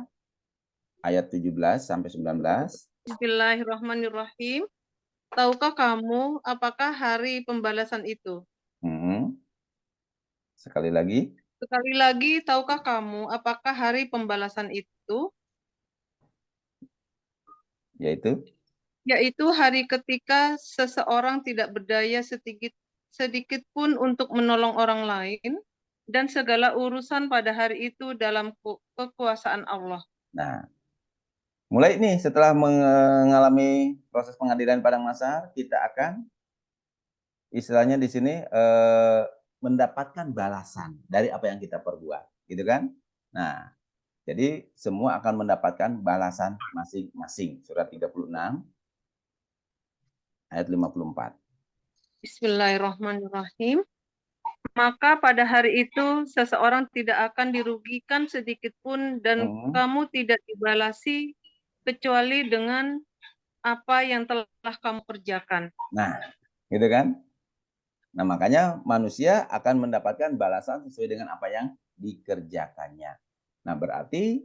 ayat 17 sampai 19. Bismillahirrahmanirrahim. Tahukah kamu apakah hari pembalasan itu? Sekali lagi. Sekali lagi, tahukah kamu apakah hari pembalasan itu? Yaitu? Yaitu hari ketika seseorang tidak berdaya sedikit pun untuk menolong orang lain, dan segala urusan pada hari itu dalam kekuasaan Allah. Nah, mulai nih setelah mengalami proses pengadilan padang mahsyar, kita akan istilahnya di sini mendapatkan balasan dari apa yang kita perbuat, gitu kan? Nah, jadi semua akan mendapatkan balasan masing-masing. Surat 36 ayat 54. Bismillahirrahmanirrahim. Maka pada hari itu seseorang tidak akan dirugikan sedikit pun dan kamu tidak dibalasi kecuali dengan apa yang telah kamu kerjakan. Nah, gitu kan? Nah, makanya manusia akan mendapatkan balasan sesuai dengan apa yang dikerjakannya. Nah, berarti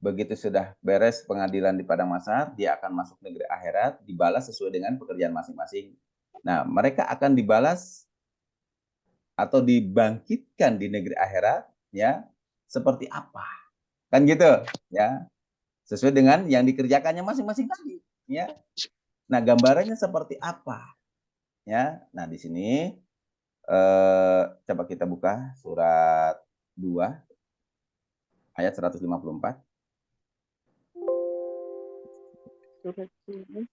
begitu sudah beres pengadilan di padang mahsyar, dia akan masuk negeri akhirat, dibalas sesuai dengan pekerjaan masing-masing. Nah, mereka akan dibalas atau dibangkitkan di negeri akhirat, ya, seperti apa? Kan gitu, ya. Sesuai dengan yang dikerjakannya masing-masing tadi, ya. Nah, gambarannya seperti apa? Ya. Nah, di sini coba kita buka surat 2 ayat 154. surat ini.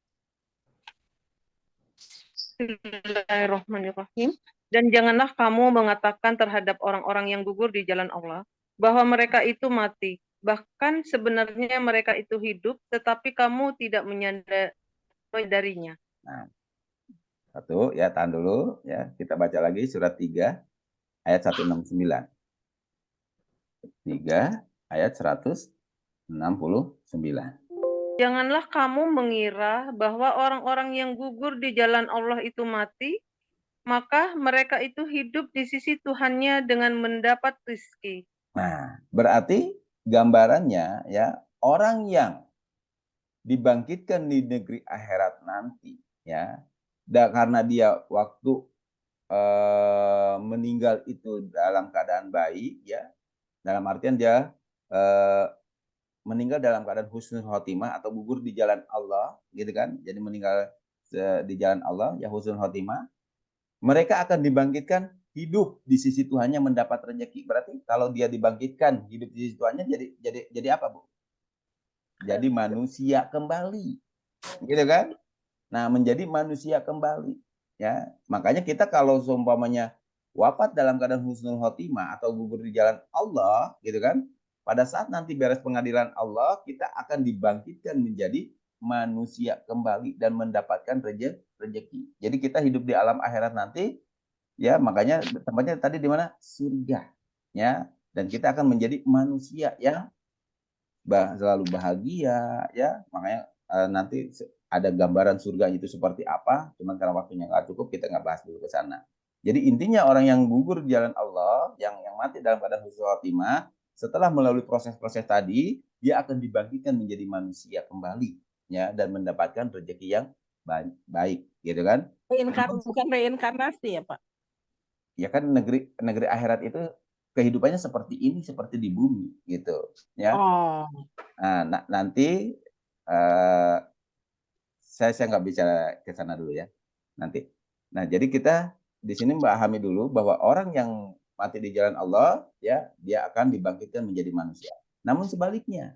Bismillahirrahmanirrahim. Dan janganlah kamu mengatakan terhadap orang-orang yang gugur di jalan Allah bahwa mereka itu mati. Bahkan sebenarnya mereka itu hidup, tetapi kamu tidak menyadarinya. Nah, satu ya, tahan dulu ya. Kita baca lagi surat 3 ayat 169. 3 ayat 169. Janganlah kamu mengira bahwa orang-orang yang gugur di jalan Allah itu mati, maka mereka itu hidup di sisi Tuhannya dengan mendapat rezeki. Nah, berarti gambarannya ya, orang yang dibangkitkan di negeri akhirat nanti ya, karena dia waktu meninggal itu dalam keadaan baik ya, dalam artian dia meninggal dalam keadaan husnul khotimah atau gugur di jalan Allah gitu kan, jadi meninggal di jalan Allah ya husnul khotimah, mereka akan dibangkitkan hidup di sisi Tuhannya mendapat rezeki. Berarti kalau dia dibangkitkan hidup di sisi Tuhannya jadi apa, Bu? Jadi manusia kembali. Gitu kan? Nah, menjadi manusia kembali, ya. Makanya kita kalau seumpamanya wafat dalam keadaan husnul khotimah atau gugur di jalan Allah, gitu kan? Pada saat nanti beres pengadilan Allah, kita akan dibangkitkan menjadi manusia kembali dan mendapatkan rezeki. Jadi kita hidup di alam akhirat nanti, ya, makanya tempatnya tadi di mana? Surga, ya. Dan kita akan menjadi manusia yang selalu bahagia, ya. Makanya nanti ada gambaran surga itu seperti apa, cuman karena waktunya nggak cukup, kita nggak bahas dulu ke sana. Jadi intinya orang yang gugur di jalan Allah, yang mati dalam keadaan husnul khotimah, setelah melalui proses-proses tadi, dia akan dibangkitkan menjadi manusia kembali, ya, dan mendapatkan rezeki yang baik, gitu kan? Bukan reinkarnasi ya, Pak? Ya kan, negeri akhirat itu kehidupannya seperti ini, seperti di bumi, gitu, ya. Oh. Nah, nanti saya nggak bicara ke sana dulu ya, nanti. Nah, jadi kita di sini memahami dulu bahwa orang yang mati di jalan Allah, ya, dia akan dibangkitkan menjadi manusia. Namun sebaliknya,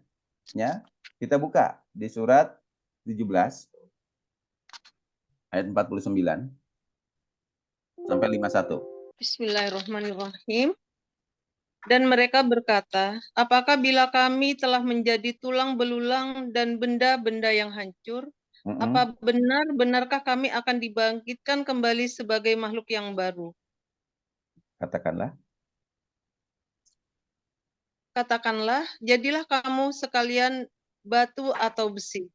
ya, kita buka di surat 17 ayat 49 sampai 51. Bismillahirrahmanirrahim. Dan mereka berkata, apakah bila kami telah menjadi tulang belulang dan benda-benda yang hancur, apa benarkah kami akan dibangkitkan kembali sebagai makhluk yang baru? Katakanlah, jadilah kamu sekalian batu atau besi,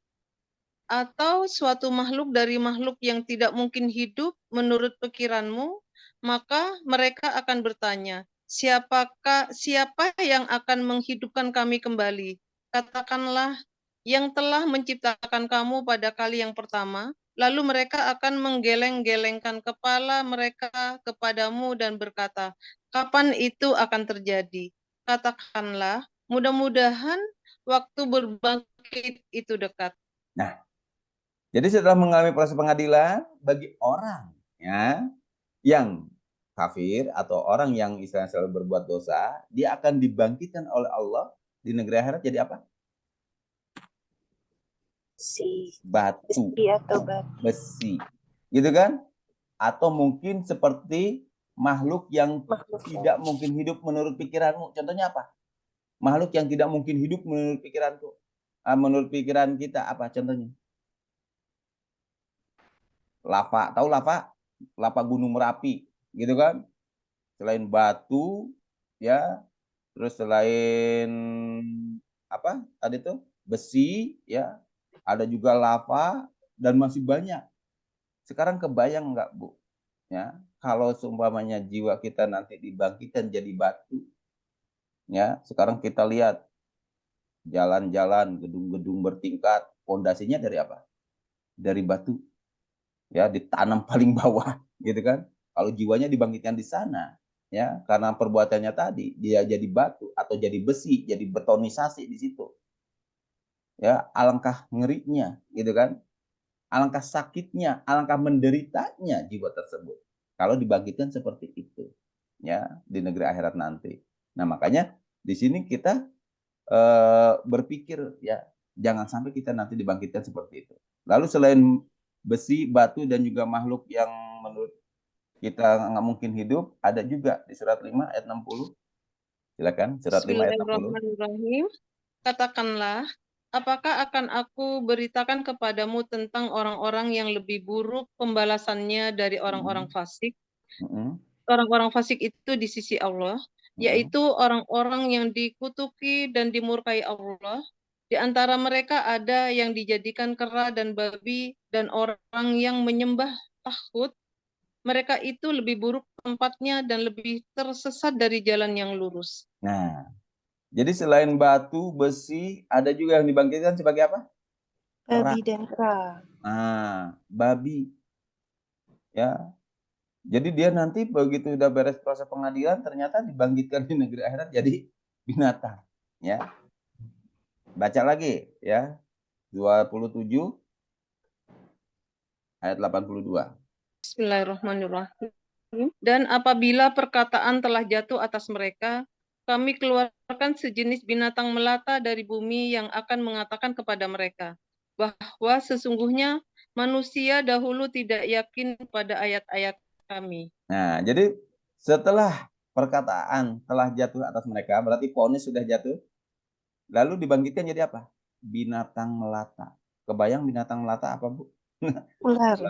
atau suatu makhluk dari makhluk yang tidak mungkin hidup menurut pikiranmu, maka mereka akan bertanya, siapa yang akan menghidupkan kami kembali? Katakanlah, yang telah menciptakan kamu pada kali yang pertama. Lalu mereka akan menggeleng-gelengkan kepala mereka kepadamu dan berkata, kapan itu akan terjadi? Katakanlah, mudah-mudahan waktu berbangkit itu dekat. Nah, jadi setelah mengalami proses pengadilan, bagi orang, ya, yang kafir atau orang yang istilahnya selalu berbuat dosa, dia akan dibangkitkan oleh Allah di negeri akhirat jadi apa? Batu, besi, gitu kan? Atau mungkin seperti makhluk yang tidak mungkin hidup menurut pikiranmu. Contohnya apa? Makhluk yang tidak mungkin hidup menurut pikiranku, menurut pikiran kita apa contohnya? Lava, tahu lava? Lava Gunung Merapi, gitu kan? Selain batu, ya, terus selain apa tadi tuh? Besi, ya, ada juga lava dan masih banyak. Sekarang kebayang nggak, Bu? Ya, kalau seumpamanya jiwa kita nanti dibangkitkan jadi batu, ya, sekarang kita lihat jalan-jalan, gedung-gedung bertingkat, fondasinya dari apa? Dari batu, ya, ditanam paling bawah, gitu kan? Kalau jiwanya dibangkitkan di sana, ya, karena perbuatannya tadi, dia jadi batu atau jadi besi, jadi betonisasi di situ. Ya, alangkah ngerinya, gitu kan? Alangkah sakitnya, alangkah menderitanya jiwa tersebut kalau dibangkitkan seperti itu, ya, di negeri akhirat nanti. Nah, makanya di sini kita berpikir, ya, Jangan sampai kita nanti dibangkitkan seperti itu. Lalu selain besi, batu, dan juga makhluk yang menurut kita nggak mungkin hidup, ada juga di surat 5 ayat 60. Silakan, surat 5 ayat 60. Bismillahirrahmanirrahim. Katakanlah, apakah akan aku beritakan kepadamu tentang orang-orang yang lebih buruk pembalasannya dari orang-orang fasik? Orang-orang fasik itu di sisi Allah, yaitu orang-orang yang dikutuki dan dimurkai Allah. Di antara mereka ada yang dijadikan kera dan babi, dan orang yang menyembah taghut. Mereka itu lebih buruk tempatnya dan lebih tersesat dari jalan yang lurus. Nah, jadi selain batu, besi, ada juga yang dibangkitkan sebagai apa? Babi dan kera. Nah, babi. Ya. Jadi dia nanti begitu udah beres proses pengadilan, ternyata dibangkitkan di negeri akhirat jadi binatang. Ya. Baca lagi ya. 27 ayat 82. Bismillahirrahmanirrahim. Dan apabila perkataan telah jatuh atas mereka, kami keluarkan sejenis binatang melata dari bumi yang akan mengatakan kepada mereka bahwa sesungguhnya manusia dahulu tidak yakin pada ayat-ayat kami. Nah, jadi setelah perkataan telah jatuh atas mereka, berarti vonis sudah jatuh. Lalu dibangkitkan jadi apa? Binatang melata. Kebayang binatang melata apa, Bu? Ular.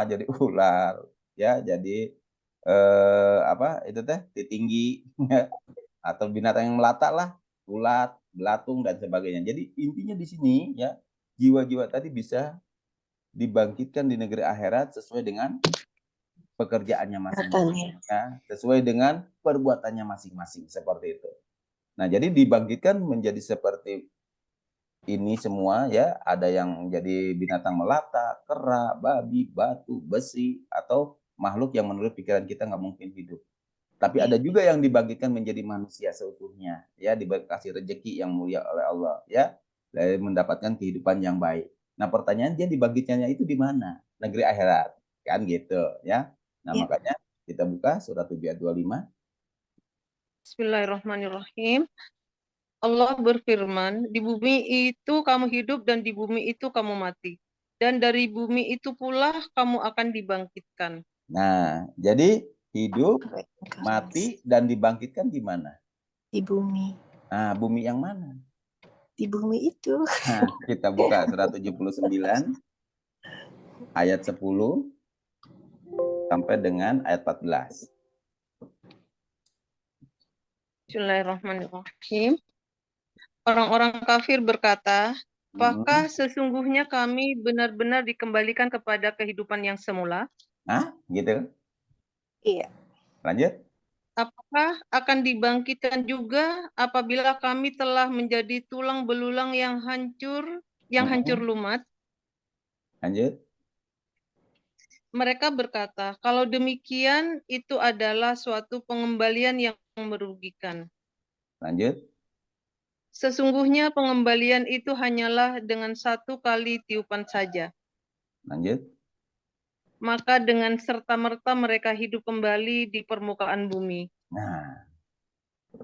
Jadi ular. Ya, jadi apa itu teh? Tinggi atau binatang yang melata lah, ulat, belatung dan sebagainya. Jadi intinya di sini ya, jiwa-jiwa tadi bisa dibangkitkan di negeri akhirat sesuai dengan pekerjaannya masing-masing, ya, sesuai dengan perbuatannya masing-masing, seperti itu. Nah, jadi dibangkitkan menjadi seperti ini semua ya, ada yang jadi binatang melata, kera, babi, batu, besi, atau makhluk yang menurut pikiran kita nggak mungkin hidup. Tapi ada juga yang dibangkitkan menjadi manusia seutuhnya, ya, dikasih rezeki yang mulia oleh Allah, ya, dari mendapatkan kehidupan yang baik. Nah, pertanyaan dia dibangkitkannya itu di mana? Negeri akhirat, kan gitu, ya. Nah, makanya kita buka surat 7 ayat 25. Bismillahirrahmanirrahim. Allah berfirman, di bumi itu kamu hidup dan di bumi itu kamu mati. Dan dari bumi itu pula kamu akan dibangkitkan. Nah, jadi hidup, mati, dan dibangkitkan di mana? Di bumi. Nah, bumi yang mana? Di bumi itu. Nah, kita buka surat 79 ayat 10 sampai dengan ayat 14. Bismillahirrahmanirrahim. Orang-orang kafir berkata, apakah sesungguhnya kami benar-benar dikembalikan kepada kehidupan yang semula? Gitu. Iya. Lanjut. Apakah akan dibangkitkan juga apabila kami telah menjadi tulang belulang yang hancur lumat? Lanjut. Mereka berkata, kalau demikian itu adalah suatu pengembalian yang merugikan. Lanjut. Sesungguhnya pengembalian itu hanyalah dengan satu kali tiupan saja. Lanjut. Maka dengan serta-merta mereka hidup kembali di permukaan bumi. Nah,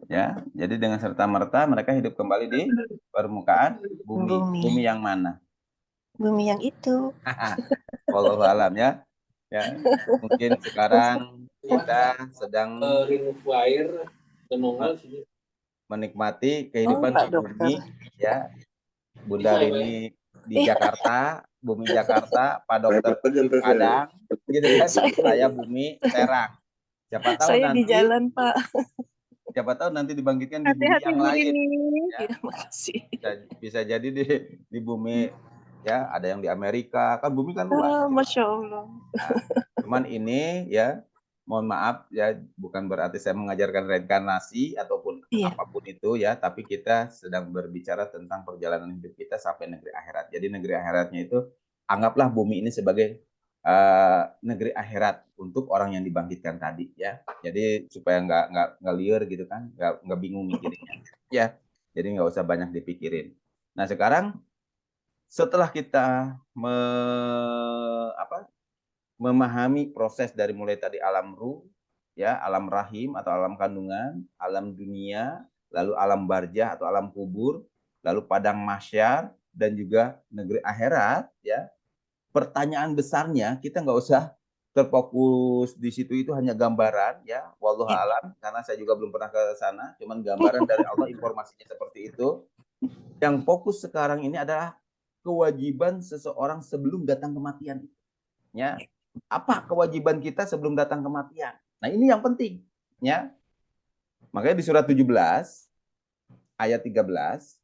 ya, jadi dengan serta-merta mereka hidup kembali di permukaan bumi. Bumi yang mana? Bumi yang itu. Wallahu alam ya. Ya, mungkin sekarang kita sedang menikmati kehidupan di bumi, ya. Bunda Rini di Jakarta, bumi Jakarta, Pak Dokter Padang, gitu kan? Saya bumi Serang. Siapa tahu saya nanti di jalan, Pak. Siapa tahu nanti dibangkitkan di bumi yang lain. Ya. Terima kasih. Bisa jadi di bumi, ya, ada yang di Amerika, kan bumi kan luas. Masya Allah. Nah, cuman ini ya, mohon maaf ya, bukan berarti saya mengajarkan reinkarnasi ataupun apapun itu ya, tapi kita sedang berbicara tentang perjalanan hidup kita sampai negeri akhirat. Jadi negeri akhiratnya itu anggaplah bumi ini sebagai negeri akhirat untuk orang yang dibangkitkan tadi ya. Jadi supaya nggak liar gitu kan, nggak bingung mikirinnya ya. Jadi nggak usah banyak dipikirin. Nah, sekarang setelah kita memahami proses dari mulai tadi alam ruh, ya, alam rahim atau alam kandungan, alam dunia, lalu alam barzah atau alam kubur, lalu padang mahsyar, dan juga negeri akhirat, ya. Pertanyaan besarnya kita nggak usah terfokus di situ, itu hanya gambaran, ya. Wallahu Ya. alam, karena saya juga belum pernah ke sana, cuman gambaran dari Allah, informasinya seperti itu. Yang fokus sekarang ini adalah kewajiban seseorang sebelum datang kematian. Ya, apa kewajiban kita sebelum datang kematian? Nah, ini yang penting, ya. Makanya di surat 17 ayat 13,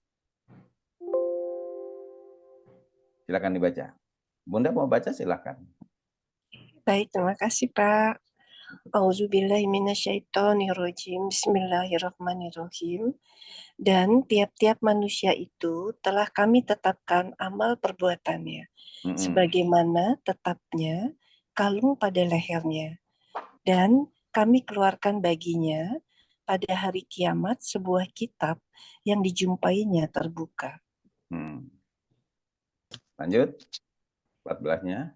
silakan dibaca. Bunda mau baca, silakan. Baik, terima kasih Pak. Auzubillahi minasyaitonirrajim. Bismillahirrahmanirrahim. Dan tiap-tiap manusia itu telah kami tetapkan amal perbuatannya, sebagaimana tetapnya kalung pada lehernya. Dan kami keluarkan baginya pada hari kiamat sebuah kitab yang dijumpainya terbuka. Lanjut, 14-nya.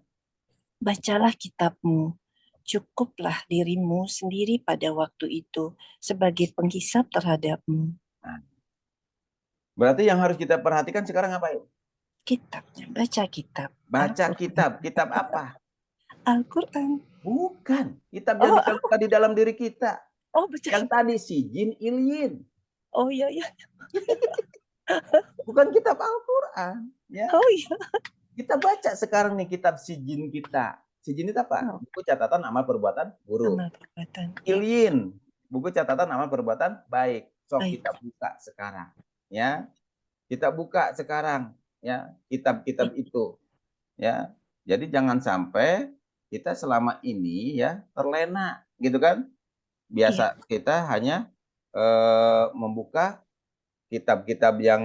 Bacalah kitabmu, cukuplah dirimu sendiri pada waktu itu sebagai penghisap terhadapmu. Berarti yang harus kita perhatikan sekarang apa ya? Kitabnya, baca kitab. Baca Al-Quran. kitab. Kitab apa? Al-Quran. Bukan. Kitab yang dikeluarkan di dalam diri kita. Oh, betul. Yang tadi Sijin Ilyin. Oh iya, iya. Bukan kitab Al-Quran. Ya. Oh iya. Kita baca sekarang nih kitab Sijin kita. Sijin itu apa? Buku catatan amal perbuatan buruk. Amal perbuatan. Ilyin, buku catatan amal perbuatan baik. So, Baik. kita buka sekarang. Ya. Kita buka sekarang, ya, kitab-kitab itu. Ya. Jadi jangan sampai kita selama ini ya terlena, gitu kan? Biasa kita hanya membuka kitab-kitab yang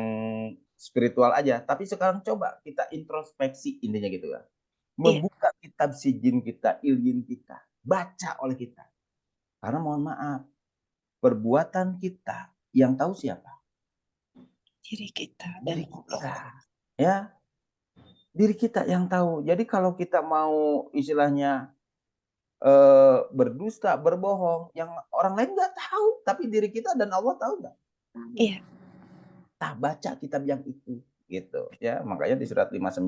spiritual aja, tapi sekarang coba kita introspeksi, intinya gitu kan. Membuka kitab Sijin kita, Ilyin kita, baca oleh kita. Karena mohon maaf, perbuatan kita yang tahu siapa? Diri kita. Diri kita. Ya, diri kita yang tahu. Jadi kalau kita mau istilahnya berdusta, berbohong, yang orang lain nggak tahu, tapi diri kita dan Allah tahu nggak? Iya. Kita baca kitab yang itu, gitu ya. Makanya di surat 59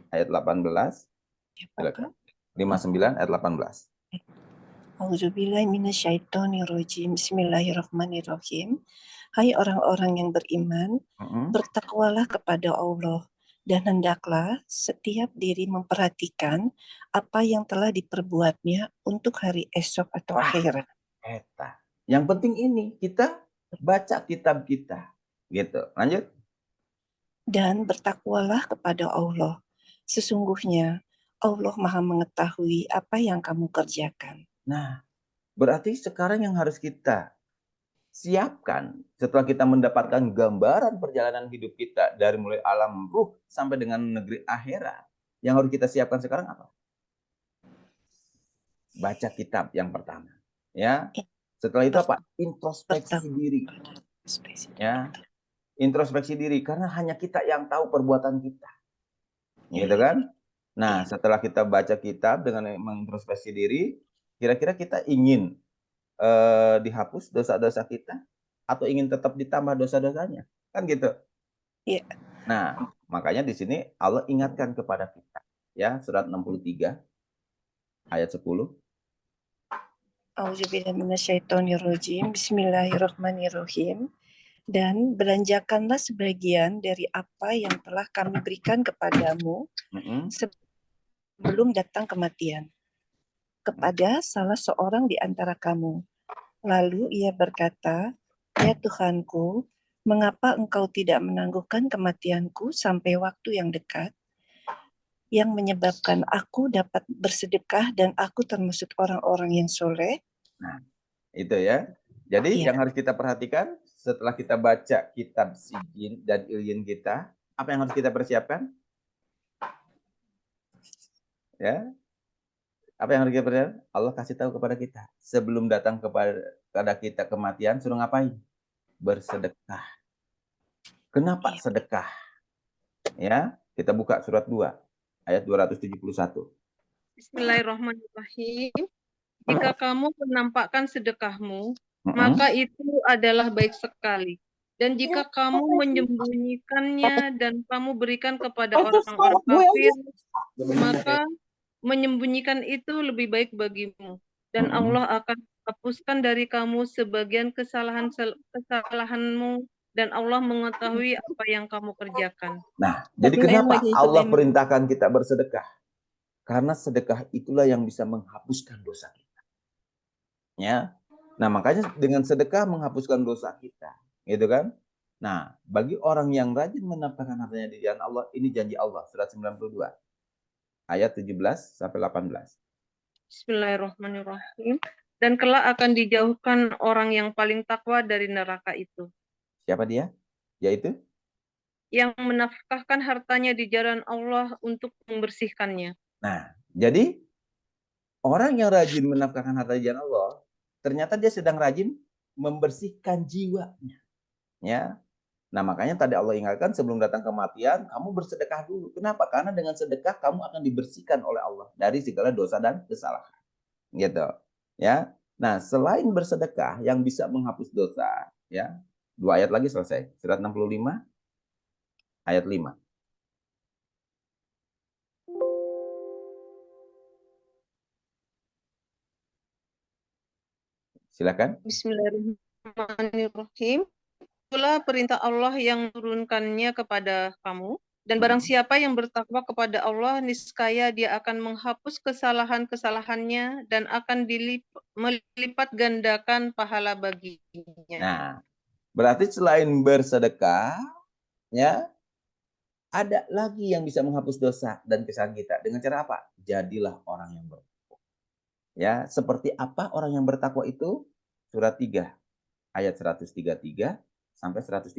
ayat 18, silakan. 59 ayat 18. Auzubillahi minasyaitonirrajim. Bismillahirrahmanirrahim. Hai orang-orang yang beriman, bertakwalah kepada Allah dan hendaklah setiap diri memperhatikan apa yang telah diperbuatnya untuk hari esok atau akhirat. Yang penting ini kita baca kitab kita, gitu. Lanjut. Dan bertakwalah kepada Allah. Sesungguhnya Allah Maha mengetahui apa yang kamu kerjakan. Nah, berarti sekarang yang harus kita siapkan setelah kita mendapatkan gambaran perjalanan hidup kita dari mulai alam ruh sampai dengan negeri akhirat, yang harus kita siapkan sekarang apa? Baca kitab yang pertama, ya. Setelah itu apa? Introspeksi diri. Ya. Introspeksi diri, karena hanya kita yang tahu perbuatan kita. Gitu kan? Nah, setelah kita baca kitab dengan mengintrospeksi diri, kira-kira kita ingin dihapus dosa-dosa kita atau ingin tetap ditambah dosa-dosanya? Kan gitu. Iya. Nah, makanya di sini Allah ingatkan kepada kita, ya, surat 63 ayat 10. Auzubillahi minasyaitonirrajim. Bismillahirrahmanirrahim. Dan belanjakanlah sebagian dari apa yang telah kami berikan kepadamu sebelum datang kematian kepada salah seorang di antara kamu. Lalu ia berkata, ya Tuhanku, mengapa engkau tidak menangguhkan kematianku sampai waktu yang dekat, yang menyebabkan aku dapat bersedekah dan aku termasuk orang-orang yang soleh? Nah, itu ya. Jadi yang harus kita perhatikan setelah kita baca kitab Sijin dan Ilyin kita, apa yang harus kita persiapkan? Ya. Apa yang harus kita persiapkan? Allah kasih tahu kepada kita, sebelum datang kepada kita kematian, suruh ngapain? Bersedekah. Kenapa sedekah? Ya, kita buka surat 2 ayat 271. Bismillahirrahmanirrahim. Jika kamu menampakkan sedekahmu, maka itu adalah baik sekali. Dan jika kamu menyembunyikannya dan kamu berikan kepada orang-orang kafir, maka menyembunyikan itu lebih baik bagimu. Dan Allah akan hapuskan dari kamu sebagian kesalahanmu, dan Allah mengetahui apa yang kamu kerjakan. Nah, jadi kenapa Allah perintahkan kita bersedekah? Karena sedekah itulah yang bisa menghapuskan dosa kita. Ya. Nah, makanya dengan sedekah menghapuskan dosa kita, gitu kan? Nah, bagi orang yang rajin menafkahkan hartanya di jalan Allah, ini janji Allah, surat 92, ayat 17 sampai 18. Bismillahirrahmanirrahim. Dan kelak akan dijauhkan orang yang paling takwa dari neraka itu. Siapa dia? Yaitu yang menafkahkan hartanya di jalan Allah untuk membersihkannya. Nah, jadi orang yang rajin menafkahkan harta di jalan Allah, ternyata dia sedang rajin membersihkan jiwanya. Ya. Nah, makanya tadi Allah ingatkan sebelum datang kematian, kamu bersedekah dulu. Kenapa? Karena dengan sedekah kamu akan dibersihkan oleh Allah dari segala dosa dan kesalahan. Gitu. Ya. Nah, selain bersedekah yang bisa menghapus dosa, ya. 2 ayat lagi selesai. Surat 65 ayat 5. Silakan. Bismillahirrahmanirrahim. Itulah perintah Allah yang turunkannya kepada kamu. Dan barang siapa yang bertakwa kepada Allah, niscaya dia akan menghapus kesalahan-kesalahannya dan akan melipat gandakan pahala baginya. Nah, berarti selain bersedekah, ya, ada lagi yang bisa menghapus dosa dan kesalahan kita. Dengan cara apa? Jadilah orang yang bertakwa. Ya, seperti apa orang yang bertakwa itu? Surat 3 ayat 133 sampai 134.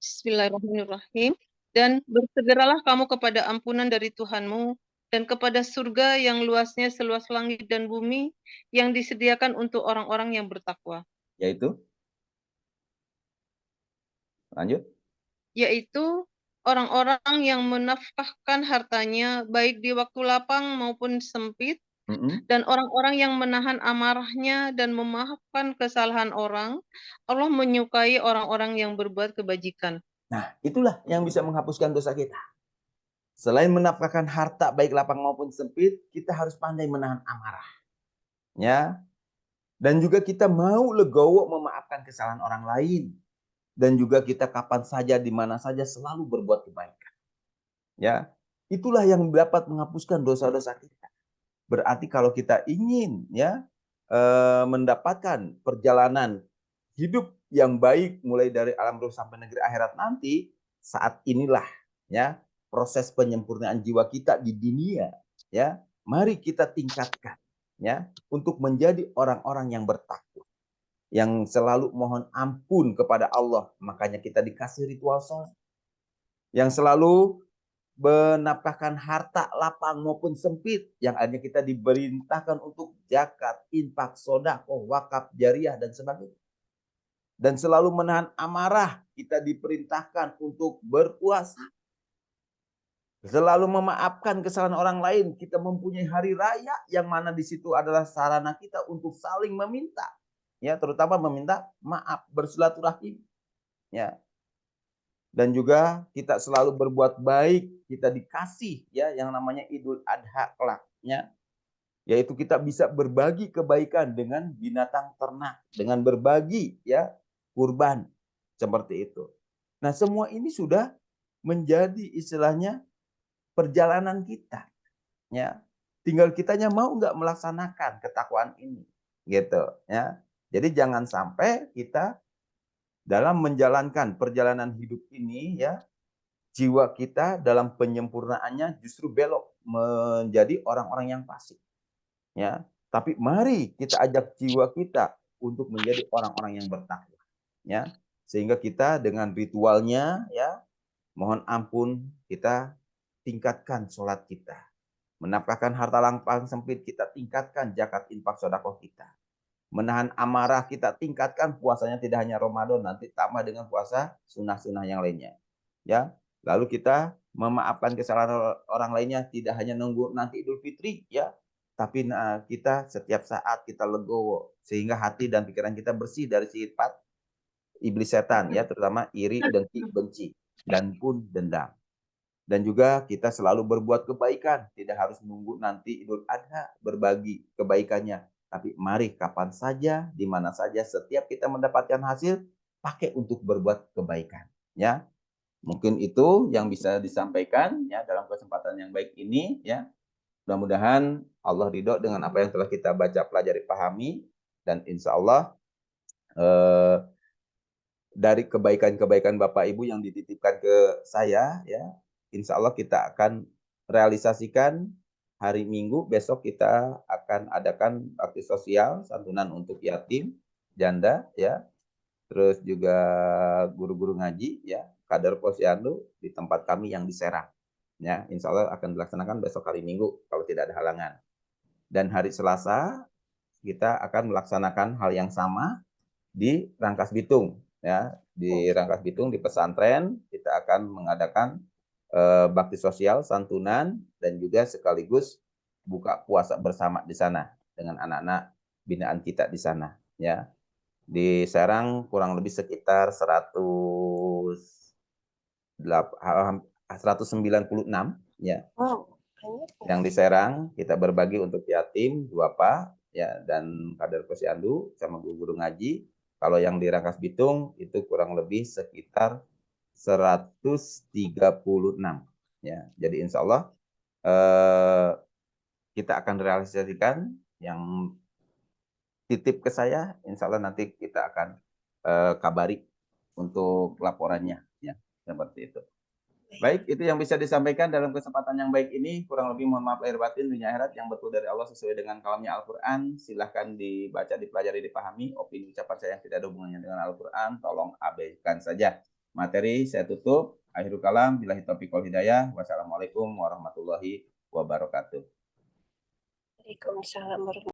Bismillahirrahmanirrahim. Dan bersegeralah kamu kepada ampunan dari Tuhanmu dan kepada surga yang luasnya seluas langit dan bumi yang disediakan untuk orang-orang yang bertakwa. Yaitu? Lanjut. Yaitu orang-orang yang menafkahkan hartanya baik di waktu lapang maupun sempit, dan orang-orang yang menahan amarahnya dan memaafkan kesalahan orang. Allah menyukai orang-orang yang berbuat kebajikan. Nah, itulah yang bisa menghapuskan dosa kita. Selain menafkahkan harta baik lapang maupun sempit, kita harus pandai menahan amarah. Ya. Dan juga kita mau legowo memaafkan kesalahan orang lain. Dan juga kita kapan saja, di mana saja selalu berbuat kebaikan. Ya, itulah yang dapat menghapuskan dosa-dosa kita. Berarti kalau kita ingin ya mendapatkan perjalanan hidup yang baik mulai dari alam ruh sampai negeri akhirat nanti, saat inilah ya proses penyempurnaan jiwa kita di dunia. Ya, mari kita tingkatkan ya untuk menjadi orang-orang yang bertakwa, yang selalu mohon ampun kepada Allah. Makanya kita dikasih ritual sholat. Yang selalu menafkahkan harta lapang maupun sempit. Yang akhirnya kita diperintahkan untuk zakat, infak, sedekah, wakaf, jariah, dan sebagainya. Dan selalu menahan amarah. Kita diperintahkan untuk berpuasa. Selalu memaafkan kesalahan orang lain. Kita mempunyai hari raya yang mana di situ adalah sarana kita untuk saling meminta. Ya, terutama meminta maaf, bersilaturahim. Ya. Dan juga kita selalu berbuat baik, kita dikasih ya yang namanya Idul Adha kelak, ya. Yaitu kita bisa berbagi kebaikan dengan binatang ternak, dengan berbagi ya kurban seperti itu. Nah, semua ini sudah menjadi istilahnya perjalanan kita. Ya. Tinggal kitanya mau nggak melaksanakan ketakwaan ini, gitu ya. Jadi jangan sampai kita dalam menjalankan perjalanan hidup ini ya, jiwa kita dalam penyempurnaannya justru belok menjadi orang-orang yang fasik. Ya, tapi mari kita ajak jiwa kita untuk menjadi orang-orang yang bertakwa. Ya, sehingga kita dengan ritualnya ya, mohon ampun, kita tingkatkan sholat kita. Menafkahkan harta lapang sempit, kita tingkatkan zakat, infak, sedekah kita. Menahan amarah, kita tingkatkan puasanya, tidak hanya Ramadan, nanti tambah dengan puasa sunnah-sunnah yang lainnya. Ya, lalu kita memaafkan kesalahan orang lainnya, tidak hanya nunggu nanti Idul Fitri ya, tapi kita setiap saat kita legowo sehingga hati dan pikiran kita bersih dari sifat iblis setan ya, terutama iri, dengki, benci, dan pun dendam. Dan juga kita selalu berbuat kebaikan, tidak harus menunggu nanti Idul Adha berbagi kebaikannya. Tapi mari kapan saja, di mana saja, setiap kita mendapatkan hasil, pakai untuk berbuat kebaikan. Ya, mungkin itu yang bisa disampaikan ya dalam kesempatan yang baik ini. Ya, mudah-mudahan Allah ridho dengan apa yang telah kita baca, pelajari, pahami, dan insya Allah dari kebaikan-kebaikan Bapak Ibu yang dititipkan ke saya, ya, insya Allah kita akan realisasikan hari Minggu. Besok kita akan adakan bakti sosial, santunan untuk yatim, janda, ya, terus juga guru-guru ngaji, ya, kader posyandu di tempat kami yang di Serang. Ya, insya Allah akan dilaksanakan besok hari Minggu kalau tidak ada halangan. Dan hari Selasa kita akan melaksanakan hal yang sama di Rangkas Bitung. Ya, di Rangkas Bitung di pesantren kita akan mengadakan bakti sosial, santunan, dan juga sekaligus buka puasa bersama di sana dengan anak-anak binaan kita di sana. Ya, di Serang kurang lebih sekitar 196 ya. Yang di Serang kita berbagi untuk yatim, duafa, ya, dan kader posyandu sama guru-guru ngaji. Kalau yang di Rangkas Bitung itu kurang lebih sekitar 136. Ya, jadi insya Allah kita akan realisasikan yang titip ke saya. Insya Allah nanti kita akan kabari untuk laporannya. Ya, seperti itu. Baik, itu yang bisa disampaikan dalam kesempatan yang baik ini. Kurang lebih mohon maaf lahir batin, dunia akhirat yang betul dari Allah sesuai dengan kalamnya Al-Quran. Silahkan dibaca, dipelajari, dipahami. Opini ucapan saya yang tidak ada hubungannya dengan Al-Quran, tolong abaikan saja. Materi saya tutup. Akhirul kalam, billahi taufiq wal hidayah. Wassalamualaikum warahmatullahi wabarakatuh. Waalaikumsalam warahmatullahi wabarakatuh.